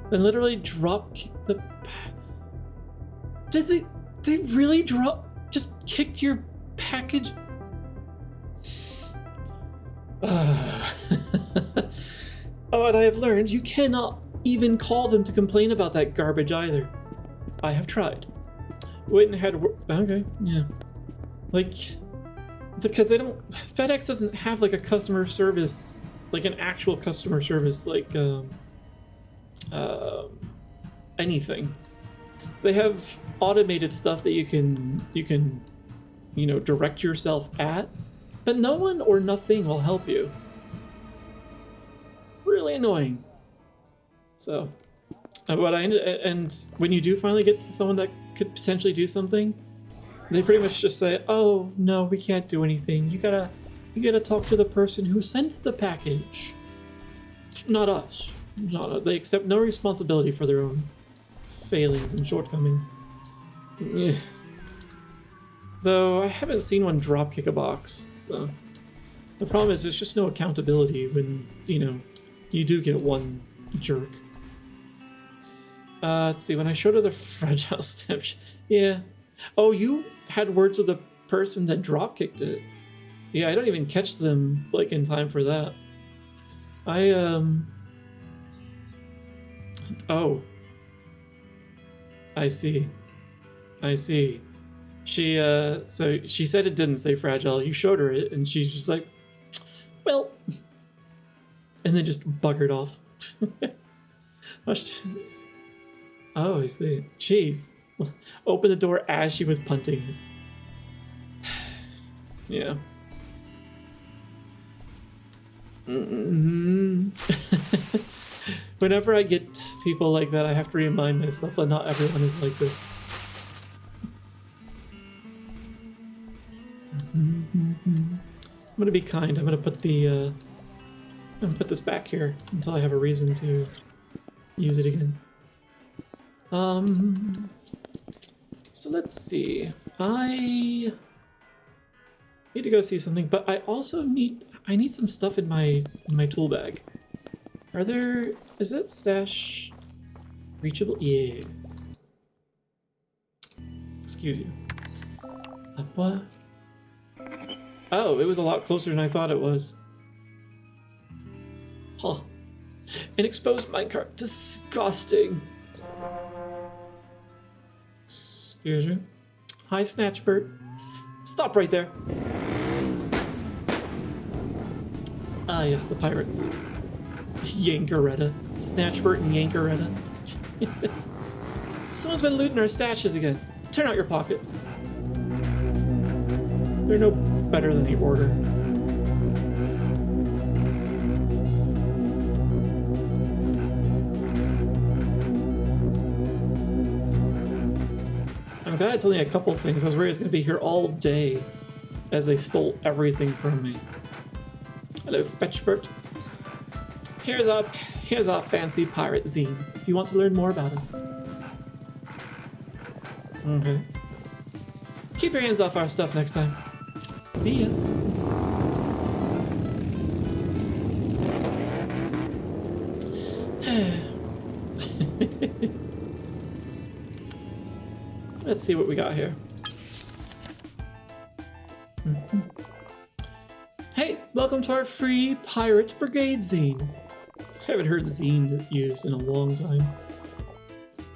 then literally drop kick the... Did they really just kicked your package? Oh, and I have learned you cannot even call them to complain about that garbage either. I have tried. Went and had... Okay, yeah. Like, because they don't... FedEx doesn't have like a customer service, like an actual customer service, like, anything. They have automated stuff that you can, you know, direct yourself at, but no one or nothing will help you. It's really annoying. So, what I ended, and when you do finally get to someone that could potentially do something, they pretty much just say, "Oh no, we can't do anything. You gotta talk to the person who sent the package, not us." They accept no responsibility for their own failings and shortcomings. Yeah. Though I haven't seen one drop kick a box, so the problem is there's just no accountability when, you know, you do get one jerk. Let's see, when I showed her the fragile step, yeah. Oh, you had words with the person that drop kicked it. Yeah, I don't even catch them, like, in time for that. Oh. I see. She, so she said it didn't say fragile. You showed her it, and she's just like, well, and then just buggered off. Oh, I see. Jeez. Open the door as she was punting. Yeah. Whenever I get people like that, I have to remind myself that not everyone is like this. I'm gonna be kind. I'm gonna put this back here until I have a reason to use it again. So let's see. I need to go see something, but I also need some stuff in my tool bag. Is that stash reachable? Yes. Excuse you. What? Oh, it was a lot closer than I thought it was. Huh. An exposed minecart. Disgusting. Excuse you. Hi, Snatchbird. Stop right there. Ah, yes, the pirates. Yankeretta. Snatchbird and Yankeretta. Someone's been looting our stashes again. Turn out your pockets. They're no better than the Order. I'm glad it's only a couple things. I was worried it was going to be here all day as they stole everything from me. Hello, Fetchbert. Here's our fancy pirate zine, if you want to learn more about us. Okay. Keep your hands off our stuff next time. See ya. Let's see what we got here. Hey, welcome to our free Pirate Brigade zine. I haven't heard zine used in a long time.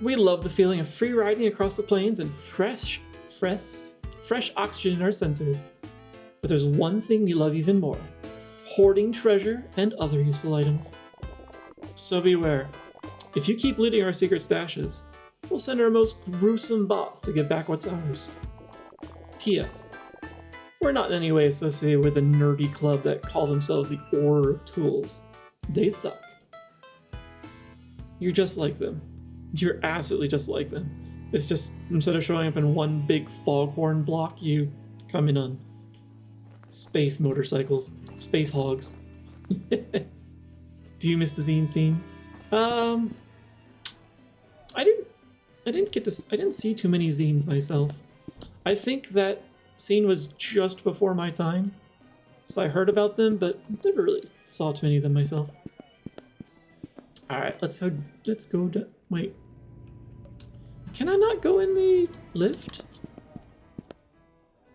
We love the feeling of free riding across the plains and fresh oxygen in our sensors. But there's one thing we love even more: hoarding treasure and other useful items. So beware. If you keep looting our secret stashes, we'll send our most gruesome bots to get back what's ours. P.S. We're not in any way associated with a nerdy club that call themselves the Order of Tools. They suck. You're just like them. You're absolutely just like them. It's just, instead of showing up in one big foghorn block, you come in on space motorcycles, space hogs. Do you miss the zine scene? I didn't see too many zines myself. I think that scene was just before my time, so I heard about them, but never really saw too many of them myself. All right, let's go. Wait, can I not go in the lift?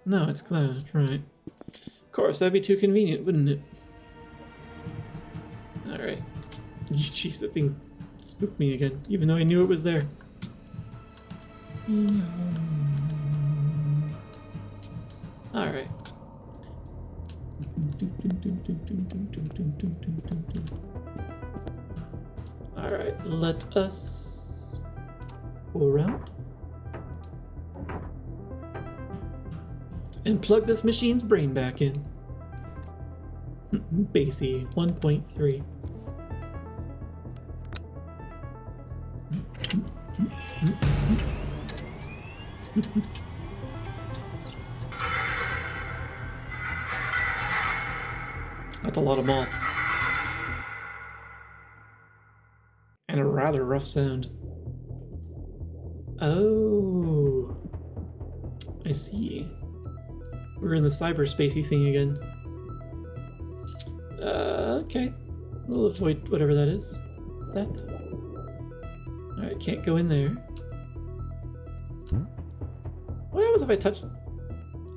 No, it's closed. Right. Of course, that'd be too convenient, wouldn't it? All right. Jeez, that thing spooked me again, even though I knew it was there. All right. All right, let us go around and plug this machine's brain back in. Basie 1.3. That's a lot of moths. And a rather rough sound. Oh, I see. We're in the cyberspacey thing again. Okay. We'll avoid whatever that is. What's that though? Alright, can't go in there. What happens if I touch...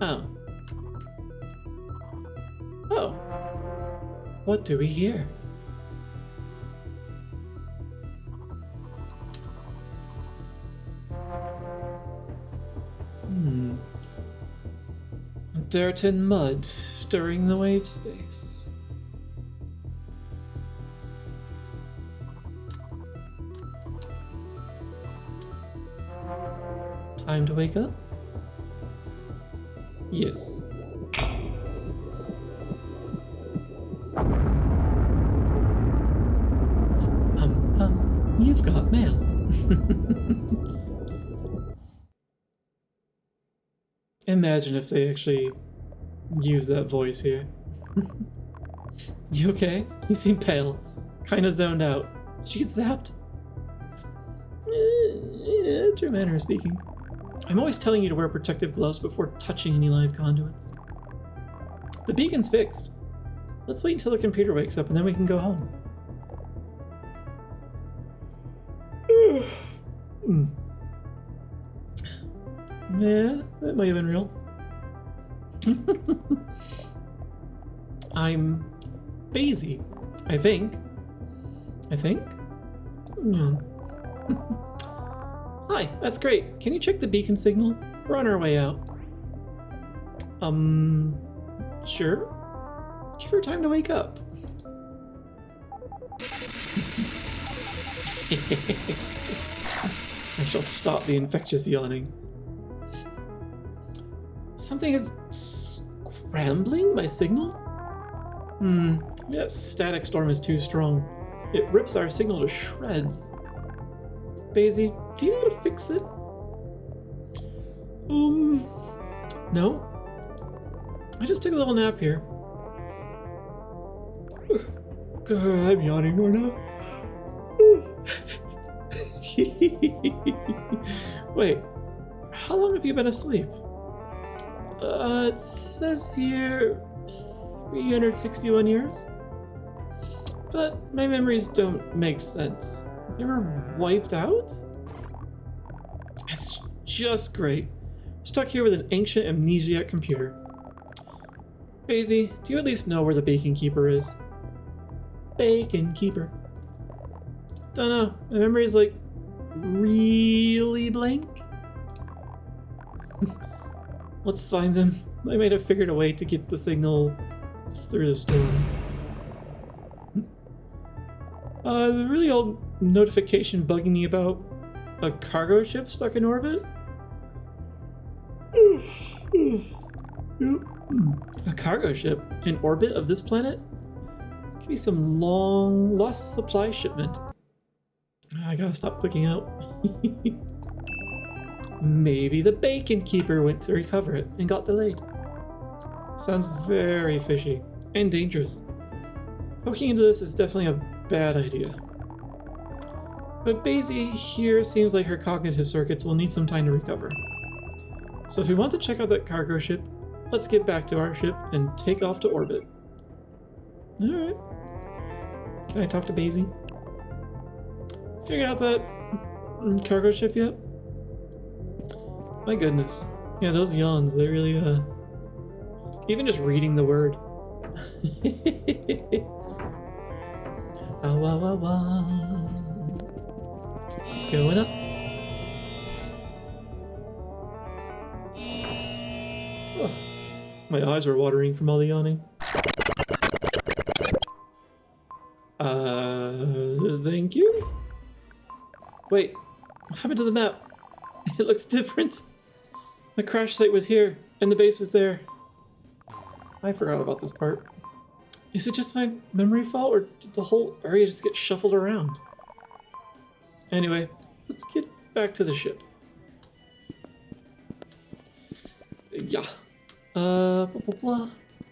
Oh. Oh. What do we hear? Dirt and mud stirring the wave space. Time to wake up? Yes. Pum pum, you've got mail. Imagine if they actually use that voice here. You okay? You seem pale. Kinda zoned out. Did you get zapped? True manner of speaking. I'm always telling you to wear protective gloves before touching any live conduits. The beacon's fixed. Let's wait until the computer wakes up and then we can go home. Yeah, that might have been real. I'm Basie, I think. Yeah. Hi, that's great. Can you check the beacon signal? We're on our way out. Sure. Give her time to wake up. I shall stop the infectious yawning. Something is scrambling my signal? That static storm is too strong. It rips our signal to shreds. Basie, do you know how to fix it? No. I just took a little nap here. God, I'm yawning more now. Wait, how long have you been asleep? It says here 361 years. But my memories don't make sense. They were wiped out? That's just great. Stuck here with an ancient amnesiac computer. Basie, do you at least know where the Bacon Keeper is? Bacon Keeper. Dunno, my memory is like really blank. Let's find them. I might have figured a way to get the signal through the storm. There's a really old notification bugging me about a cargo ship stuck in orbit. A cargo ship in orbit of this planet? Could be some long lost supply shipment. I gotta stop clicking out. Maybe the bacon keeper went to recover it and got delayed. Sounds very fishy and dangerous. Poking into this is definitely a bad idea. But Basie here seems like her cognitive circuits will need some time to recover. So if we want to check out that cargo ship, let's get back to our ship and take off to orbit. Alright. Can I talk to Basie? Figured out that cargo ship yet? My goodness. Yeah, those yawns, they really, even just reading the word. Ow, ow, ow, ow. Going up. Oh, my eyes are watering from all the yawning. Thank you? Wait, what happened to the map? It looks different. The crash site was here, and the base was there. I forgot about this part. Is it just my memory fault, or did the whole area just get shuffled around? Anyway, let's get back to the ship. Yeah. Blah, blah, blah.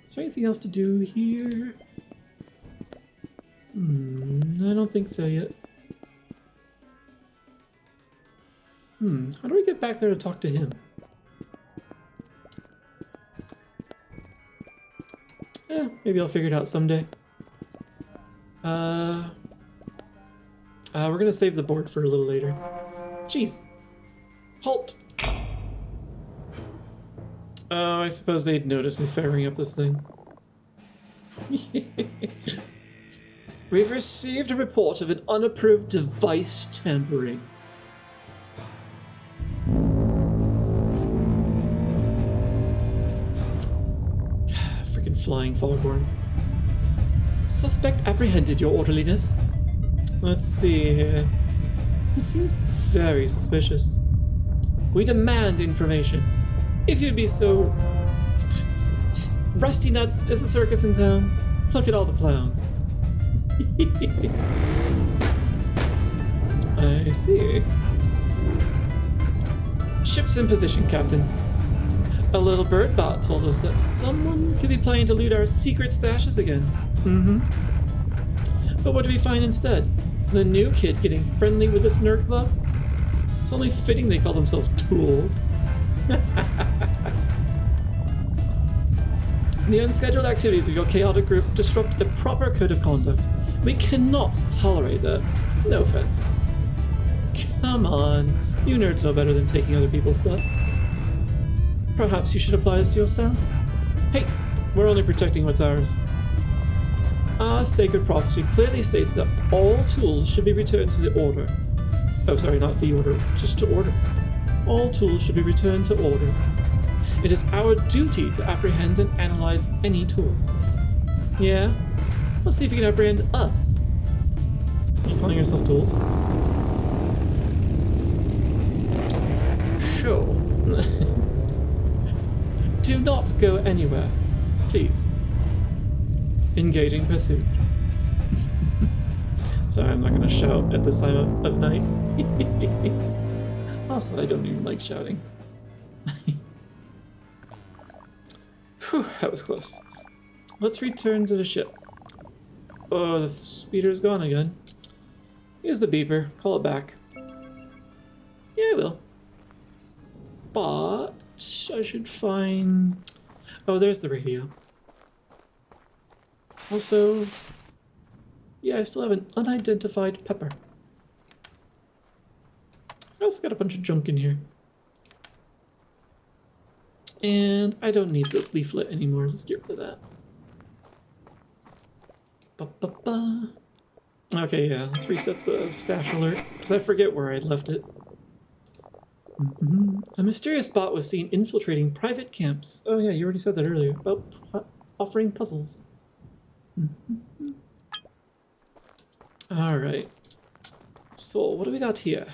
Is there anything else to do here? I don't think so yet. How do we get back there to talk to him? Maybe I'll figure it out someday. We're gonna save the board for a little later. Jeez. Halt! Oh, I suppose they'd notice me firing up this thing. We've received a report of an unapproved device tampering. Freaking flying foghorn. Suspect apprehended, Your Orderliness. Let's see here. This seems very suspicious. We demand information. If you'd be so... Rusty nuts is a circus in town. Look at all the clowns. I see. Ship's in position, Captain. A little bird bot told us that someone could be planning to loot our secret stashes again. But what do we find instead? The new kid getting friendly with this nerd club? It's only fitting they call themselves tools. The unscheduled activities of your chaotic group disrupt a proper code of conduct. We cannot tolerate that. No offense. Come on, you nerds know better than taking other people's stuff. Perhaps you should apply this to yourself? Hey, we're only protecting what's ours. Our sacred prophecy clearly states that all tools should be returned to the Order. Oh, sorry, not the Order, just to Order. All tools should be returned to Order. It is our duty to apprehend and analyze any tools. Yeah? Let's see if you can apprehend us. Are you calling yourself tools? Sure. Do not go anywhere, please. Engaging pursuit. Sorry, I'm not going to shout at this time of night. Also, I don't even like shouting. Whew, that was close. Let's return to the ship. Oh, the speeder's gone again. Here's the beeper. Call it back. Yeah, I will. But I should find... Oh, there's the radio. Also, yeah, I still have an unidentified pepper. I also got a bunch of junk in here. And I don't need the leaflet anymore. Let's get rid of that. Ba-ba-ba. Okay, yeah, let's reset the stash alert, because I forget where I left it. A mysterious bot was seen infiltrating private camps. Oh yeah, you already said that earlier, about offering puzzles. Alright. So, what do we got here?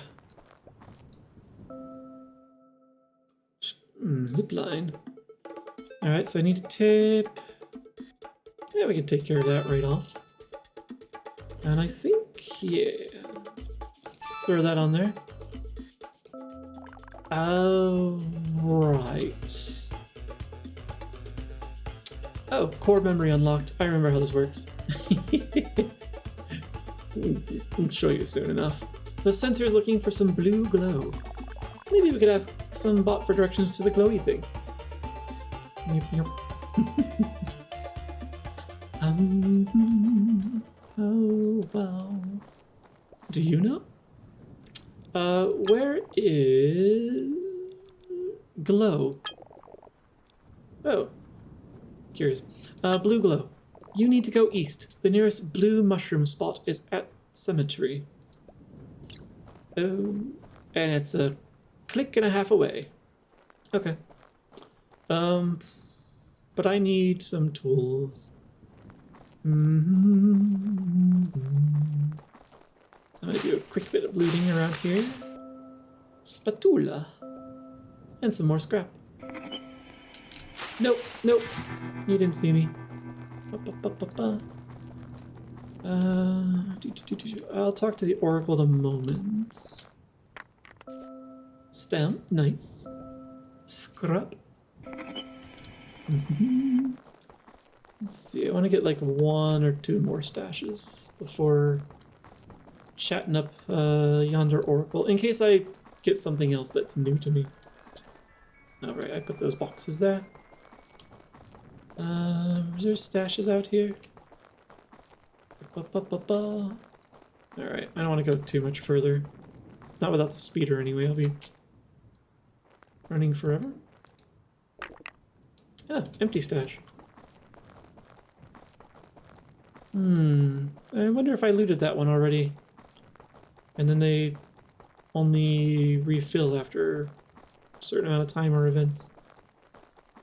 Zipline. Alright, so I need a tip. Yeah, we can take care of that right off. And I think, yeah. Let's throw that on there. Right. Oh, core memory unlocked. I remember how this works. I'll show you soon enough. The sensor is looking for some blue glow. Maybe we could ask some bot for directions to the glowy thing. Yep, yep. Oh, wow. Do you know? Where is glow? Oh, curious. Blue glow. You need to go east. The nearest blue mushroom spot is at cemetery. Oh, and it's a click and a half away. Okay. But I need some tools. I'm gonna do a quick bit of looting around here. Spatula. And some more scrap. Nope, nope. You didn't see me. I'll talk to the Oracle in a moment. Stamp, nice. Scrap. Let's see, I want to get like 1 or 2 more stashes before chatting up yonder Oracle, in case I get something else that's new to me. Alright, I put those boxes there. Is there stashes out here? Alright, I don't want to go too much further. Not without the speeder anyway, I'll be running forever. Ah, empty stash. I wonder if I looted that one already. And then they only refill after a certain amount of time or events.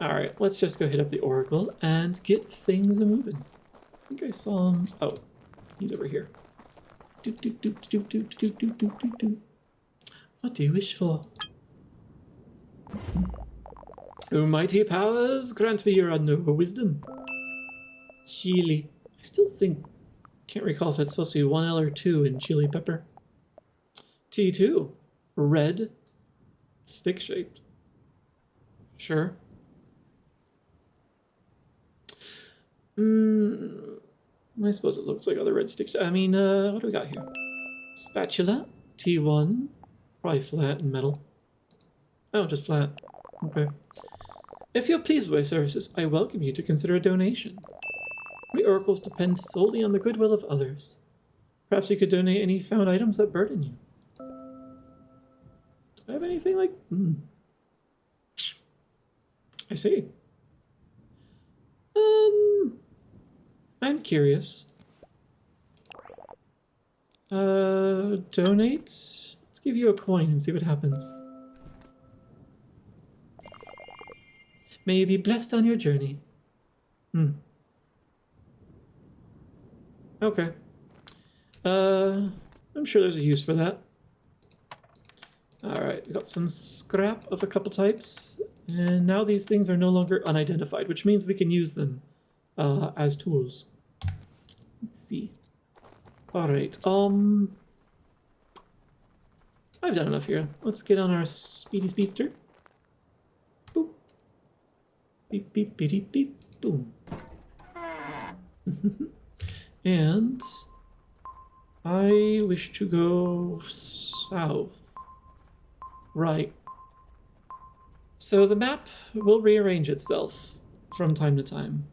Alright, let's just go hit up the Oracle and get things moving. I think I saw him. Oh, he's over here. What do you wish for? Almighty powers, grant me your unknowable wisdom. Chili. I still can't recall if it's supposed to be 1L or 2 in chili pepper. T2. Red. Stick shaped. Sure. I suppose it looks like other red sticks. I mean, what do we got here? Spatula. T1. Probably flat and metal. Oh, just flat. Okay. If you're pleased with my services, I welcome you to consider a donation. We oracles depend solely on the goodwill of others. Perhaps you could donate any found items that burden you. Do I have anything like... I see. I'm curious. Donate? Let's give you a coin and see what happens. May you be blessed on your journey. Okay. I'm sure there's a use for that. Alright, we got some scrap of a couple types. And now these things are no longer unidentified, which means we can use them as tools. Let's see. Alright, I've done enough here. Let's get on our speedy speedster. Boop. Beep, beep, beep, beep, beep, boom. And I wish to go south. Right. So the map will rearrange itself from time to time.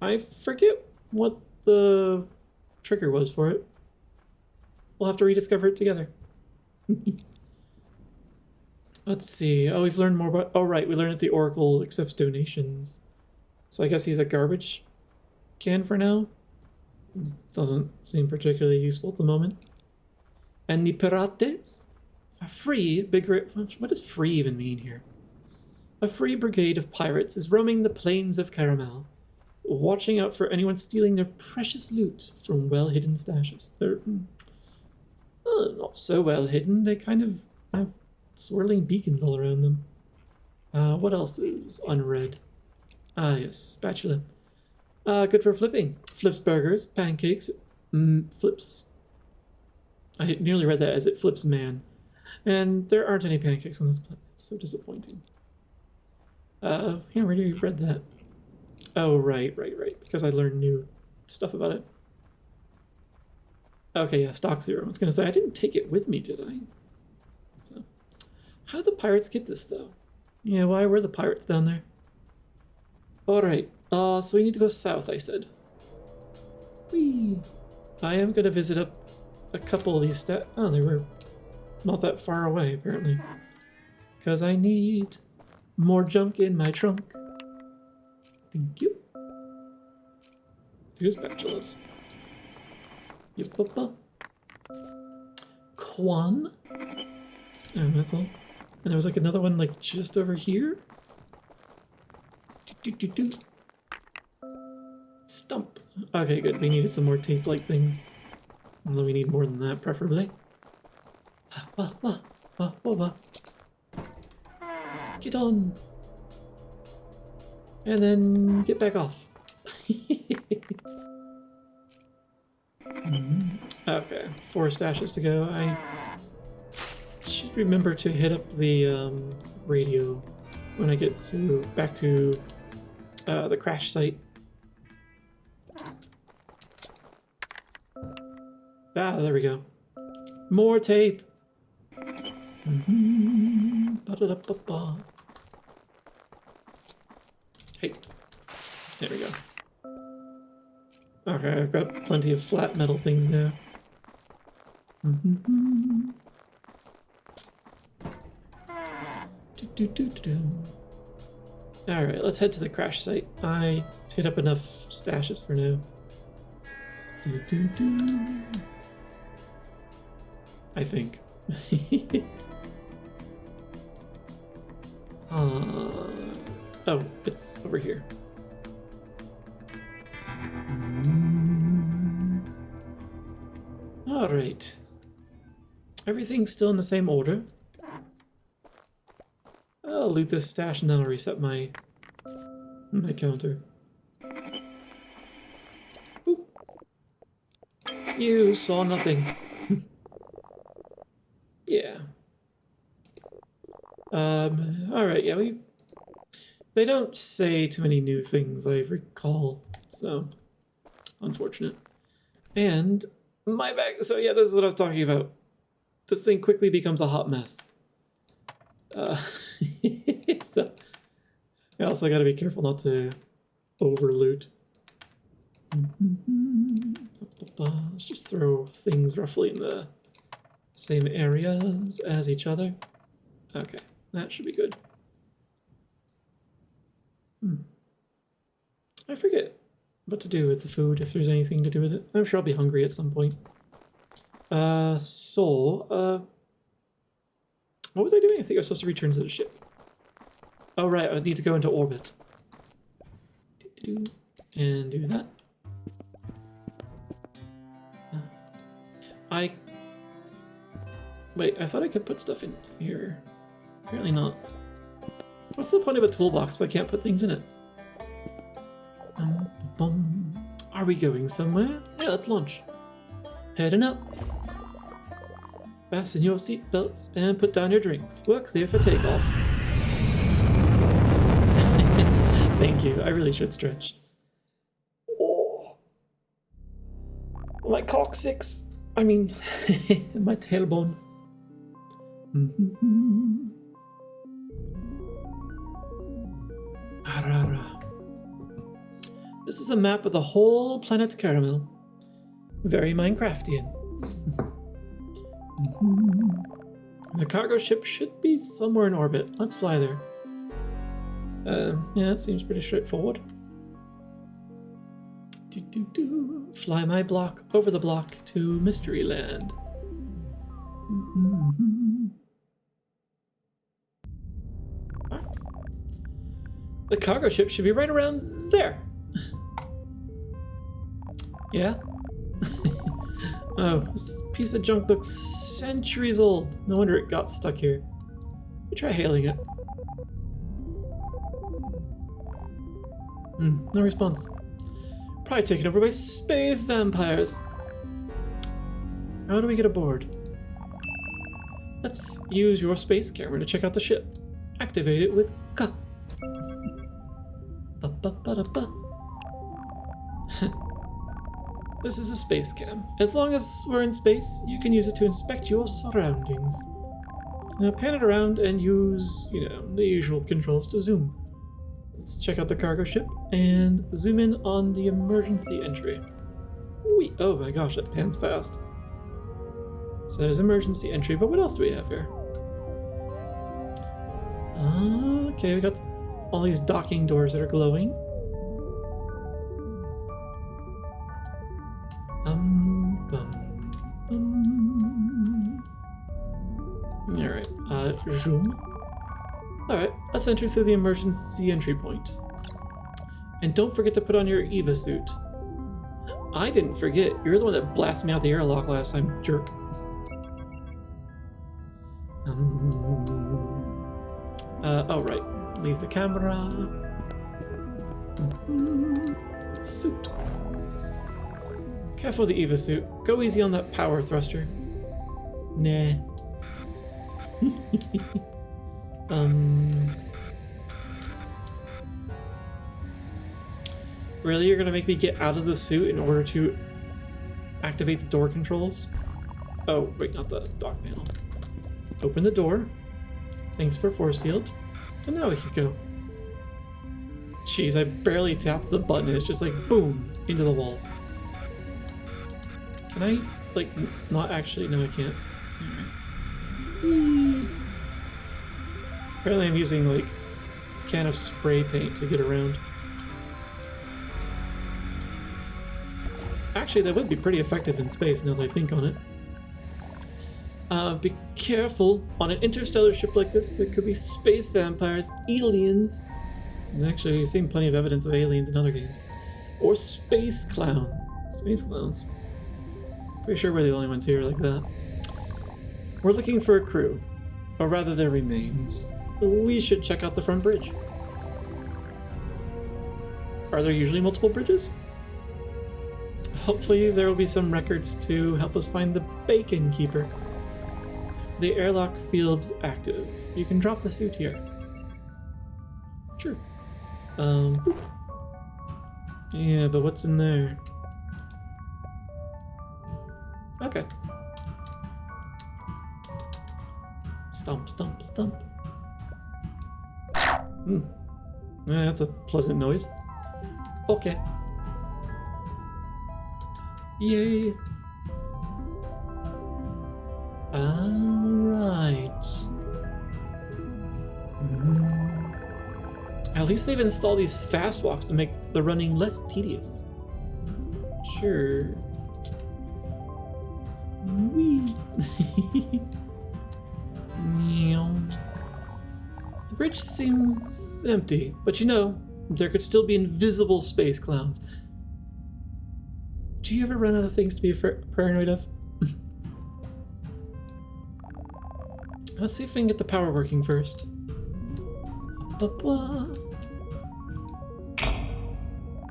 I forget what the trigger was for it. We'll have to rediscover it together. Let's see. Oh, we've learned more about... Oh, right. We learned that the Oracle accepts donations. So I guess he's a garbage can for now. Doesn't seem particularly useful at the moment. And the pirates? A free big... What does free even mean here? A free brigade of pirates is roaming the plains of Caramel, watching out for anyone stealing their precious loot from well-hidden stashes. They're not so well-hidden. They kind of have swirling beacons all around them. What else is unread? Ah, yes, spatula. Good for flipping. Flips burgers, pancakes, flips... I nearly read that as it flips man. And there aren't any pancakes on this planet. It's so disappointing. Yeah, where do you read that? Oh, right. Because I learned new stuff about it. Okay, yeah, stock 0. I was gonna say, I didn't take it with me, did I? So, how did the pirates get this, though? Yeah, why were the pirates down there? Alright, so we need to go south, I said. Whee! I am gonna visit up a couple of these oh, they were not that far away, apparently. Because I need more junk in my trunk. Thank you. 2 spatulas. Yup. Quan. Oh, that's all. And there was like another one like just over here. Stump. Okay, good. We needed some more tape-like things. Although we need more than that, preferably. Get on. And then get back off. Okay, 4 stashes to go. I should remember to hit up the radio when I get back to the crash site. Ah, there we go. More tape. Ba-da-da-ba-ba. Hey, there we go. Okay, I've got plenty of flat metal things now. Alright, let's head to the crash site. I hit up enough stashes for now. I think. Oh, it's over here. Alright. Everything's still in the same order. I'll loot this stash and then I'll reset my counter. Boop. You saw nothing. Yeah. Alright, yeah, they don't say too many new things, I recall, so unfortunate. And my bag, so yeah, this is what I was talking about. This thing quickly becomes a hot mess. So I also gotta be careful not to over loot. Let's just throw things roughly in the same areas as each other. Okay, that should be good. I forget what to do with the food, if there's anything to do with it. I'm sure I'll be hungry at some point. What was I doing? I think I was supposed to return to the ship. Oh, right, I need to go into orbit. And do that. Wait, I thought I could put stuff in here. Apparently not. What's the point of a toolbox if I can't put things in it? Are we going somewhere? Yeah, let's launch. Heading up. Fasten your seatbelts and put down your drinks. We're clear for takeoff. Thank you. I really should stretch. Oh. My coccyx. I mean, my tailbone. This is a map of the whole planet Caramel. Very Minecraftian. The cargo ship should be somewhere in orbit. Let's fly there. Yeah, it seems pretty straightforward. Fly my block over the block to Mystery Land. The cargo ship should be right around there. Yeah? Oh, this piece of junk looks centuries old. No wonder it got stuck here. We try hailing it. No response. Probably taken over by space vampires. How do we get aboard? Let's use your space camera to check out the ship. Activate it with K. Ba-ba-ba-da-ba. This is a space cam. As long as we're in space, you can use it to inspect your surroundings. Now pan it around and use, the usual controls to zoom. Let's check out the cargo ship and zoom in on the emergency entry. Whee! Oh my gosh, that pans fast. So there's emergency entry, but what else do we have here? Okay, we got all these docking doors that are glowing. Alright, zoom. Alright, let's enter through the emergency entry point. And don't forget to put on your EVA suit. I didn't forget. You're the one that blasted me out the airlock last time, jerk. Oh right, leave the camera. Suit. Careful with the EVA suit. Go easy on that power thruster. Nah. Really, you're gonna make me get out of the suit in order to activate the door controls? Oh, wait, not the dock panel. Open the door. Thanks for force field. And now we can go. Jeez, I barely tapped the button. It's just like, boom, into the walls. Can I, like, not actually? No, I can't. Apparently I'm using, like, a can of spray paint to get around. Actually, that would be pretty effective in space now that I think on it. Be careful. On an interstellar ship like this, there could be space vampires, aliens. And actually, we've seen plenty of evidence of aliens in other games. Or space clown. Space clowns. Pretty sure we're the only ones here like that. We're looking for a crew. Or rather, their remains. We should check out the front bridge. Are there usually multiple bridges? Hopefully there will be some records to help us find the Bacon Keeper. The airlock field's active. You can drop the suit here. Sure. Yeah, but what's in there? Okay. Stomp, stomp, stomp. Yeah, that's a pleasant noise. Okay. Yay. Alright. At least they've installed these fast walks to make the running less tedious. Sure. Whee. The bridge seems empty, but there could still be invisible space clowns. Do you ever run out of things to be paranoid of? Let's see if we can get the power working first.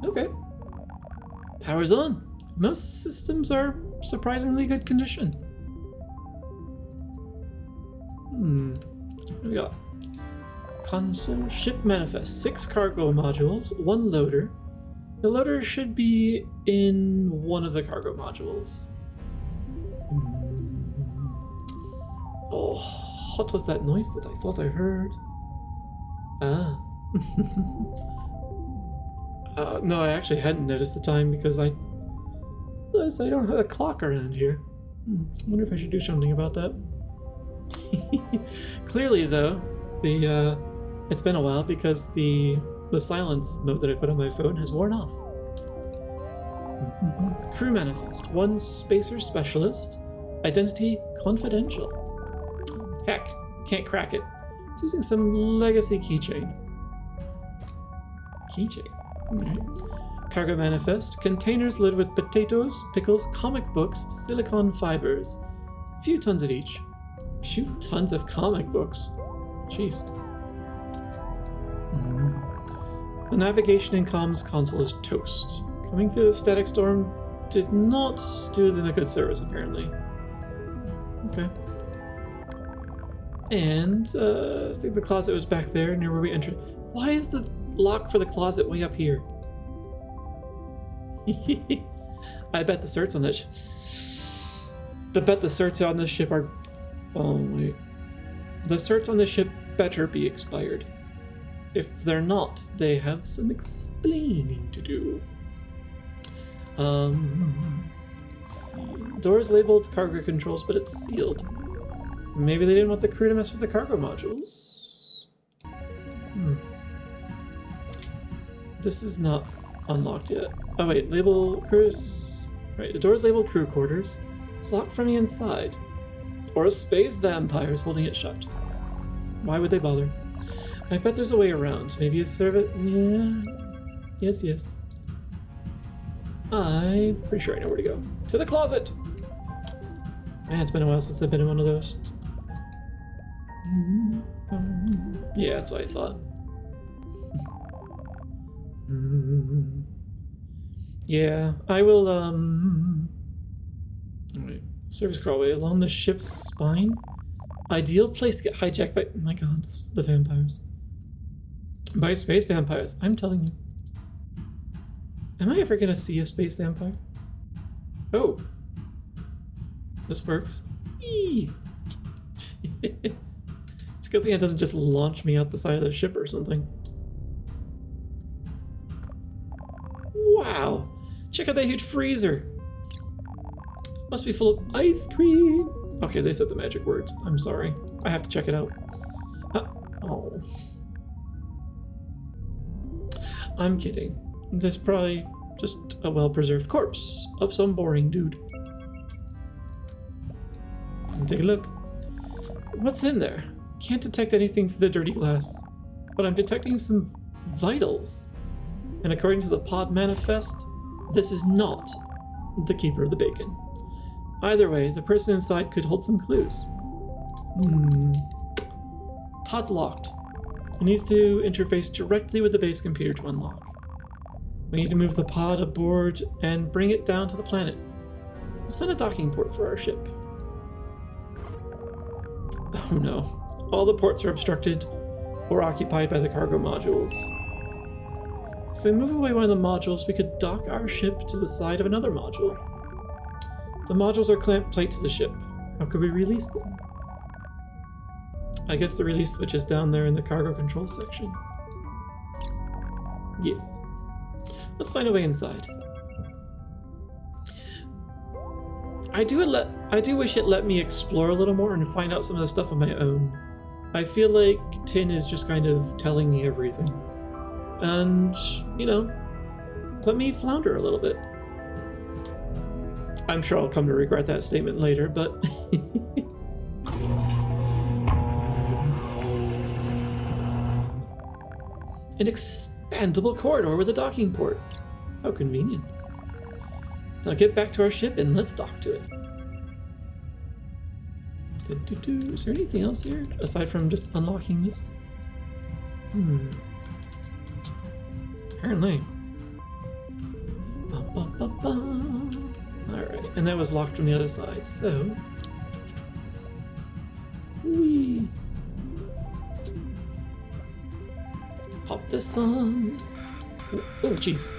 Okay. Power's on. Most systems are surprisingly good condition. What do we got? Console ship manifest. 6 cargo modules, 1 loader. The loader should be in one of the cargo modules. Oh. What was that noise that I thought I heard? No, I actually hadn't noticed the time because I don't have a clock around here. I wonder if I should do something about that. Clearly, though, it's been a while because the silence mode that I put on my phone has worn off. Crew manifest. 1 spacer specialist. Identity confidential. Heck, can't crack it. It's using some legacy keychain. Right. Cargo manifest. Containers loaded with potatoes, pickles, comic books, silicon fibers. A few tons of each. Few tons of comic books. Jeez. The navigation and comms console is toast. Coming through the static storm did not do them a good service, apparently. Okay. And I think the closet was back there near where we entered. Why is the lock for the closet way up here? I bet the certs on this. The certs on this ship are. Oh wait, the certs on this ship better be expired. If they're not, they have some explaining to do. Let's see. Doors labeled cargo controls, but it's sealed. Maybe they didn't want the crew to mess with the cargo modules. This is not unlocked yet. Oh wait, label crews. Right, the door's labeled crew quarters. It's locked from the inside. Or a space vampire is holding it shut. Why would they bother? I bet there's a way around. Maybe a servant. Yeah. Yes. I'm pretty sure I know where to go. To the closet! Man, it's been a while since I've been in one of those. Yeah, that's what I thought. Yeah, I will, Alright. Service crawlway along the ship's spine. Ideal place to get hijacked by. Oh my god, the vampires. By space vampires, I'm telling you. Am I ever gonna see a space vampire? Oh. This works. Eee. It's a good thing it doesn't just launch me out the side of the ship or something. Wow! Check out that huge freezer! Must be full of ice cream! Okay, they said the magic words. I'm sorry. I have to check it out. Oh. I'm kidding. There's probably just a well-preserved corpse of some boring dude. Take a look. What's in there? Can't detect anything through the dirty glass, but I'm detecting some vitals. And according to the pod manifest, this is not the keeper of the bacon. Either way, the person inside could hold some clues. Pod's locked. It needs to interface directly with the base computer to unlock. We need to move the pod aboard and bring it down to the planet. Let's find a docking port for our ship. Oh no. All the ports are obstructed or occupied by the cargo modules. If we move away one of the modules, we could dock our ship to the side of another module. The modules are clamped tight to the ship. How could we release them? I guess the release switch is down there in the cargo control section. Yes. Let's find a way inside. I do wish it let me explore a little more and find out some of the stuff on my own. I feel like Tin is just kind of telling me everything. And, you know, let me flounder a little bit. I'm sure I'll come to regret that statement later, but... An expandable corridor with a docking port. How convenient. Now get back to our ship and let's dock to it. Is there anything else here aside from just unlocking this? Apparently. Alright, and that was locked from the other side, so... Whee! Pop this on. Oh, jeez.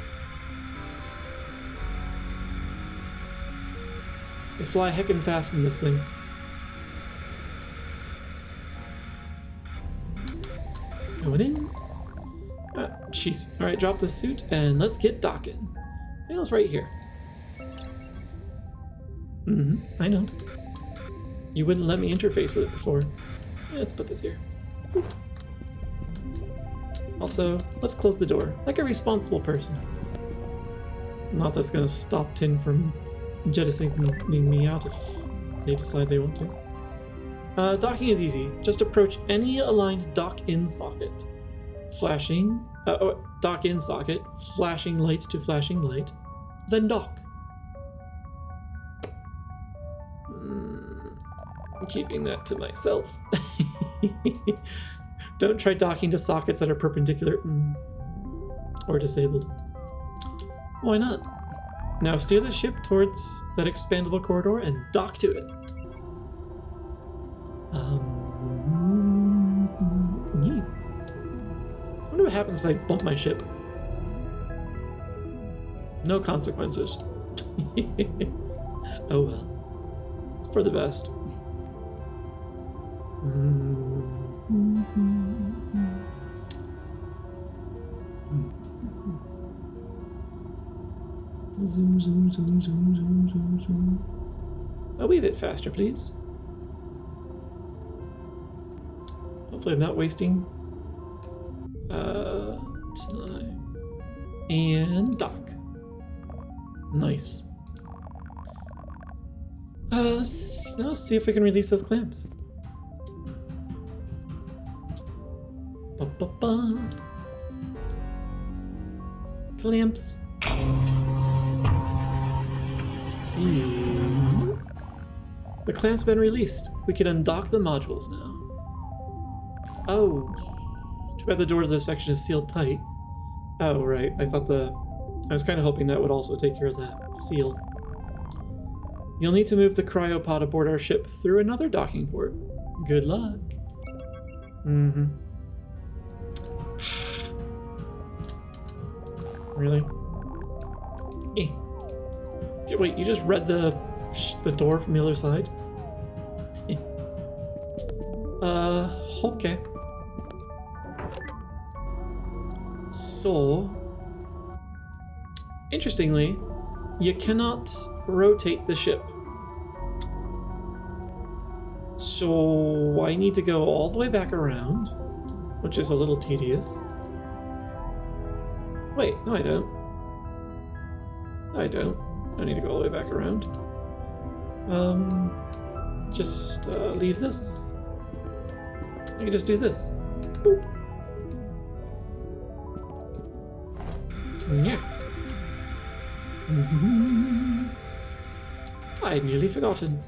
They fly heckin' fast in this thing. Going in. Ah, jeez. Alright, drop the suit and let's get docking. Panel's right here. I know. You wouldn't let me interface with it before. Yeah, let's put this here. Also, let's close the door, like a responsible person. Not that's gonna stop Tin from jettisoning me out if they decide they want to. Docking is easy. Just approach any aligned dock-in socket. Flashing, dock-in socket, flashing light to flashing light, then dock. I'm keeping that to myself. Don't try docking to sockets that are perpendicular or disabled. Why not? Now steer the ship towards that expandable corridor and dock to it. wonder what happens if I bump my ship. No consequences. Oh well. It's for the best. Zoom, zoom, zoom, zoom, zoom, zoom, zoom. A wee bit faster, please. Hopefully I'm not wasting time. And dock. Nice. Now let's see if we can release those clamps. Ba-ba-ba. Clamps. The clamps have been released. We can undock the modules now. Oh. Too bad the door to this section is sealed tight. Oh, right. I was kind of hoping that would also take care of that seal. You'll need to move the cryopod aboard our ship through another docking port. Good luck. Mm-hmm. Really? Eh. Wait, you just read the door from the other side? Eh. Okay. So, interestingly, you cannot rotate the ship. So I need to go all the way back around, which is a little tedious. Wait, no I don't. No I don't. I need to go all the way back around. Just leave this. I can just do this. Boop. Yeah. I'd nearly forgotten.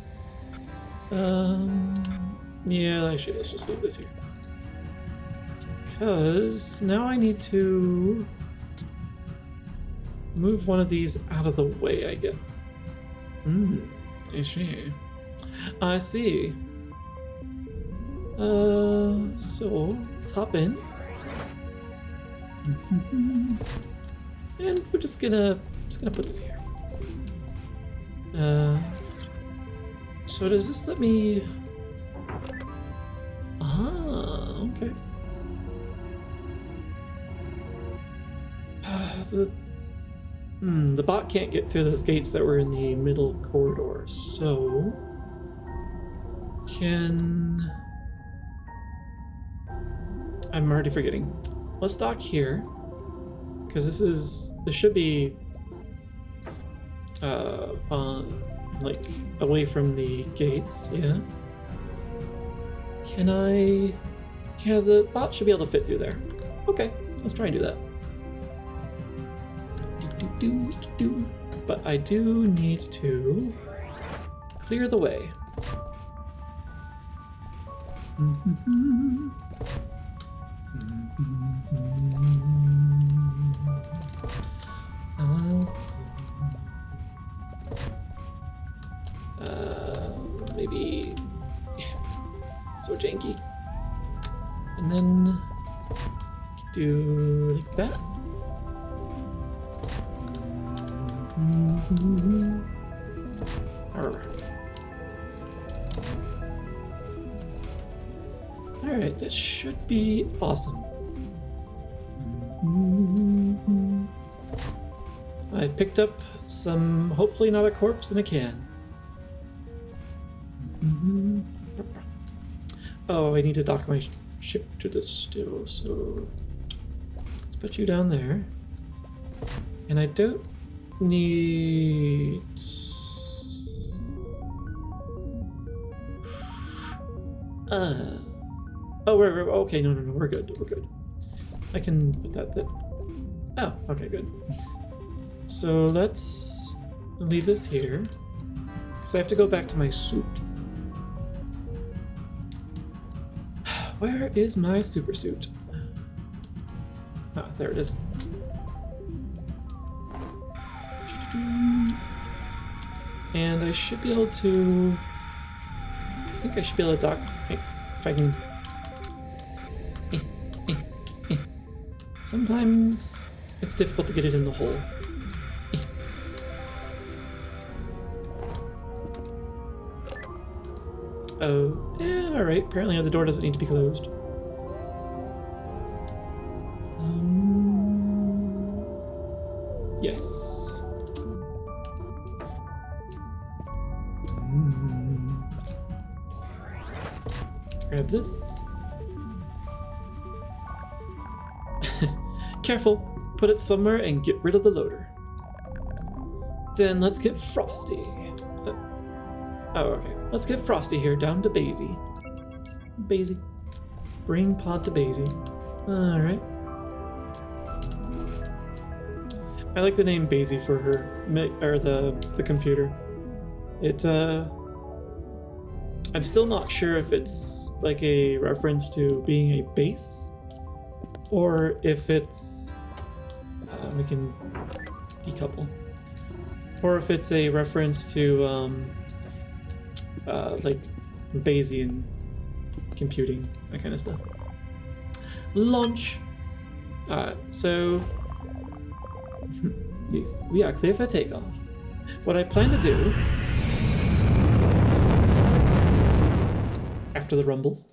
Yeah, let's just leave this here. Because now I need to move one of these out of the way, I get. I see. I see. So let's hop in. And we're just gonna put this here. So does this let me... Ah, okay. The bot can't get through those gates that were in the middle corridor, so... I'm already forgetting. Let's dock here, because this should be on, like, away from the gates, yeah? Yeah, the bot should be able to fit through there. Okay, let's try and do that. But I do need to clear the way. Maybe so janky. And then do like that. Alright, that should be awesome. I've picked up some, hopefully another corpse in a can. Oh, I need to dock my ship to the still, so let's put you down there. And I don't need... Oh, we're okay, no, we're good, I can put that there. Oh, okay, good. So let's leave this here, because I have to go back to my suit. Where is my super suit? Ah, there it is. And I should be able to... I think I should be able to dock... If I can... Sometimes it's difficult to get it in the hole. Oh, alright. Apparently the door doesn't need to be closed. Yes. Grab this. Careful. Put it somewhere and get rid of the loader. Then let's get Frosty. Oh, okay. Let's get Frosty here down to Basie. Basie. Bring pod to Basie. Alright. I like the name Basie for her, or the computer. It's, I'm still not sure if it's like a reference to being a base, or if it's, we can decouple, or if it's a reference to, like Bayesian computing, that kind of stuff. Launch. So yes, we are clear for takeoff. What I plan to do after the rumbles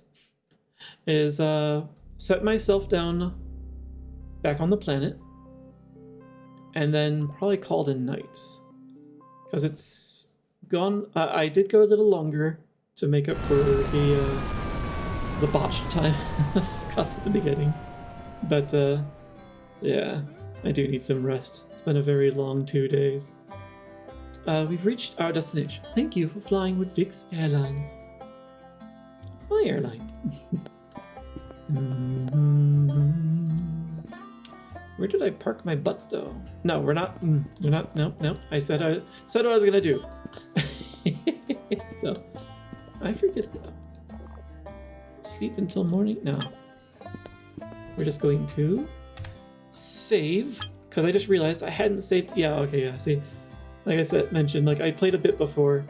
is set myself down back on the planet and then probably call it nights, because it's gone. I did go a little longer to make up for the botched time scuff at the beginning, but yeah, I do need some rest. It's been a very long 2 days. We've reached our destination. Thank you for flying with Vix Airlines. It's my airline. Where did I park my butt though? No, we're not. We're not. No. I said what I was gonna do. So I forget though. Sleep until morning? No. We're just going to save, because I just realized I hadn't saved. Yeah, okay, yeah. See, like I said, mentioned, like I played a bit before,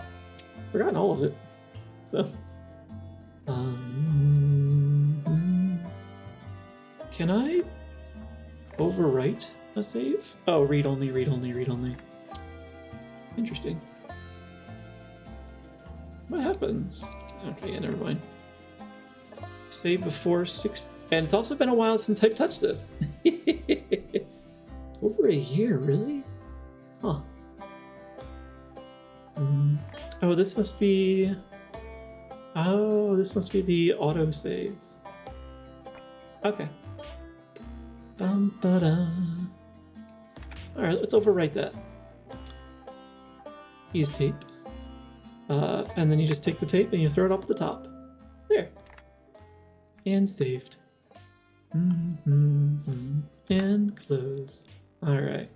forgotten all of it. So, can I overwrite a save? Oh, read only. Interesting. What happens? Okay, yeah, never mind. Save before 6, and it's also been a while since I've touched this. Over a year, really? Huh. Oh, this must be... Oh, this must be the auto saves. Okay. Alright, let's overwrite that. Use tape. And then you just take the tape and you throw it up at the top. There. And saved. And close. Alright.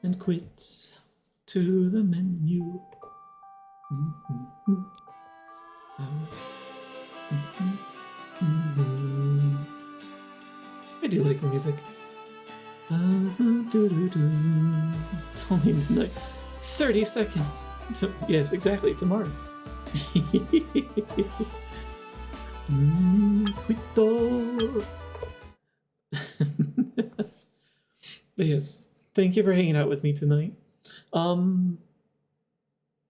And quits to the menu. I do like the music. It's only midnight. 30 seconds. Yes, exactly, to Mars. Quito. Yes, thank you for hanging out with me tonight. I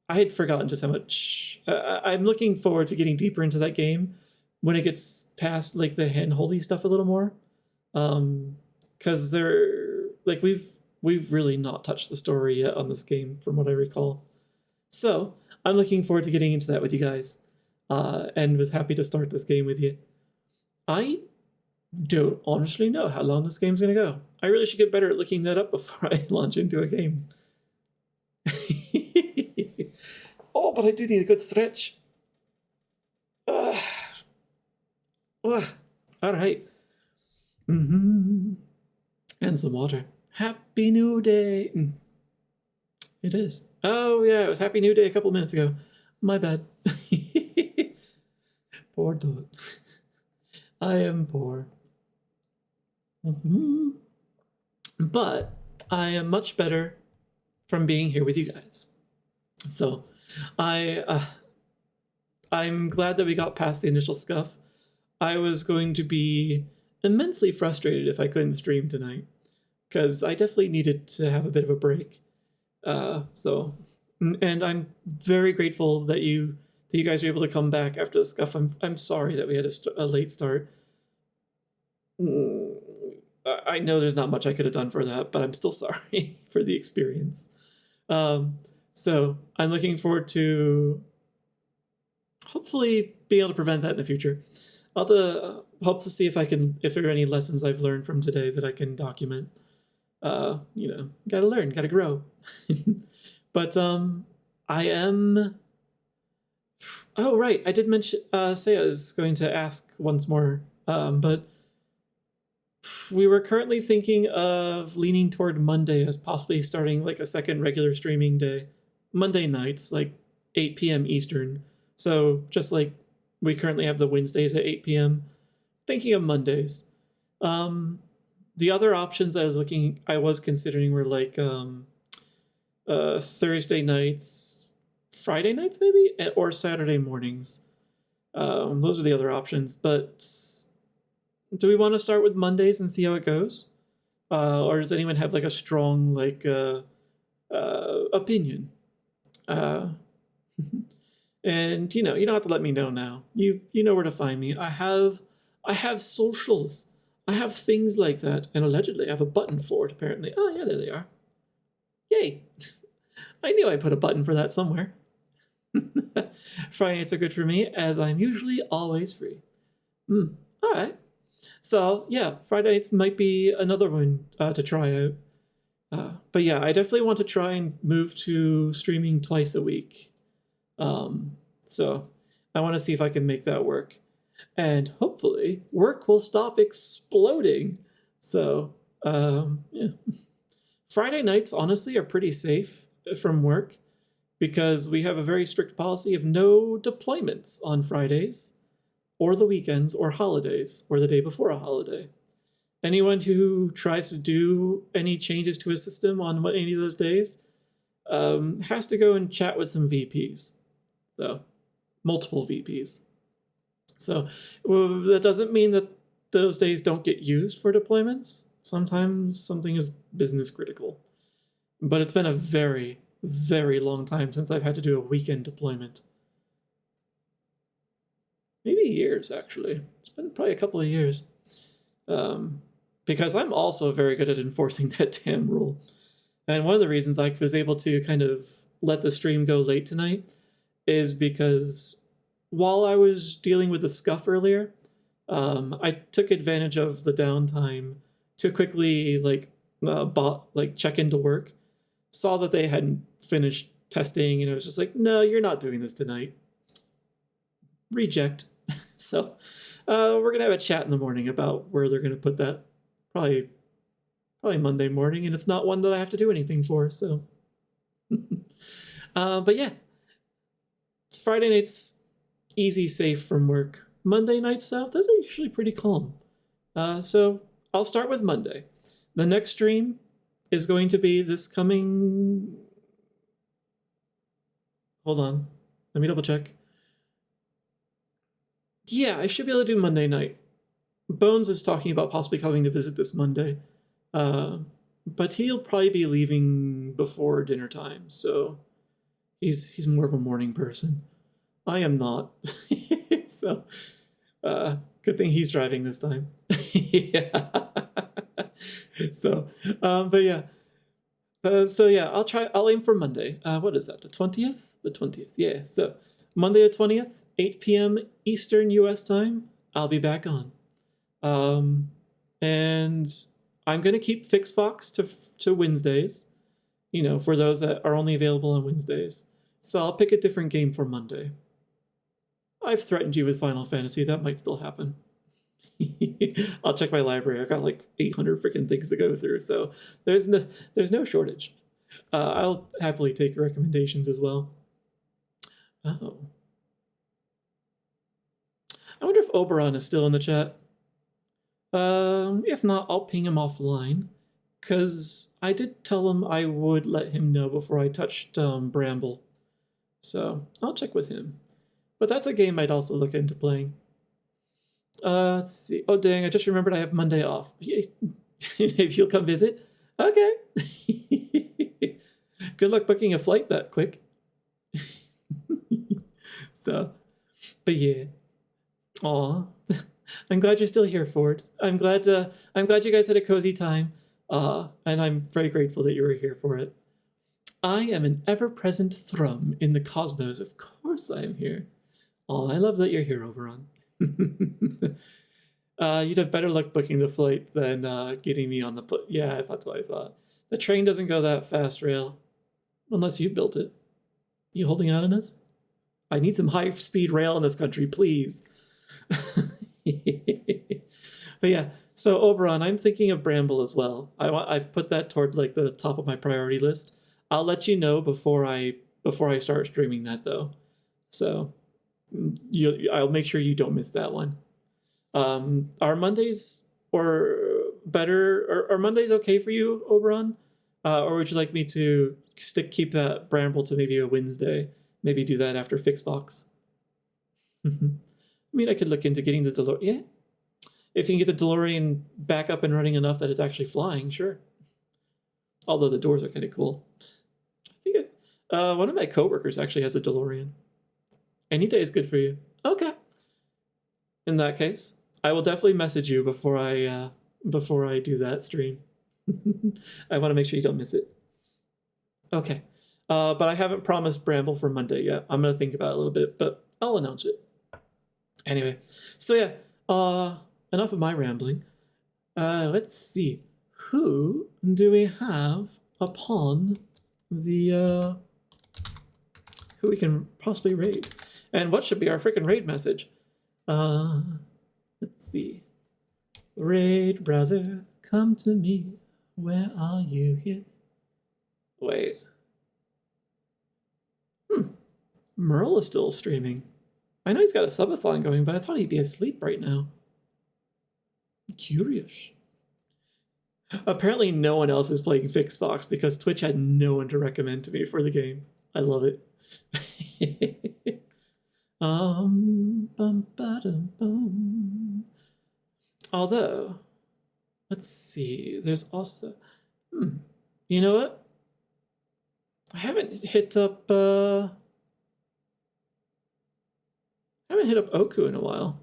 had forgotten just how much I'm looking forward to getting deeper into that game when it gets past like the hand-holdy stuff a little more, because they're like we've really not touched the story yet on this game from what I recall. So I'm looking forward to getting into that with you guys, and was happy to start this game with you. I don't honestly know how long this game's gonna go. I really should get better at looking that up before I launch into a game. Oh, but I do need a good stretch. All right. And some water. Happy New Day. It is. Oh yeah, it was Happy New Day a couple minutes ago. My bad. Poor Dot. I am poor. But I am much better from being here with you guys. So I'm glad that we got past the initial scuff. I was going to be immensely frustrated if I couldn't stream tonight, because I definitely needed to have a bit of a break. And I'm very grateful that you guys were able to come back after the scuff. I'm sorry that we had a late start. I know there's not much I could have done for that, but I'm still sorry for the experience. So I'm looking forward to hopefully being able to prevent that in the future. I'll hope to see if there are any lessons I've learned from today that I can document. Gotta learn, gotta grow. But I am. Oh right, I did mention. Say I was going to ask once more, but we were currently thinking of leaning toward Monday as possibly starting like a second regular streaming day, Monday nights, like 8 p.m. Eastern. So just like we currently have the Wednesdays at 8 p.m. Thinking of Mondays. The other options I was considering were like Thursday nights, Friday nights maybe, or Saturday mornings. Those are the other options. But do we want to start with Mondays and see how it goes, or does anyone have like a strong opinion? And you don't have to let me know now. You know where to find me. I have socials. I have things like that, and allegedly I have a button for it. Apparently, oh yeah, there they are. Yay! I knew I put a button for that somewhere. Friday nights are good for me, as I'm usually always free. All right. So yeah, Friday nights might be another one to try out. But yeah, I definitely want to try and move to streaming twice a week. So I want to see if I can make that work. And hopefully work will stop exploding. So yeah. Friday nights, honestly, are pretty safe from work because we have a very strict policy of no deployments on Fridays or the weekends or holidays or the day before a holiday. Anyone who tries to do any changes to a system on any of those days has to go and chat with some VPs. So, multiple VPs. So, that doesn't mean that those days don't get used for deployments. Sometimes something is business critical. But it's been a very, very long time since I've had to do a weekend deployment. Maybe years, actually. It's been probably a couple of years. Because I'm also very good at enforcing that damn rule. And one of the reasons I was able to kind of let the stream go late tonight is because while I was dealing with the scuff earlier, I took advantage of the downtime to quickly check into work, saw that they hadn't finished testing, and I was just like, no, you're not doing this tonight. Reject. So we're gonna have a chat in the morning about where they're gonna put that. Probably Monday morning, and it's not one that I have to do anything for. So, but yeah, Friday nights easy, safe from work. Monday nights those are usually pretty calm. So I'll start with Monday. The next stream is going to be this coming. Hold on, let me double check. Yeah, I should be able to do Monday night. Bones is talking about possibly coming to visit this Monday, but he'll probably be leaving before dinner time, so he's more of a morning person. I am not. So good thing he's driving this time. Yeah. So but yeah. So yeah, I'll aim for Monday. What is that, the 20th? The 20th, yeah. So Monday the 20th, 8 p.m. Eastern US time, I'll be back on. And I'm going to keep FixFox to Wednesdays, for those that are only available on Wednesdays. So I'll pick a different game for Monday. I've threatened you with Final Fantasy. That might still happen. I'll check my library. I've got like 800 freaking things to go through, so there's no shortage. I'll happily take recommendations as well. Oh. I wonder if Oberon is still in the chat. If not, I'll ping him offline, because I did tell him I would let him know before I touched Bramble. So I'll check with him. But that's a game I'd also look into playing. Let's see. Oh, dang, I just remembered I have Monday off. If you'll come visit. Okay. Good luck booking a flight that quick. So, but yeah. Aw. I'm glad you're still here, Ford. I'm glad you guys had a cozy time. And I'm very grateful that you were here for it. I am an ever-present thrum in the cosmos. Of course I am here. Oh, I love that you're here, Oberon. You'd have better luck booking the flight than getting me on the plane. Yeah, that's what I thought. The train doesn't go that fast, Rail. Unless you built it. You holding out on us? I need some high-speed rail in this country, please. But yeah, so Oberon, I'm thinking of Bramble as well. I've put that toward like the top of my priority list. I'll let you know before I start streaming that though. So I'll make sure you don't miss that one. Are Mondays or better? Are Mondays okay for you, Oberon? Or would you like me to keep that Bramble to maybe a Wednesday? Maybe do that after FixFox. I mean, I could look into getting the DeLorean. Yeah, if you can get the DeLorean back up and running enough that it's actually flying, sure. Although the doors are kind of cool. I think one of my coworkers actually has a DeLorean. Any day is good for you. Okay. In that case, I will definitely message you before I do that stream. I want to make sure you don't miss it. Okay. But I haven't promised Bramble for Monday yet. I'm gonna think about it a little bit, but I'll announce it. Anyway, so yeah, enough of my rambling. Let's see. Who do we have upon the who we can possibly raid? And what should be our freaking raid message? Let's see. Raid browser, come to me. Where are you here? Wait. Merle is still streaming. I know he's got a subathon going, but I thought he'd be asleep right now. Curious. Apparently no one else is playing FixFox because Twitch had no one to recommend to me for the game. I love it. Although, let's see, there's also, you know what? I haven't hit up Oku in a while.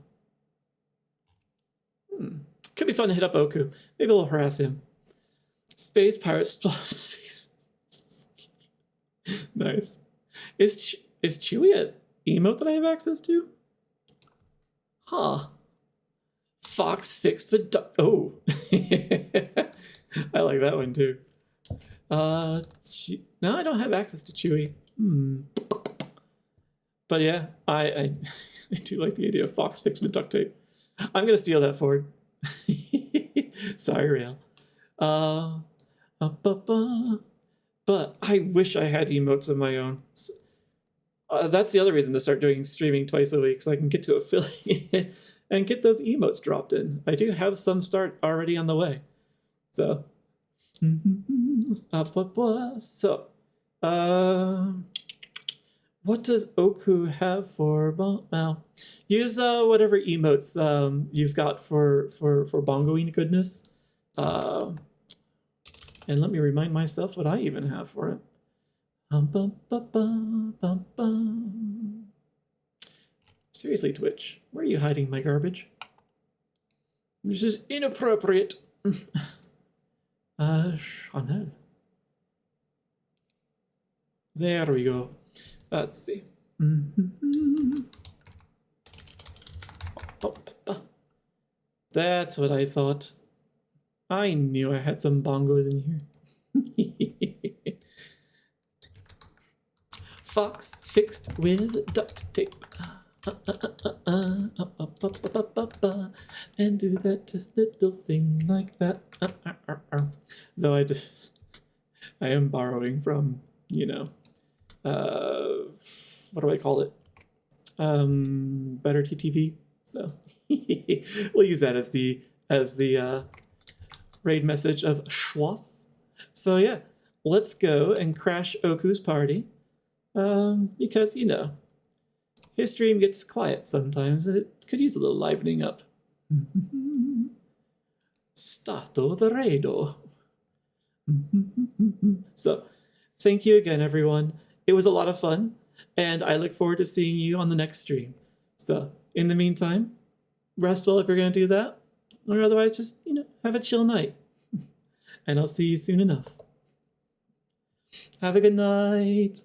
Could be fun to hit up Oku. Maybe we'll harass him. Space Pirates Space. Nice. Is Chewie an emote that I have access to? Huh. Fox fixed the Duct. Oh. I like that one too. No, I don't have access to Chewie. But yeah, I do like the idea of Fox fixed with duct tape. I'm gonna steal that Ford. Sorry, Rail. But I wish I had emotes of my own. That's the other reason to start doing streaming twice a week, so I can get to affiliate and get those emotes dropped in. I do have some start already on the way. So, what does Oku have for well, use whatever emotes you've got for bongoing goodness. And let me remind myself what I even have for it. Seriously, Twitch, where are you hiding my garbage? This is inappropriate. Chanel. There we go. Let's see. That's what I thought. I knew I had some bongos in here. Fox fixed with duct tape. And do that little thing like that. Though I am borrowing from, you know, what do I call it? Better TTV. So we'll use that as the raid message of Schwass. So yeah, let's go and crash Oku's party. Because, you know, his stream gets quiet sometimes and it could use a little livening up. Stato the redo. So, thank you again, everyone. It was a lot of fun, and I look forward to seeing you on the next stream. So, in the meantime, rest well if you're going to do that, or otherwise, just, have a chill night. And I'll see you soon enough. Have a good night.